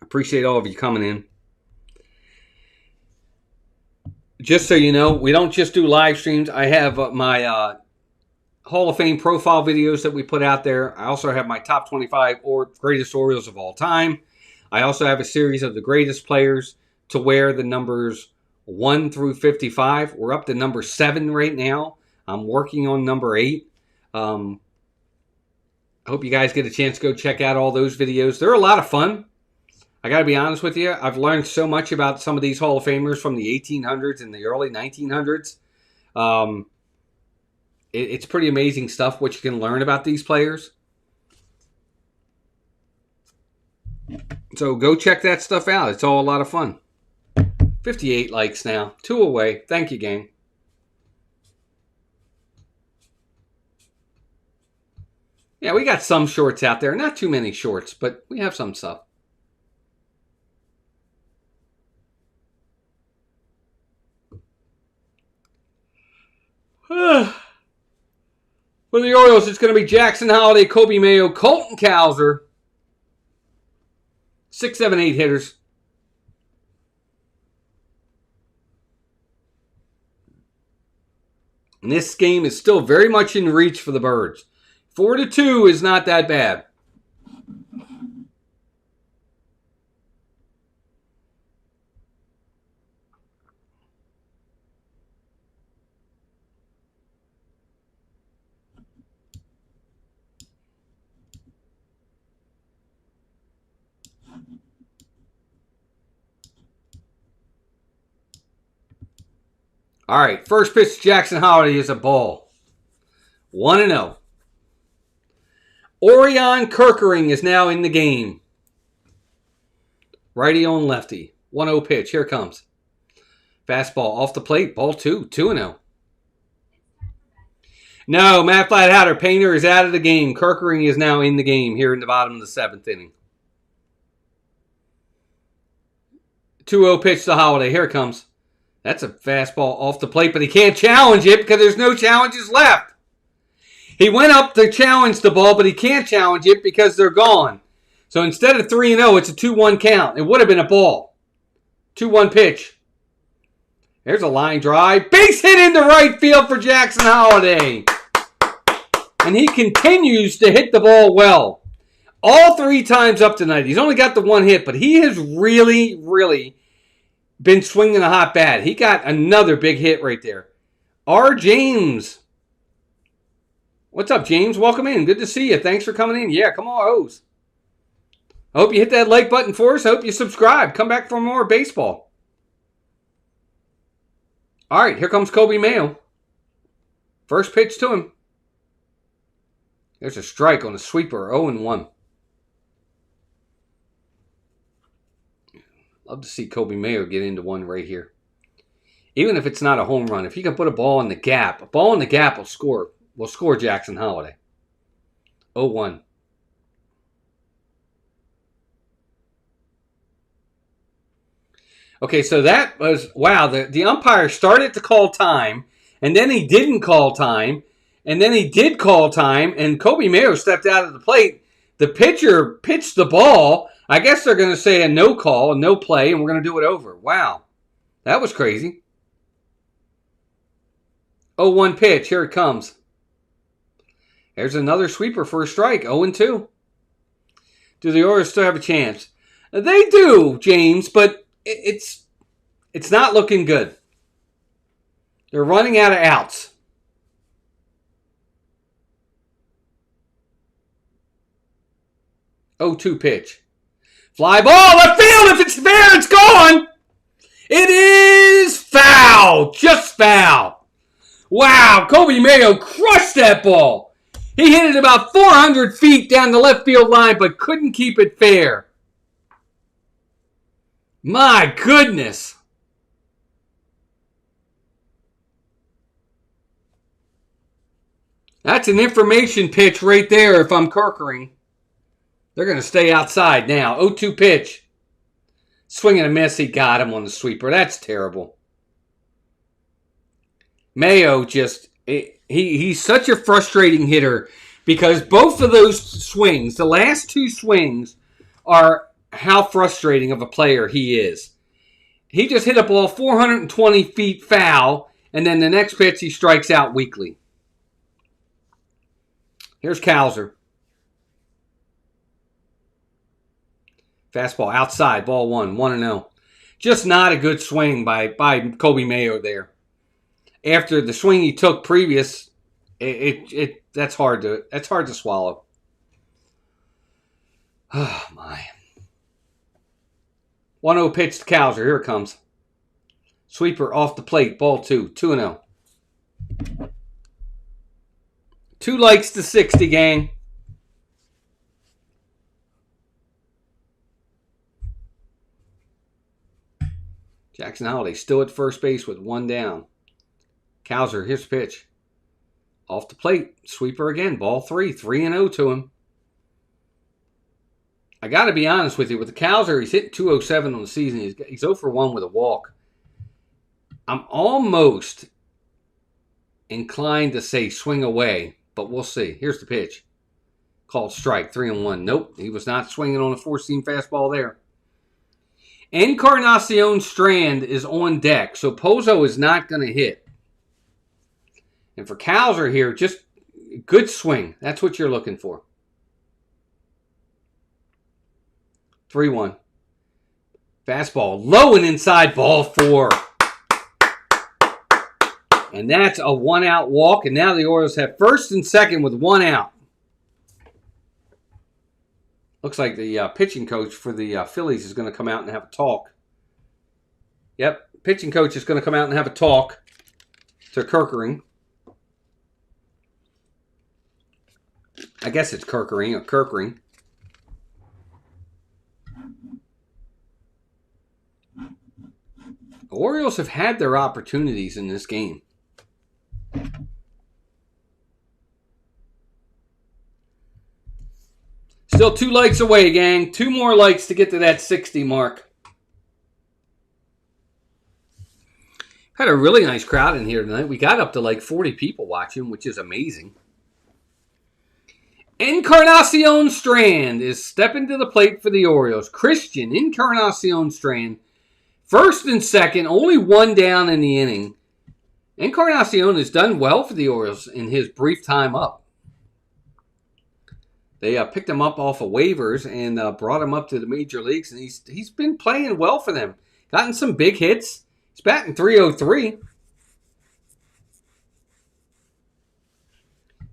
Appreciate all of you coming in. Just so you know, we don't just do live streams. I have my Hall of Fame profile videos that we put out there. I also have my top 25 or greatest Orioles of all time. I also have a series of the greatest players to wear the numbers 1 through 55. We're up to number 7 right now. I'm working on number 8. I hope you guys get a chance to go check out all those videos. They're a lot of fun. I got to be honest with you. I've learned so much about some of these Hall of Famers from the 1800s and the early 1900s. It's pretty amazing stuff what you can learn about these players. So go check that stuff out. It's all a lot of fun. 58 likes now. 2 away. Thank you, gang. Yeah, we got some shorts out there. Not too many shorts, but we have some stuff. For the Orioles, it's going to be Jackson Holiday, Kobe Mayo, Colton Cowser. 6, 7, 8 hitters. And this game is still very much in reach for the Birds. 4-2 is not that bad. All right, first pitch to Jackson Holiday is a ball. 1-0. Orion Kirkering is now in the game. Righty on lefty. 1-0 pitch. Here it comes. Fastball off the plate. Ball 2. 2-0. No, Matt Flathouder. Painter is out of the game. Kirkering is now in the game here in the bottom of the 7th inning. 2-0 pitch to Holiday. Here it comes. That's a fastball off the plate, but he can't challenge it because there's no challenges left. He went up to challenge the ball, but he can't challenge it because they're gone. So instead of 3-0, it's a 2-1 count. It would have been a ball. 2-1 pitch. There's a line drive. Base hit into right field for Jackson Holiday. And he continues to hit the ball well. All 3 times up tonight. He's only got the 1 hit, but he has really, really been swinging a hot bat. He got another big hit right there. R. James. What's up, James? Welcome in. Good to see you. Thanks for coming in. Yeah, come on, O's. I hope you hit that like button for us. I hope you subscribe. Come back for more baseball. All right, here comes Kobe Mayo. First pitch to him. There's a strike on a sweeper, 0-1. Love to see Kobe Mayo get into one right here. Even if it's not a home run, if he can put a ball in the gap, will score. Will score Jackson Holiday. 0-1. Okay, so that was, wow, the umpire started to call time, and then he didn't call time, and then he did call time, and Kobe Mayo stepped out of the plate. The pitcher pitched the ball. I guess they're going to say a no call, a no play, and we're going to do it over. Wow. That was crazy. 0-1 pitch. Here it comes. There's another sweeper for a strike. 0-2. Do the Orioles still have a chance? They do, James, but it's not looking good. They're running out of outs. 0-2 pitch. Fly ball, left field. If it's fair, it's gone. It is foul. Just foul. Wow, Kobe Mayo crushed that ball. He hit it about 400 feet down the left field line, but couldn't keep it fair. My goodness. That's an information pitch right there if I'm Kirkering. They're going to stay outside now. 0-2 pitch. Swing and a miss. He got him on the sweeper. That's terrible. Mayo just, he's such a frustrating hitter because both of those swings, the last 2 swings, are how frustrating of a player he is. He just hit a ball 420 feet foul, and then the next pitch he strikes out weakly. Here's Cowser. Fastball outside, ball 1, 1-0. Just not a good swing by Kobe Mayo there. After the swing he took previous, that's hard to swallow. Oh my. 1-0 pitch to Cowser. Here it comes. Sweeper off the plate, ball 2, 2-0. 2 likes to 60, gang. Jackson Holiday still at first base with 1 down. Cowser, here's the pitch. Off the plate. Sweeper again. Ball 3. 3-0 to him. I got to be honest with you. With the Cowser, he's hitting 207 on the season. He's 0 for 1 with a walk. I'm almost inclined to say swing away, but we'll see. Here's the pitch. Called strike. 3-1. Nope. He was not swinging on a 4-seam fastball there. Encarnacion Strand is on deck, so Pozo is not going to hit. And for Cowser here, just good swing. That's what you're looking for. 3-1. Fastball low and inside, ball 4. And that's a 1-out walk, and now the Orioles have first and second with 1 out. Looks like the pitching coach for the Phillies is going to come out and have a talk. Yep, pitching coach is going to come out and have a talk. to Kirkering. I guess it's Kirkering or Kirkering. The Orioles have had their opportunities in this game. Still 2 likes away, gang. 2 more likes to get to that 60 mark. Had a really nice crowd in here tonight. We got up to like 40 people watching, which is amazing. Encarnacion Strand is stepping to the plate for the Orioles. Christian Encarnacion Strand, first and second, only 1 down in the inning. Encarnacion has done well for the Orioles in his brief time up. They picked him up off of waivers and brought him up to the major leagues, and he's been playing well for them. Gotten some big hits. He's batting .303.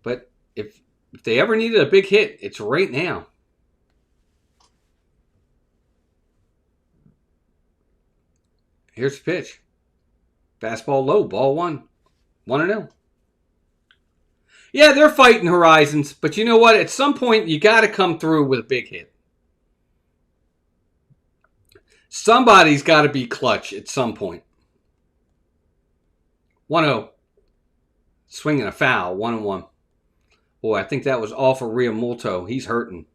But if they ever needed a big hit, it's right now. Here's the pitch. Fastball low, ball 1. 1-0. Yeah, they're fighting horizons, but you know what? At some point, you got to come through with a big hit. Somebody's got to be clutch at some point. 1-0. Swinging a foul, 1-1. Boy, I think that was all for Riamulto. He's hurting.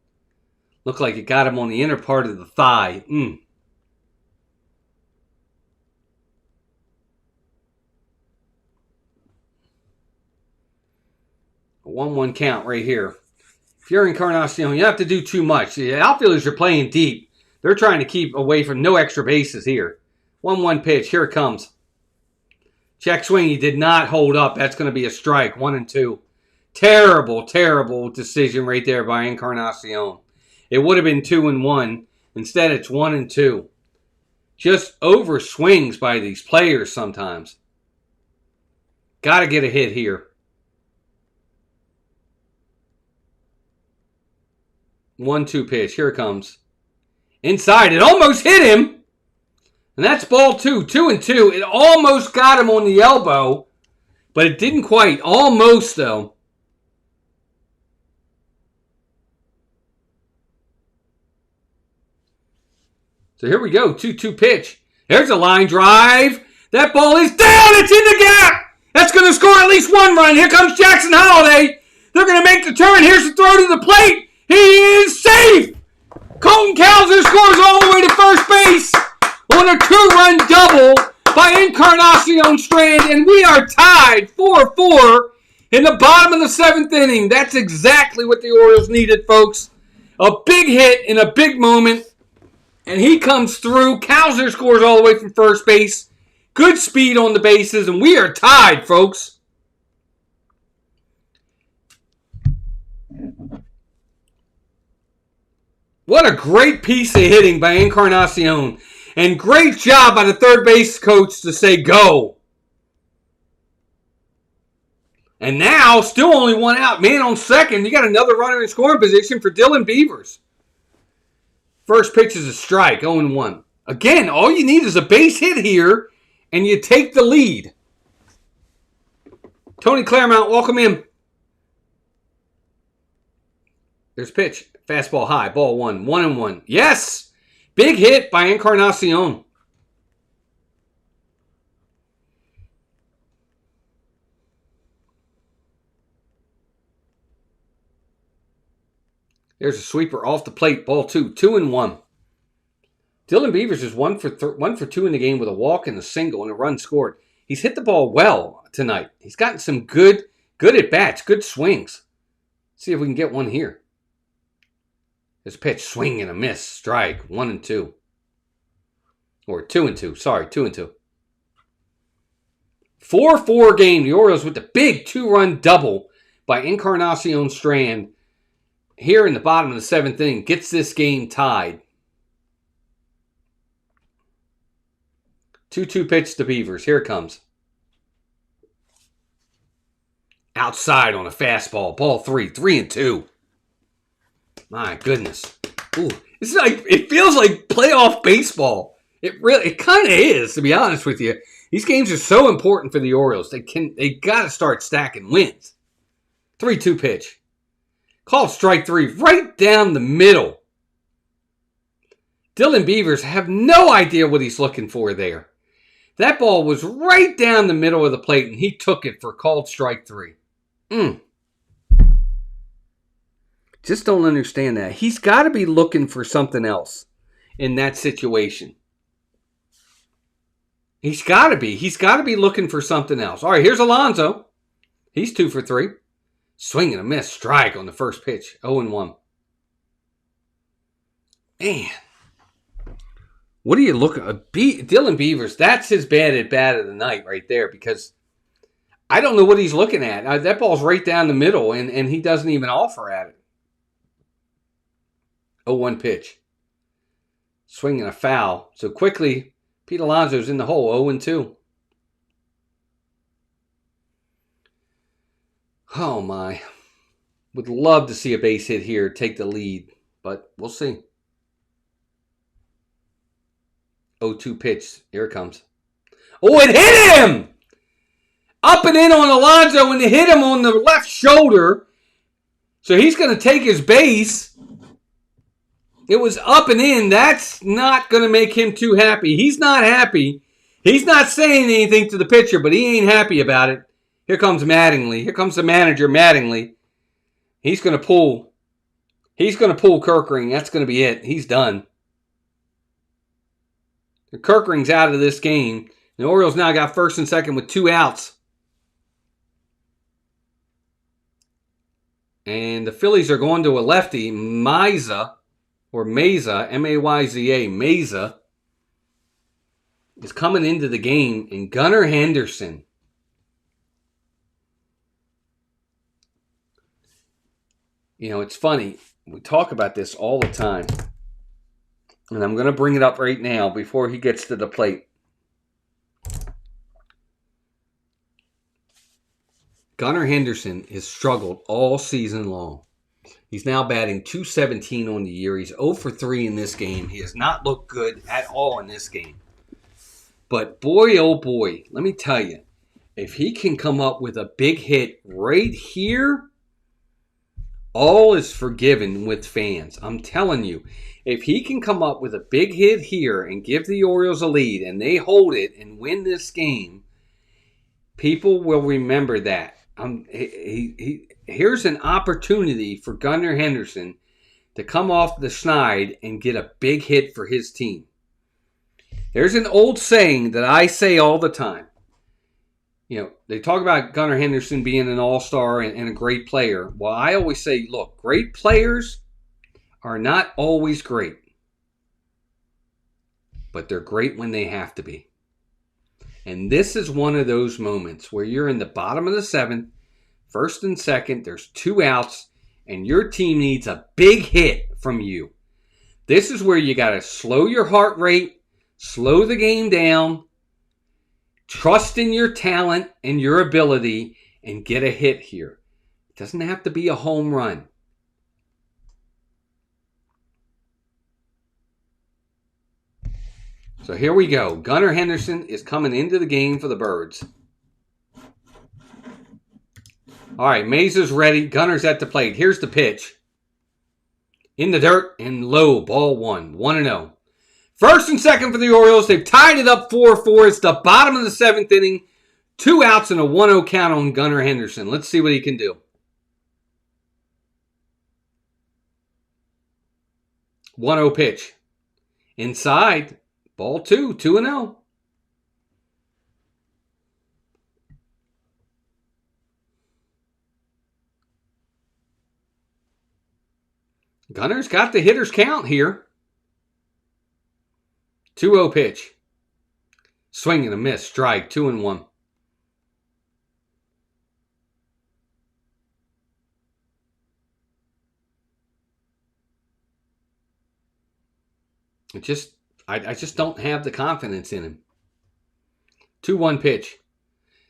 Looked like it got him on the inner part of the thigh. A 1-1 count right here. If you're Encarnacion, you don't have to do too much. The outfielders are playing deep. They're trying to keep away from no extra bases here. 1-1 pitch. Here it comes. Check swing. He did not hold up. That's going to be a strike. 1-2. Terrible, terrible decision right there by Encarnacion. It would have been 2-1. Instead, it's 1-2. Just over swings by these players sometimes. Got to get a hit here. 1-2 pitch. Here it comes. Inside. It almost hit him. And that's ball 2. 2-2. It almost got him on the elbow. But it didn't quite. Almost, though. So here we go. 2-2 pitch. There's a line drive. That ball is down. It's in the gap. That's going to score at least 1 run. Here comes Jackson Holiday. They're going to make the turn. Here's the throw to the plate. He is safe. Colton Cowser scores all the way to first base on a 2-run double by Encarnacion Strand. And we are tied 4-4 in the bottom of the 7th inning. That's exactly what the Orioles needed, folks. A big hit in a big moment. And he comes through. Cowser scores all the way from first base. Good speed on the bases. And we are tied, folks. What a great piece of hitting by Encarnacion. And great job by the third base coach to say go. And now, still only 1 out. Man on second. You got another runner in scoring position for Dylan Beavers. First pitch is a strike, 0-1. Again, all you need is a base hit here, and you take the lead. Tony Claremont, welcome in. There's pitch. Fastball high, ball 1. 1-1. Yes! Big hit by Encarnacion. There's a sweeper off the plate, ball 2. 2-1. Dylan Beavers is 1 for 2 in the game with a walk and a single and a run scored. He's hit the ball well tonight. He's gotten some good at-bats, good swings. Let's see if we can get one here. There's a pitch, swing and a miss, strike, 1-2. Or 2-2, sorry, 2-2. 4-4 game, the Orioles with the big 2-run double by Encarnacion Strand here in the bottom of the 7th inning. Gets this game tied. 2-2 pitch to Beavers. Here it comes. Outside on a fastball. Ball 3. 3-2. My goodness. Ooh, it feels like playoff baseball. It kind of is, to be honest with you. These games are so important for the Orioles. They got to start stacking wins. 3-2 pitch. Called strike 3 right down the middle. Dylan Beavers have no idea what he's looking for there. That ball was right down the middle of the plate, and he took it for called strike 3. Just don't understand that. He's got to be looking for something else in that situation. He's got to be. He's got to be looking for something else. All right, here's Alonso. He's 2 for 3. Swing and a miss. Strike on the first pitch. 0-1. Man. What are you looking at? Dylan Beavers, that's his bad at bat of the night right there, because I don't know what he's looking at. That ball's right down the middle, and he doesn't even offer at it. 0-1 pitch. Swing and a foul. So quickly, Pete Alonso's in the hole. 0-2. Oh, my. Would love to see a base hit here, take the lead, but we'll see. 0-2 pitch. Here it comes. Oh, it hit him! Up and in on Alonso, and it hit him on the left shoulder. So he's going to take his base. It was up and in. That's not going to make him too happy. He's not happy. He's not saying anything to the pitcher, but he ain't happy about it. Here comes Mattingly. Here comes the manager, Mattingly. He's going to pull. He's going to pull Kirkring. That's going to be it. He's done. Kirkring's out of this game. The Orioles now got first and second with 2 outs. And the Phillies are going to a lefty, Meza, M-A-Y-Z-A. Meza is coming into the game, and Gunnar Henderson. You know, it's funny. We talk about this all the time. And I'm going to bring it up right now before he gets to the plate. Gunnar Henderson has struggled all season long. He's now batting .217 on the year. He's 0 for 3 in this game. He has not looked good at all in this game. But boy, oh boy, let me tell you, if he can come up with a big hit right here, all is forgiven with fans. I'm telling you, if he can come up with a big hit here and give the Orioles a lead and they hold it and win this game, people will remember that. Here's an opportunity for Gunnar Henderson to come off the schneid and get a big hit for his team. There's an old saying that I say all the time. You know, they talk about Gunnar Henderson being an all-star and a great player. Well, I always say, look, great players are not always great. But they're great when they have to be. And this is one of those moments where you're in the bottom of the 7th, first and second, there's 2 outs, and your team needs a big hit from you. This is where you got to slow your heart rate, slow the game down, trust in your talent and your ability, and get a hit here. It doesn't have to be a home run. So here we go. Gunnar Henderson is coming into the game for the Birds. All right, Meza's ready. Gunnar's at the plate. Here's the pitch. In the dirt and low. Ball 1. 1-0. First and second for the Orioles. They've tied it up 4-4. It's the bottom of the 7th inning. 2 outs and a 1-0 count on Gunnar Henderson. Let's see what he can do. 1-0 pitch. Inside. Ball 2. 2-0. Gunnar's got the hitter's count here. 2-0 pitch. Swing and a miss. Strike. 2-1. I just don't have the confidence in him. 2-1 pitch.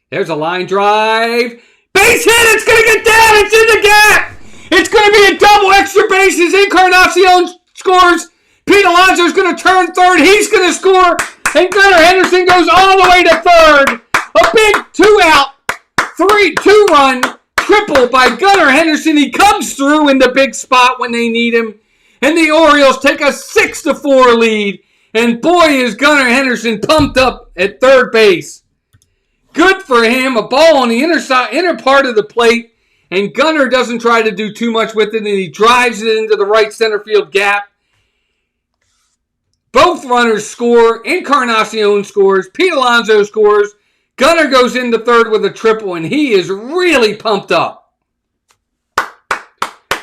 There's a line drive. Base hit! It's going to get down! It's in the gap! It's going to be a double, extra bases. Encarnacion scores. Pete Alonso's going to turn third. He's going to score. And Gunnar Henderson goes all the way to third. A big 2-out, 2-run triple by Gunnar Henderson. He comes through in the big spot when they need him. And the Orioles take a 6-4 lead. And boy, is Gunnar Henderson pumped up at third base. Good for him. A ball on the inner part of the plate. And Gunnar doesn't try to do too much with it. And he drives it into the right center field gap. Both runners score. Encarnacion scores. Pete Alonso scores. Gunnar goes into third with a triple. And he is really pumped up.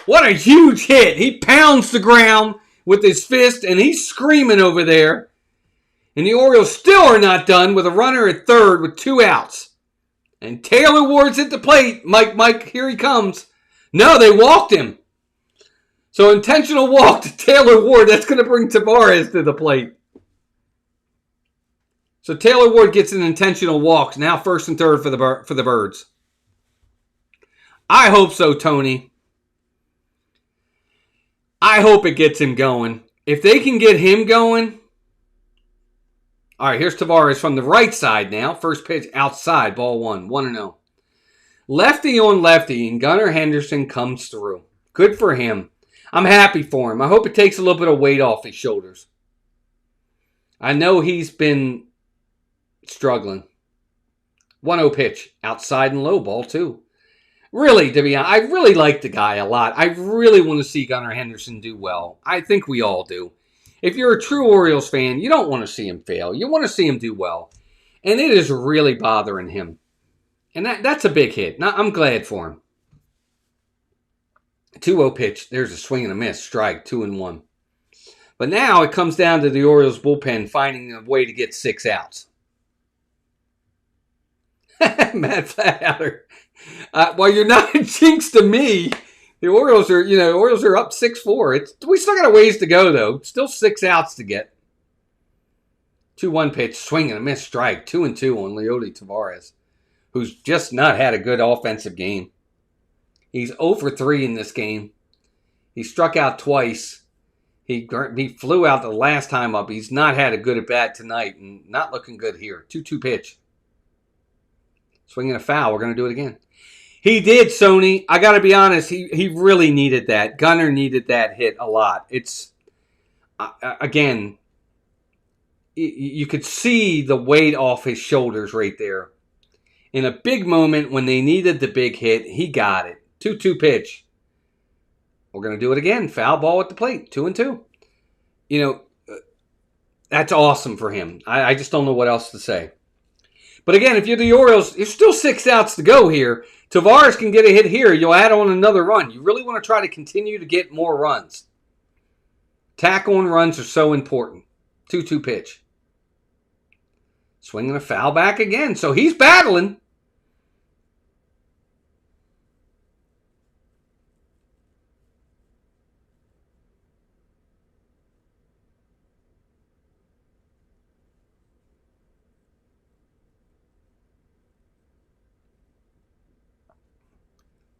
What a huge hit. He pounds the ground with his fist. And he's screaming over there. And the Orioles still are not done with a runner at third with 2 outs. And Taylor Ward's at the plate. Mike, here he comes. No, they walked him. So intentional walk to Taylor Ward. That's going to bring Tavares to the plate. So Taylor Ward gets an intentional walk. Now first and third for the Birds. I hope so, Tony. I hope it gets him going. If they can get him going... All right, here's Tavares from the right side now. First pitch outside, ball 1, 1-0. Lefty on lefty, and Gunnar Henderson comes through. Good for him. I'm happy for him. I hope it takes a little bit of weight off his shoulders. I know he's been struggling. 1-0 pitch, outside and low, ball 2. Really, to be honest, I really like the guy a lot. I really want to see Gunnar Henderson do well. I think we all do. If you're a true Orioles fan, you don't want to see him fail. You want to see him do well. And it is really bothering him. And that's a big hit. Now, I'm glad for him. 2-0 pitch. There's a swing and a miss. Strike, 2-1. But now it comes down to the Orioles bullpen finding a way to get 6 outs. Matt Flathouder. Well, you're not a jinx to me. The Orioles are up 6-4. We still got a ways to go, though. Still 6 outs to get. 2-1 pitch, swing and a miss, strike. 2-2 on Leody Tavares, who's just not had a good offensive game. He's 0 for 3 in this game. He struck out twice. He flew out the last time up. He's not had a good at bat tonight, and not looking good here. 2-2 pitch. Swing and a foul. We're going to do it again. He did, Sony. I got to be honest. He really needed that. Gunnar needed that hit a lot. It's, again, you could see the weight off his shoulders right there. In a big moment when they needed the big hit, he got it. 2-2 pitch. We're going to do it again. Foul ball at the plate. 2-2. That's awesome for him. I just don't know what else to say. But again, if you're the Orioles, there's still 6 outs to go here. Tavares can get a hit here. You'll add on another run. You really want to try to continue to get more runs. Tack-on runs are so important. 2-2 pitch. Swinging a foul back again. So he's battling.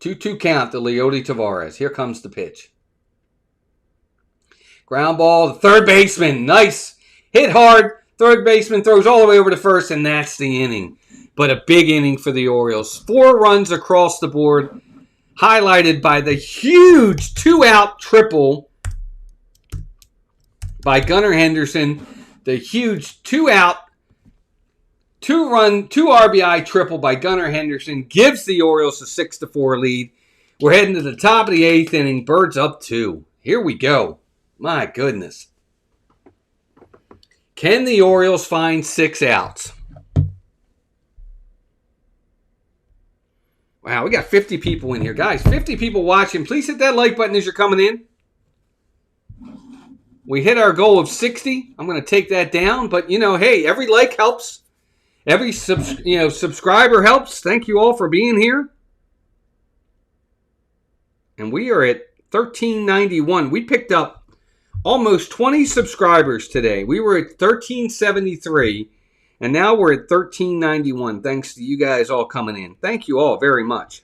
Two count to Leody Tavares. Here comes the pitch. Ground ball, the third baseman. Nice. Hit hard. Third baseman throws all the way over to first, and that's the inning. But a big inning for the Orioles. 4 runs across the board, highlighted by the huge 2-out triple by Gunnar Henderson. The huge 2-out, 2 RBI triple by Gunnar Henderson gives the Orioles a 6-4 lead. We're heading to the top of the 8th inning. Birds up 2. Here we go. My goodness. Can the Orioles find 6 outs? Wow, we got 50 people in here. Guys, 50 people watching. Please hit that like button as you're coming in. We hit our goal of 60. I'm going to take that down. But, hey, every like helps. Every subscriber helps. Thank you all for being here. And we are at 1391. We picked up almost 20 subscribers today. We were at 1373, and now we're at 1391, thanks to you guys all coming in. Thank you all very much.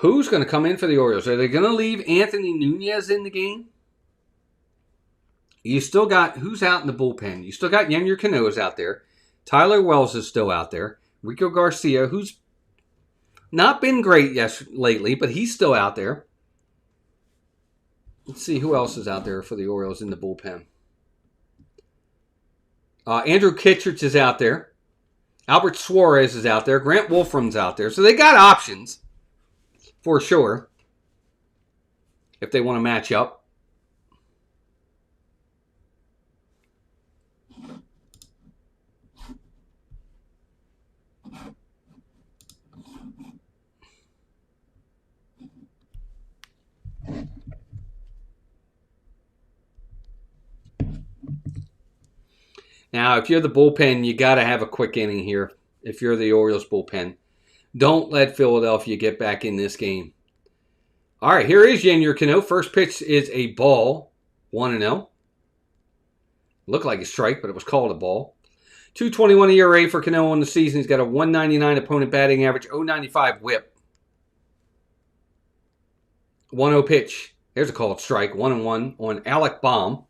Who's going to come in for the Orioles? Are they going to leave Anthony Nunez in the game? You still got, who's out in the bullpen? You still got Yennier Cano's out there. Tyler Wells is still out there. Rico Garcia, who's not been great lately, but he's still out there. Let's see who else is out there for the Orioles in the bullpen. Andrew Kitchers is out there. Albert Suarez is out there. Grant Wolfram's out there. So they got options for sure if they want to match up. Now, if you're the bullpen, you got to have a quick inning here. If you're the Orioles bullpen, don't let Philadelphia get back in this game. All right, here is Yennier Cano. First pitch is a ball, 1-0. Looked like a strike, but it was called a ball. 2.21 ERA for Cano on the season. He's got a 1.99 opponent batting average, 0.95 WHIP. 1-0 pitch. There's a called strike, 1-1 on Alec Baum.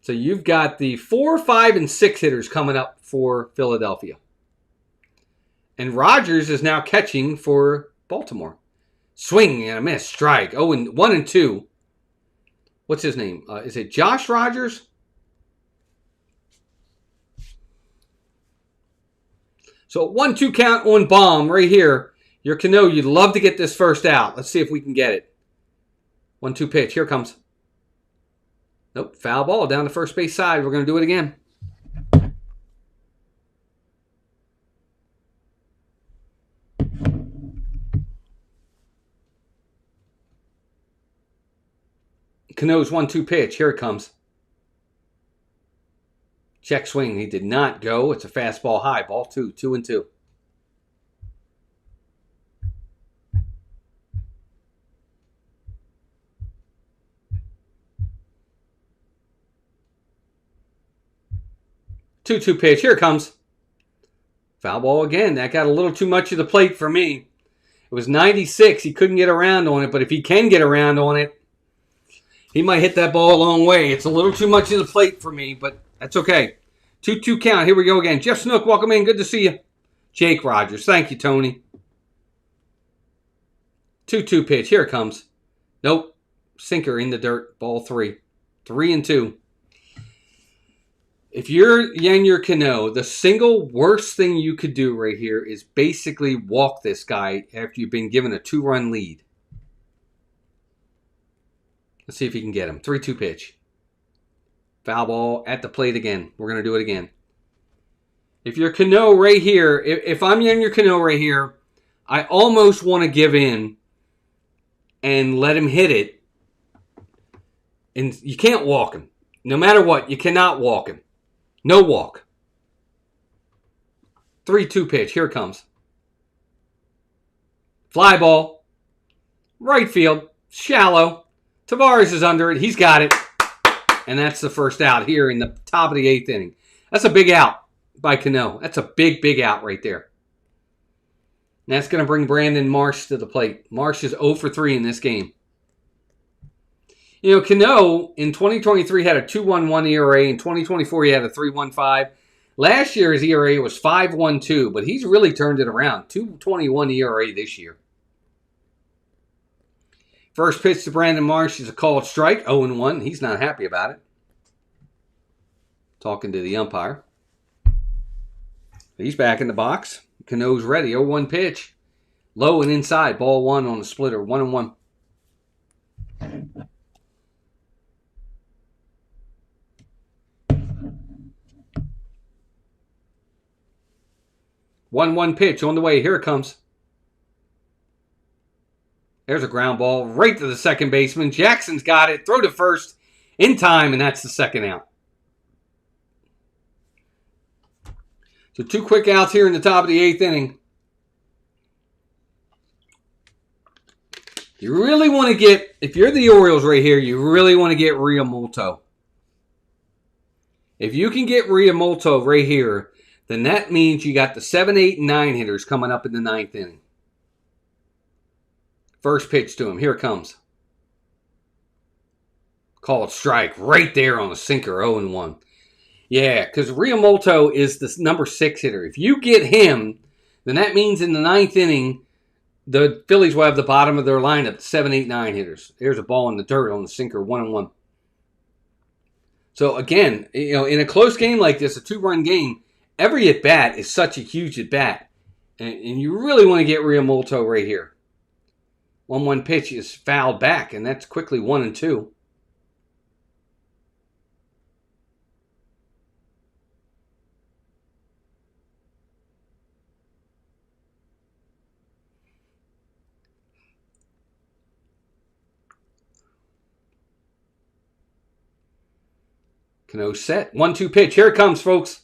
So you've got the 4, 5, and 6 hitters coming up for Philadelphia. And Rogers is now catching for Baltimore. Swing and a miss. Strike. 1 and 2. What's his name? Is it Josh Rogers? So 1-2 count on Baum right here. Your Cano, you'd love to get this first out. Let's see if we can get it. 1-2 pitch. Here it comes. Nope, foul ball down the first base side. We're going to do it again. Cano's 1-2 pitch. Here it comes. Check swing. He did not go. It's a fastball high. Ball 2. 2-2. Two pitch. Here it comes. Foul ball again. That got a little too much of the plate for me. It was 96. He couldn't get around on it, but if he can get around on it, he might hit that ball a long way. It's a little too much of the plate for me, but that's okay. 2-2 count. Here we go again. Jeff Snook, welcome in. Good to see you. Jake Rogers. Thank you, Tony. 2-2 pitch. Here it comes. Nope. Sinker in the dirt. Ball 3. 3-2. If you're Yennier Cano, the single worst thing you could do right here is basically walk this guy after you've been given a 2-run lead. Let's see if he can get him. 3-2 pitch. Foul ball at the plate again. We're going to do it again. If you're Cano right here, if I'm Yennier Cano right here, I almost want to give in and let him hit it. And you can't walk him. No matter what, you cannot walk him. No walk. 3-2 pitch. Here it comes. Fly ball. Right field. Shallow. Tavares is under it. He's got it. And that's the first out here in the top of the 8th inning. That's a big out by Cano. That's a big, big out right there. And that's going to bring Brandon Marsh to the plate. Marsh is 0 for 3 in this game. You know, Cano in 2023 had a 2.11 ERA. In 2024, he had a 3.15. Last year, his ERA was 5.12, but he's really turned it around. 2.21 ERA this year. First pitch to Brandon Marsh is a called strike, 0-1. He's not happy about it. Talking to the umpire. He's back in the box. Cano's ready, 0-1 pitch. Low and inside, ball 1 on the splitter, 1-1. 1-1 pitch on the way. Here it comes. There's a ground ball right to the second baseman. Jackson's got it. Throw to first in time, and that's the second out. So 2 quick outs here in the top of the 8th inning. You really want to get, if you're the Orioles right here, you really want to get Realmuto. If you can get Realmuto right here, then that means you got the 7, 8, and 9 hitters coming up in the 9th inning. First pitch to him. Here it comes. Called strike right there on a sinker, 0-1. Yeah, because Riamolto is the number 6 hitter. If you get him, then that means in the 9th inning, the Phillies will have the bottom of their lineup, 7, 8, 9 hitters. There's a ball in the dirt on the sinker, 1-1. So again, in a close game like this, a 2-run game, every at-bat is such a huge at-bat. And you really want to get Riamolto right here. 1-1 pitch is fouled back, and that's quickly 1-2. Cano set. 1-2 pitch. Here it comes, folks.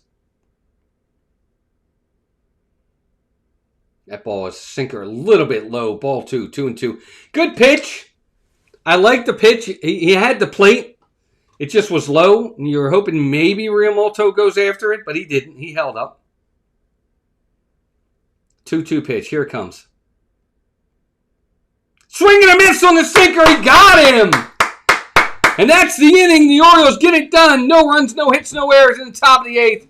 That ball is sinker a little bit low. Ball 2, 2-2. Good pitch. I like the pitch. He had the plate. It just was low. And you were hoping maybe Riamolto goes after it, but he didn't. He held up. 2-2 pitch. Here it comes. Swing and a miss on the sinker. He got him. And that's the inning. The Orioles get it done. No runs, no hits, no errors in the top of the 8th.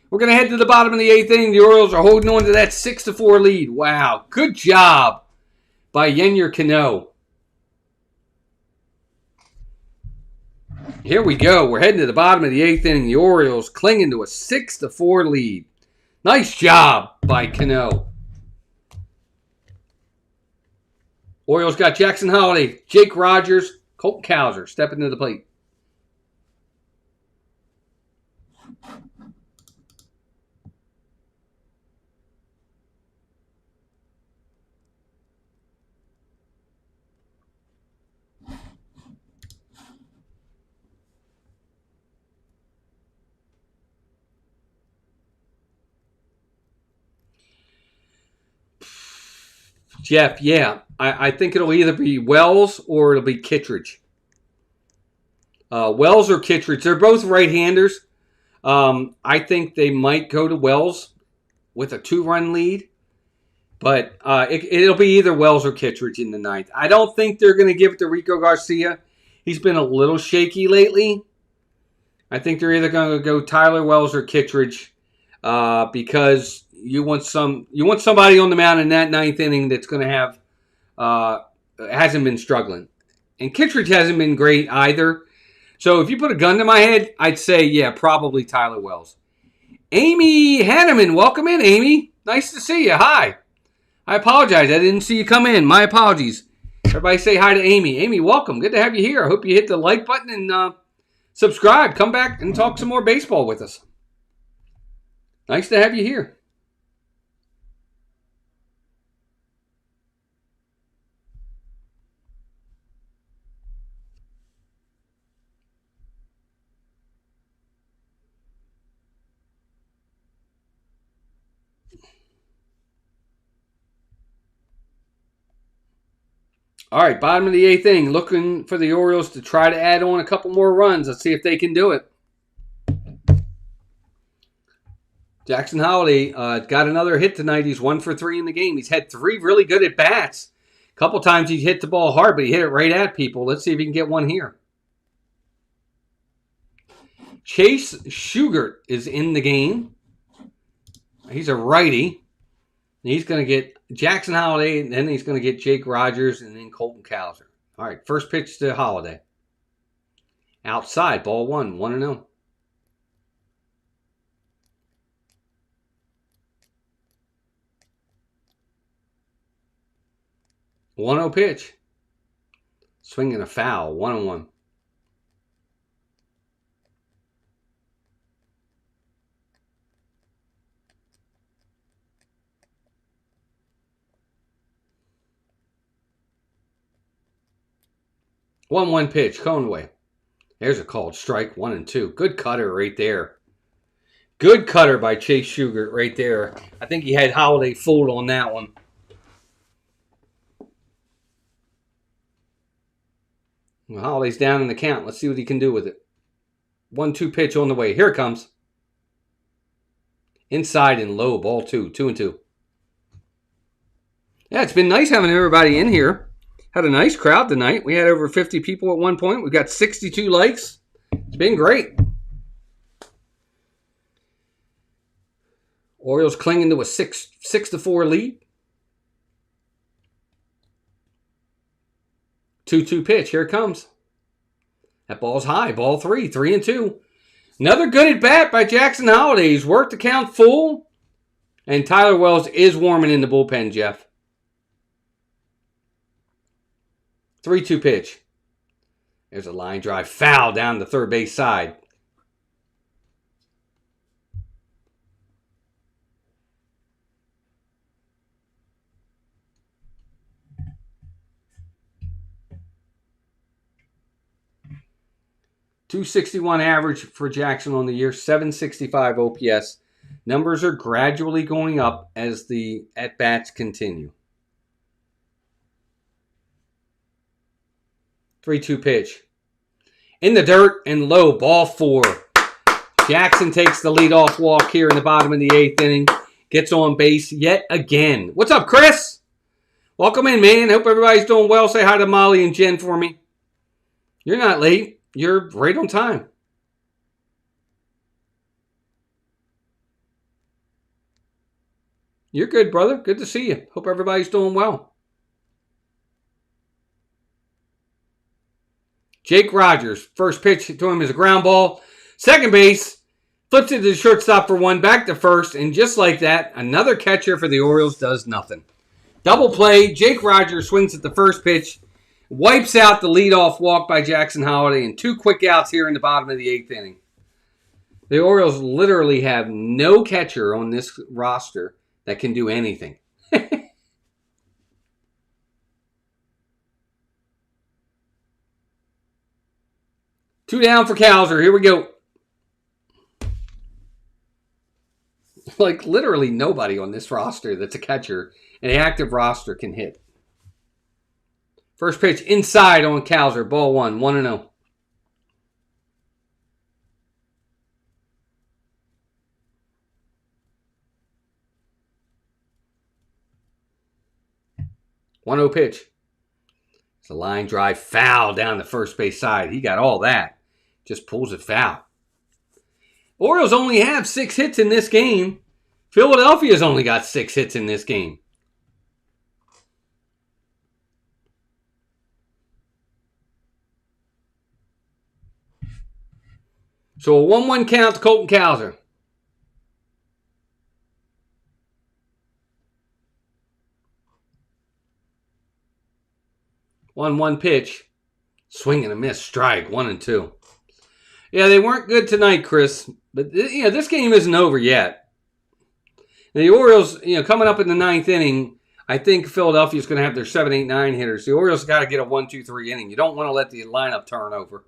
We're going to head to the bottom of the 8th inning. The Orioles are holding on to that 6-4 lead. Wow. Good job by Yennier Cano. Here we go. We're heading to the bottom of the 8th inning. The Orioles clinging to a 6-4 lead. Nice job by Cano. Orioles got Jackson Holliday, Jake Rogers, Colton Cowser stepping to the plate. Jeff, yeah. I think it'll either be Wells or it'll be Kittredge. Wells or Kittredge. They're both right-handers. I think they might go to Wells with a 2-run lead. But it'll be either Wells or Kittredge in the 9th. I don't think they're going to give it to Rico Garcia. He's been a little shaky lately. I think they're either going to go Tyler Wells or Kittredge because you want somebody on the mound in that 9th inning that's going to have hasn't been struggling. And Kittredge hasn't been great either. So if you put a gun to my head, I'd say, yeah, probably Tyler Wells. Amy Hanneman, welcome in, Amy. Nice to see you. Hi. I apologize. I didn't see you come in. My apologies. Everybody say hi to Amy. Amy, welcome. Good to have you here. I hope you hit the like button and subscribe. Come back and talk some more baseball with us. Nice to have you here. All right, bottom of the 8th inning. Looking for the Orioles to try to add on a couple more runs. Let's see if they can do it. Jackson Holliday got another hit tonight. He's 1 for 3 in the game. He's had 3 really good at-bats. A couple times he hit the ball hard, but he hit it right at people. Let's see if he can get one here. Chase Shugart is in the game. He's a righty. He's going to get Jackson Holliday, and then he's going to get Jake Rogers, and then Colton Cowser. All right, first pitch to Holliday. Outside, ball 1, 1-0. One-0 pitch. Swinging a foul, 1-1. One pitch, Conway. There's a called strike, 1-2. Good cutter right there. Good cutter by Chase Shugart right there. I think he had Holliday fooled on that one. Well, Holliday's down in the count. Let's see what he can do with it. 1-2 pitch on the way. Here it comes. Inside and low, ball 2, 2-2. Yeah, it's been nice having everybody in here. Had a nice crowd tonight. We had over 50 people at one point. We got 62 likes. It's been great. Orioles clinging to a 6-4 lead. 2-2 pitch. Here it comes. That ball's high. Ball 3. 3-2. Another good at bat by Jackson Holliday. He's worked the count full. And Tyler Wells is warming in the bullpen, Jeff. 3-2 pitch. There's a line drive. Foul down the third base side. .261 average for Jackson on the year. .765 OPS. Numbers are gradually going up as the at-bats continue. 3-2 pitch. In the dirt and low. Ball 4. Jackson takes the leadoff walk here in the bottom of the 8th inning. Gets on base yet again. What's up, Chris? Welcome in, man. Hope everybody's doing well. Say hi to Molly and Jen for me. You're not late. You're right on time. You're good, brother. Good to see you. Hope everybody's doing well. Jake Rogers. First pitch to him is a ground ball. Second base. Flips it to the shortstop for one. Back to first. And just like that, another catcher for the Orioles does nothing. Double play. Jake Rogers swings at the first pitch. Wipes out the leadoff walk by Jackson Holliday. And 2 quick outs here in the bottom of the 8th inning. The Orioles literally have no catcher on this roster that can do anything. 2 down for Cowser. Here we go. Like literally nobody on this roster that's a catcher, an active roster, can hit. First pitch inside on Cowser. Ball 1. 1-0. One-oh pitch. It's a line drive foul down the first base side. He got all that. Just pulls it foul. Orioles only have 6 hits in this game. Philadelphia's only got 6 hits in this game. So a 1-1 count to Colton Cowser. 1-1 pitch. Swing and a miss. Strike. 1-2. Yeah, they weren't good tonight, Chris. But this game isn't over yet. And the Orioles, coming up in the 9th inning, I think Philadelphia's going to have their 7, 8, 9 hitters. The Orioles got to get a 1, 2, 3 inning. You don't want to let the lineup turn over.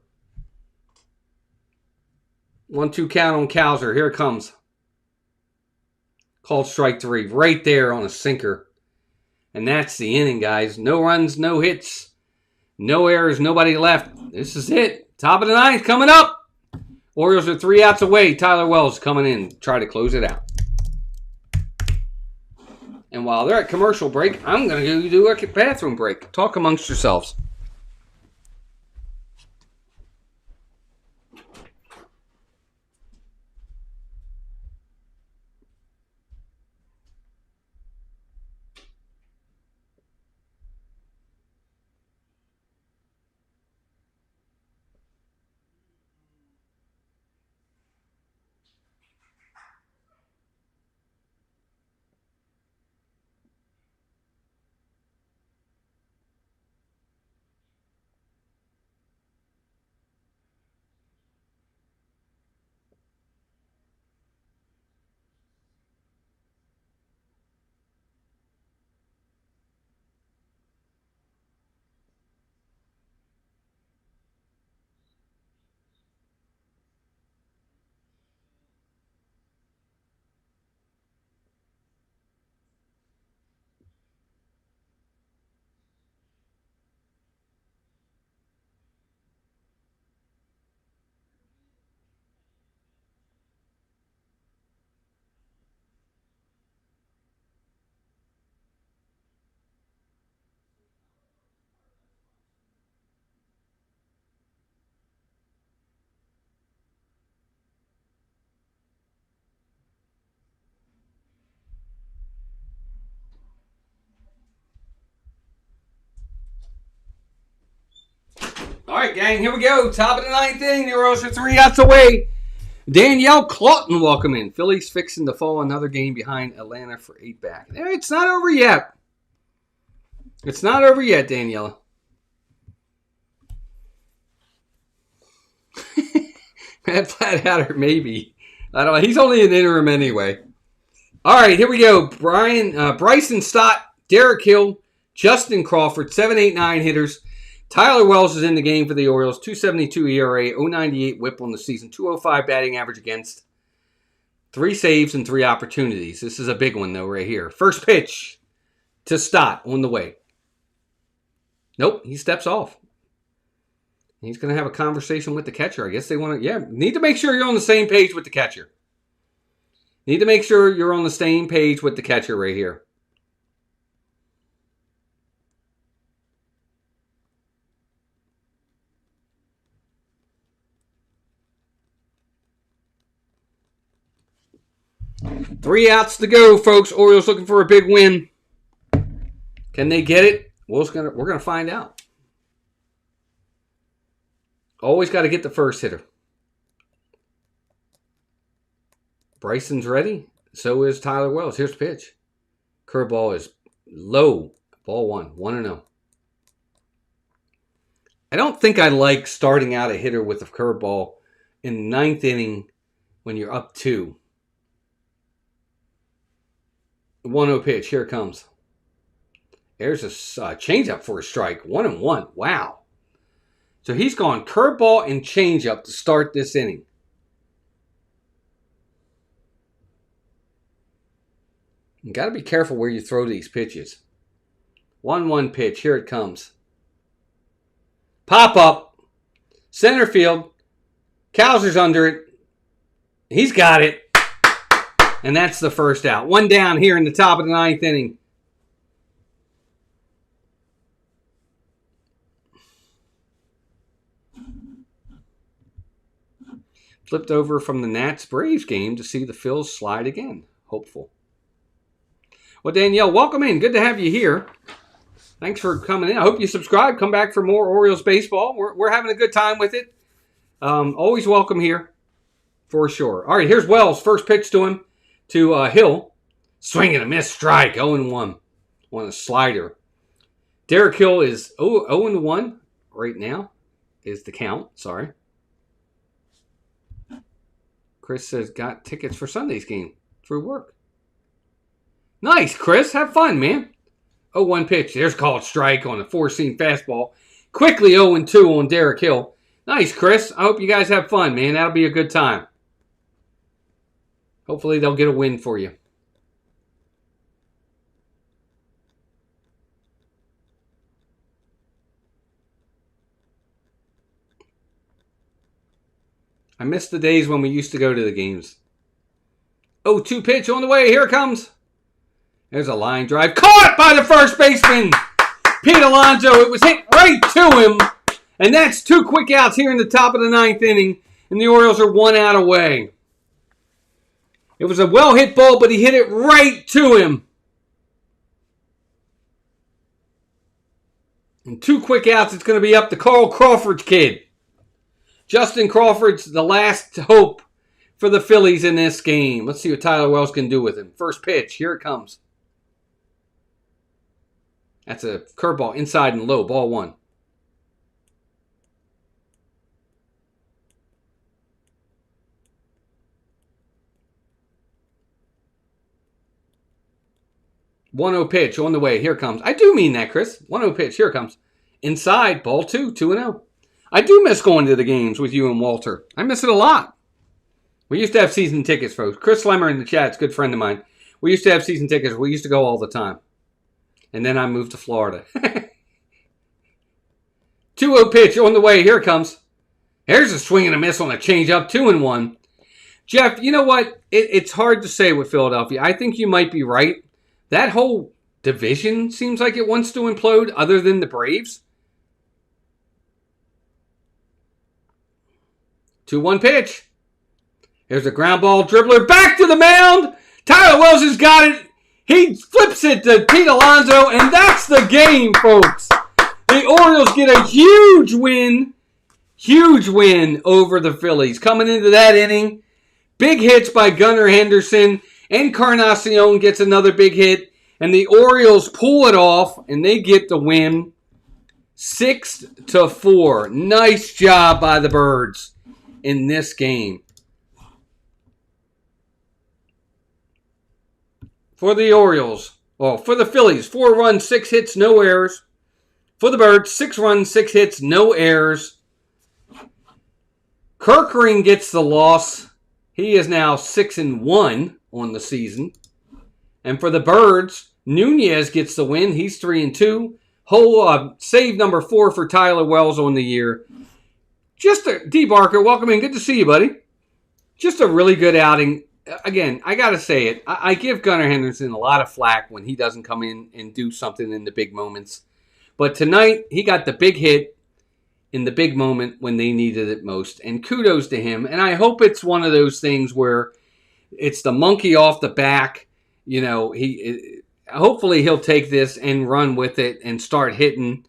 1-2 count on Cowser. Here it comes. Called strike 3. Right there on a sinker. And that's the inning, guys. No runs, no hits, no errors, nobody left. This is it. Top of the 9th coming up. Orioles are 3 outs away. Tyler Wells coming in. Try to close it out. And while they're at commercial break, I'm going to go do a bathroom break. Talk amongst yourselves. All right, gang, here we go. Top of the ninth inning. The Orioles are 3 outs away. Danielle Claughton, welcome in. Phillies fixing to fall another game behind Atlanta for 8 back. It's not over yet. It's not over yet, Danielle. Matt Flathouder, maybe. I don't know. He's only an interim anyway. All right, here we go. Bryson Stott, Derek Hill, Justin Crawford, 7.89 hitters. Tyler Wells is in the game for the Orioles. 2.72 ERA, 0.98 WHIP on the season, 2.05 batting average against. 3 saves and 3 opportunities. This is a big one, though, right here. First pitch to Stott on the way. Nope, he steps off. He's going to have a conversation with the catcher. I guess they want to, need to make sure you're on the same page with the catcher. Need to make sure you're on the same page with the catcher right here. Three outs to go, folks. Orioles looking for a big win. Can they get it? We're going to find out. Always got to get the first hitter. Bryson's ready. So is Tyler Wells. Here's the pitch. Curveball is low. Ball 1. 1-0. I don't think I like starting out a hitter with a curveball in the ninth inning when you're up 2. 1-0 pitch. Here it comes. There's a changeup for a strike. 1-1. Wow. So he's gone curveball and changeup to start this inning. You got to be careful where you throw these pitches. 1-1 pitch. Here it comes. Pop up. Center field. Cowser's under it. He's got it. And that's the first out. 1 down here in the top of the ninth inning. Flipped over from the Nats-Braves game to see the Phils slide again. Hopeful. Well, Danielle, welcome in. Good to have you here. Thanks for coming in. I hope you subscribe. Come back for more Orioles baseball. We're having a good time with it. Always welcome here, for sure. All right, here's Wells. First pitch to him, to Hill. Swing and a miss, strike, 0-1 on a slider. Derek Hill is 0-1 right now, is the count. Sorry. Chris says, got tickets for Sunday's game through work. Nice, Chris. Have fun, man. 0-1 pitch. There's called strike on a 4-seam fastball. Quickly 0-2 on Derek Hill. Nice, Chris. I hope you guys have fun, man. That'll be a good time. Hopefully they'll get a win for you. I miss the days when we used to go to the games. 0-2 pitch on the way. Here it comes. There's a line drive. Caught by the first baseman, Pete Alonso. It was hit right to him. And that's 2 quick outs here in the top of the ninth inning. And the Orioles are 1 out away. It was a well-hit ball, but he hit it right to him. And 2 quick outs. It's going to be up to Carl Crawford's kid. Justin Crawford's the last hope for the Phillies in this game. Let's see what Tyler Wells can do with him. First pitch. Here it comes. That's a curveball inside and low. Ball 1. One-0 pitch on the way. Here it comes. I do mean that, Chris. 1-0 pitch. Here it comes. Inside. Ball 2. 2-0. I do miss going to the games with you and Walter. I miss it a lot. We used to have season tickets, folks. Chris Slemmer in the chat is a good friend of mine. We used to have season tickets. We used to go all the time. And then I moved to Florida. 2-0 pitch on the way. Here it comes. There's a swing and a miss on a changeup. 2-1. Jeff, you know what? It's hard to say with Philadelphia. I think you might be right. That whole division seems like it wants to implode other than the Braves. 2-1 pitch. There's a ground ball dribbler. Back to the mound. Tyler Wells has got it. He flips it to Pete Alonso, and that's the game, folks. The Orioles get a huge win Huge win over the Phillies. Coming into that inning, big hits by Gunnar Henderson. Encarnacion gets another big hit. And the Orioles pull it off, and they get the win 6-4. Nice job by the Birds in this game. For the Orioles, for the Phillies, 4 runs, 6 hits, no errors. For the Birds, 6 runs, 6 hits, no errors. Kerkering gets the loss. He is now 6-1 on the season. And for the Birds, Nunez gets the win. He's 3-2. Save number 4 for Tyler Wells on the year. D. Barker, welcome in. Good to see you, buddy. Just a really good outing. Again, I got to say it. I give Gunnar Henderson a lot of flack when he doesn't come in and do something in the big moments. But tonight, he got the big hit in the big moment when they needed it most. And kudos to him. And I hope it's one of those things where it's the monkey off the back. Hopefully he'll take this and run with it and start hitting.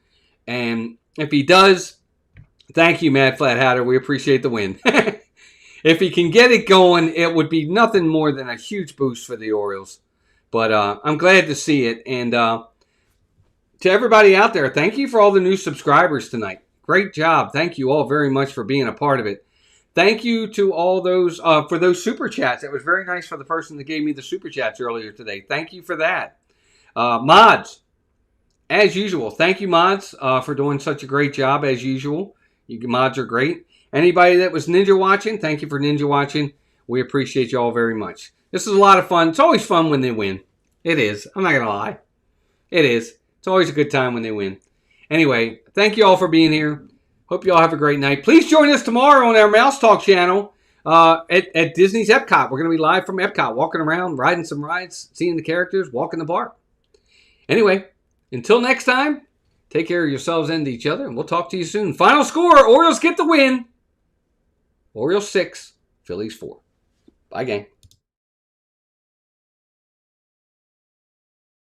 And if he does, thank you, Mad Flat Hatter. We appreciate the win. If he can get it going, it would be nothing more than a huge boost for the Orioles. But I'm glad to see it. And to everybody out there, thank you for all the new subscribers tonight. Great job. Thank you all very much for being a part of it. Thank you to all those for those super chats. It was very nice for the person that gave me the super chats earlier today. Thank you for that. Mods, as usual. Thank you, mods, for doing such a great job as usual. You mods are great. Anybody that was Ninja watching, thank you for Ninja watching. We appreciate you all very much. This is a lot of fun. It's always fun when they win. It is. I'm not going to lie. It is. It's always a good time when they win. Anyway, thank you all for being here. Hope you all have a great night. Please join us tomorrow on our Mouse Talk channel at Disney's Epcot. We're going to be live from Epcot, walking around, riding some rides, seeing the characters, walking the park. Anyway, until next time, take care of yourselves and each other, and we'll talk to you soon. Final score, Orioles get the win. Orioles 6, Phillies 4. Bye, gang.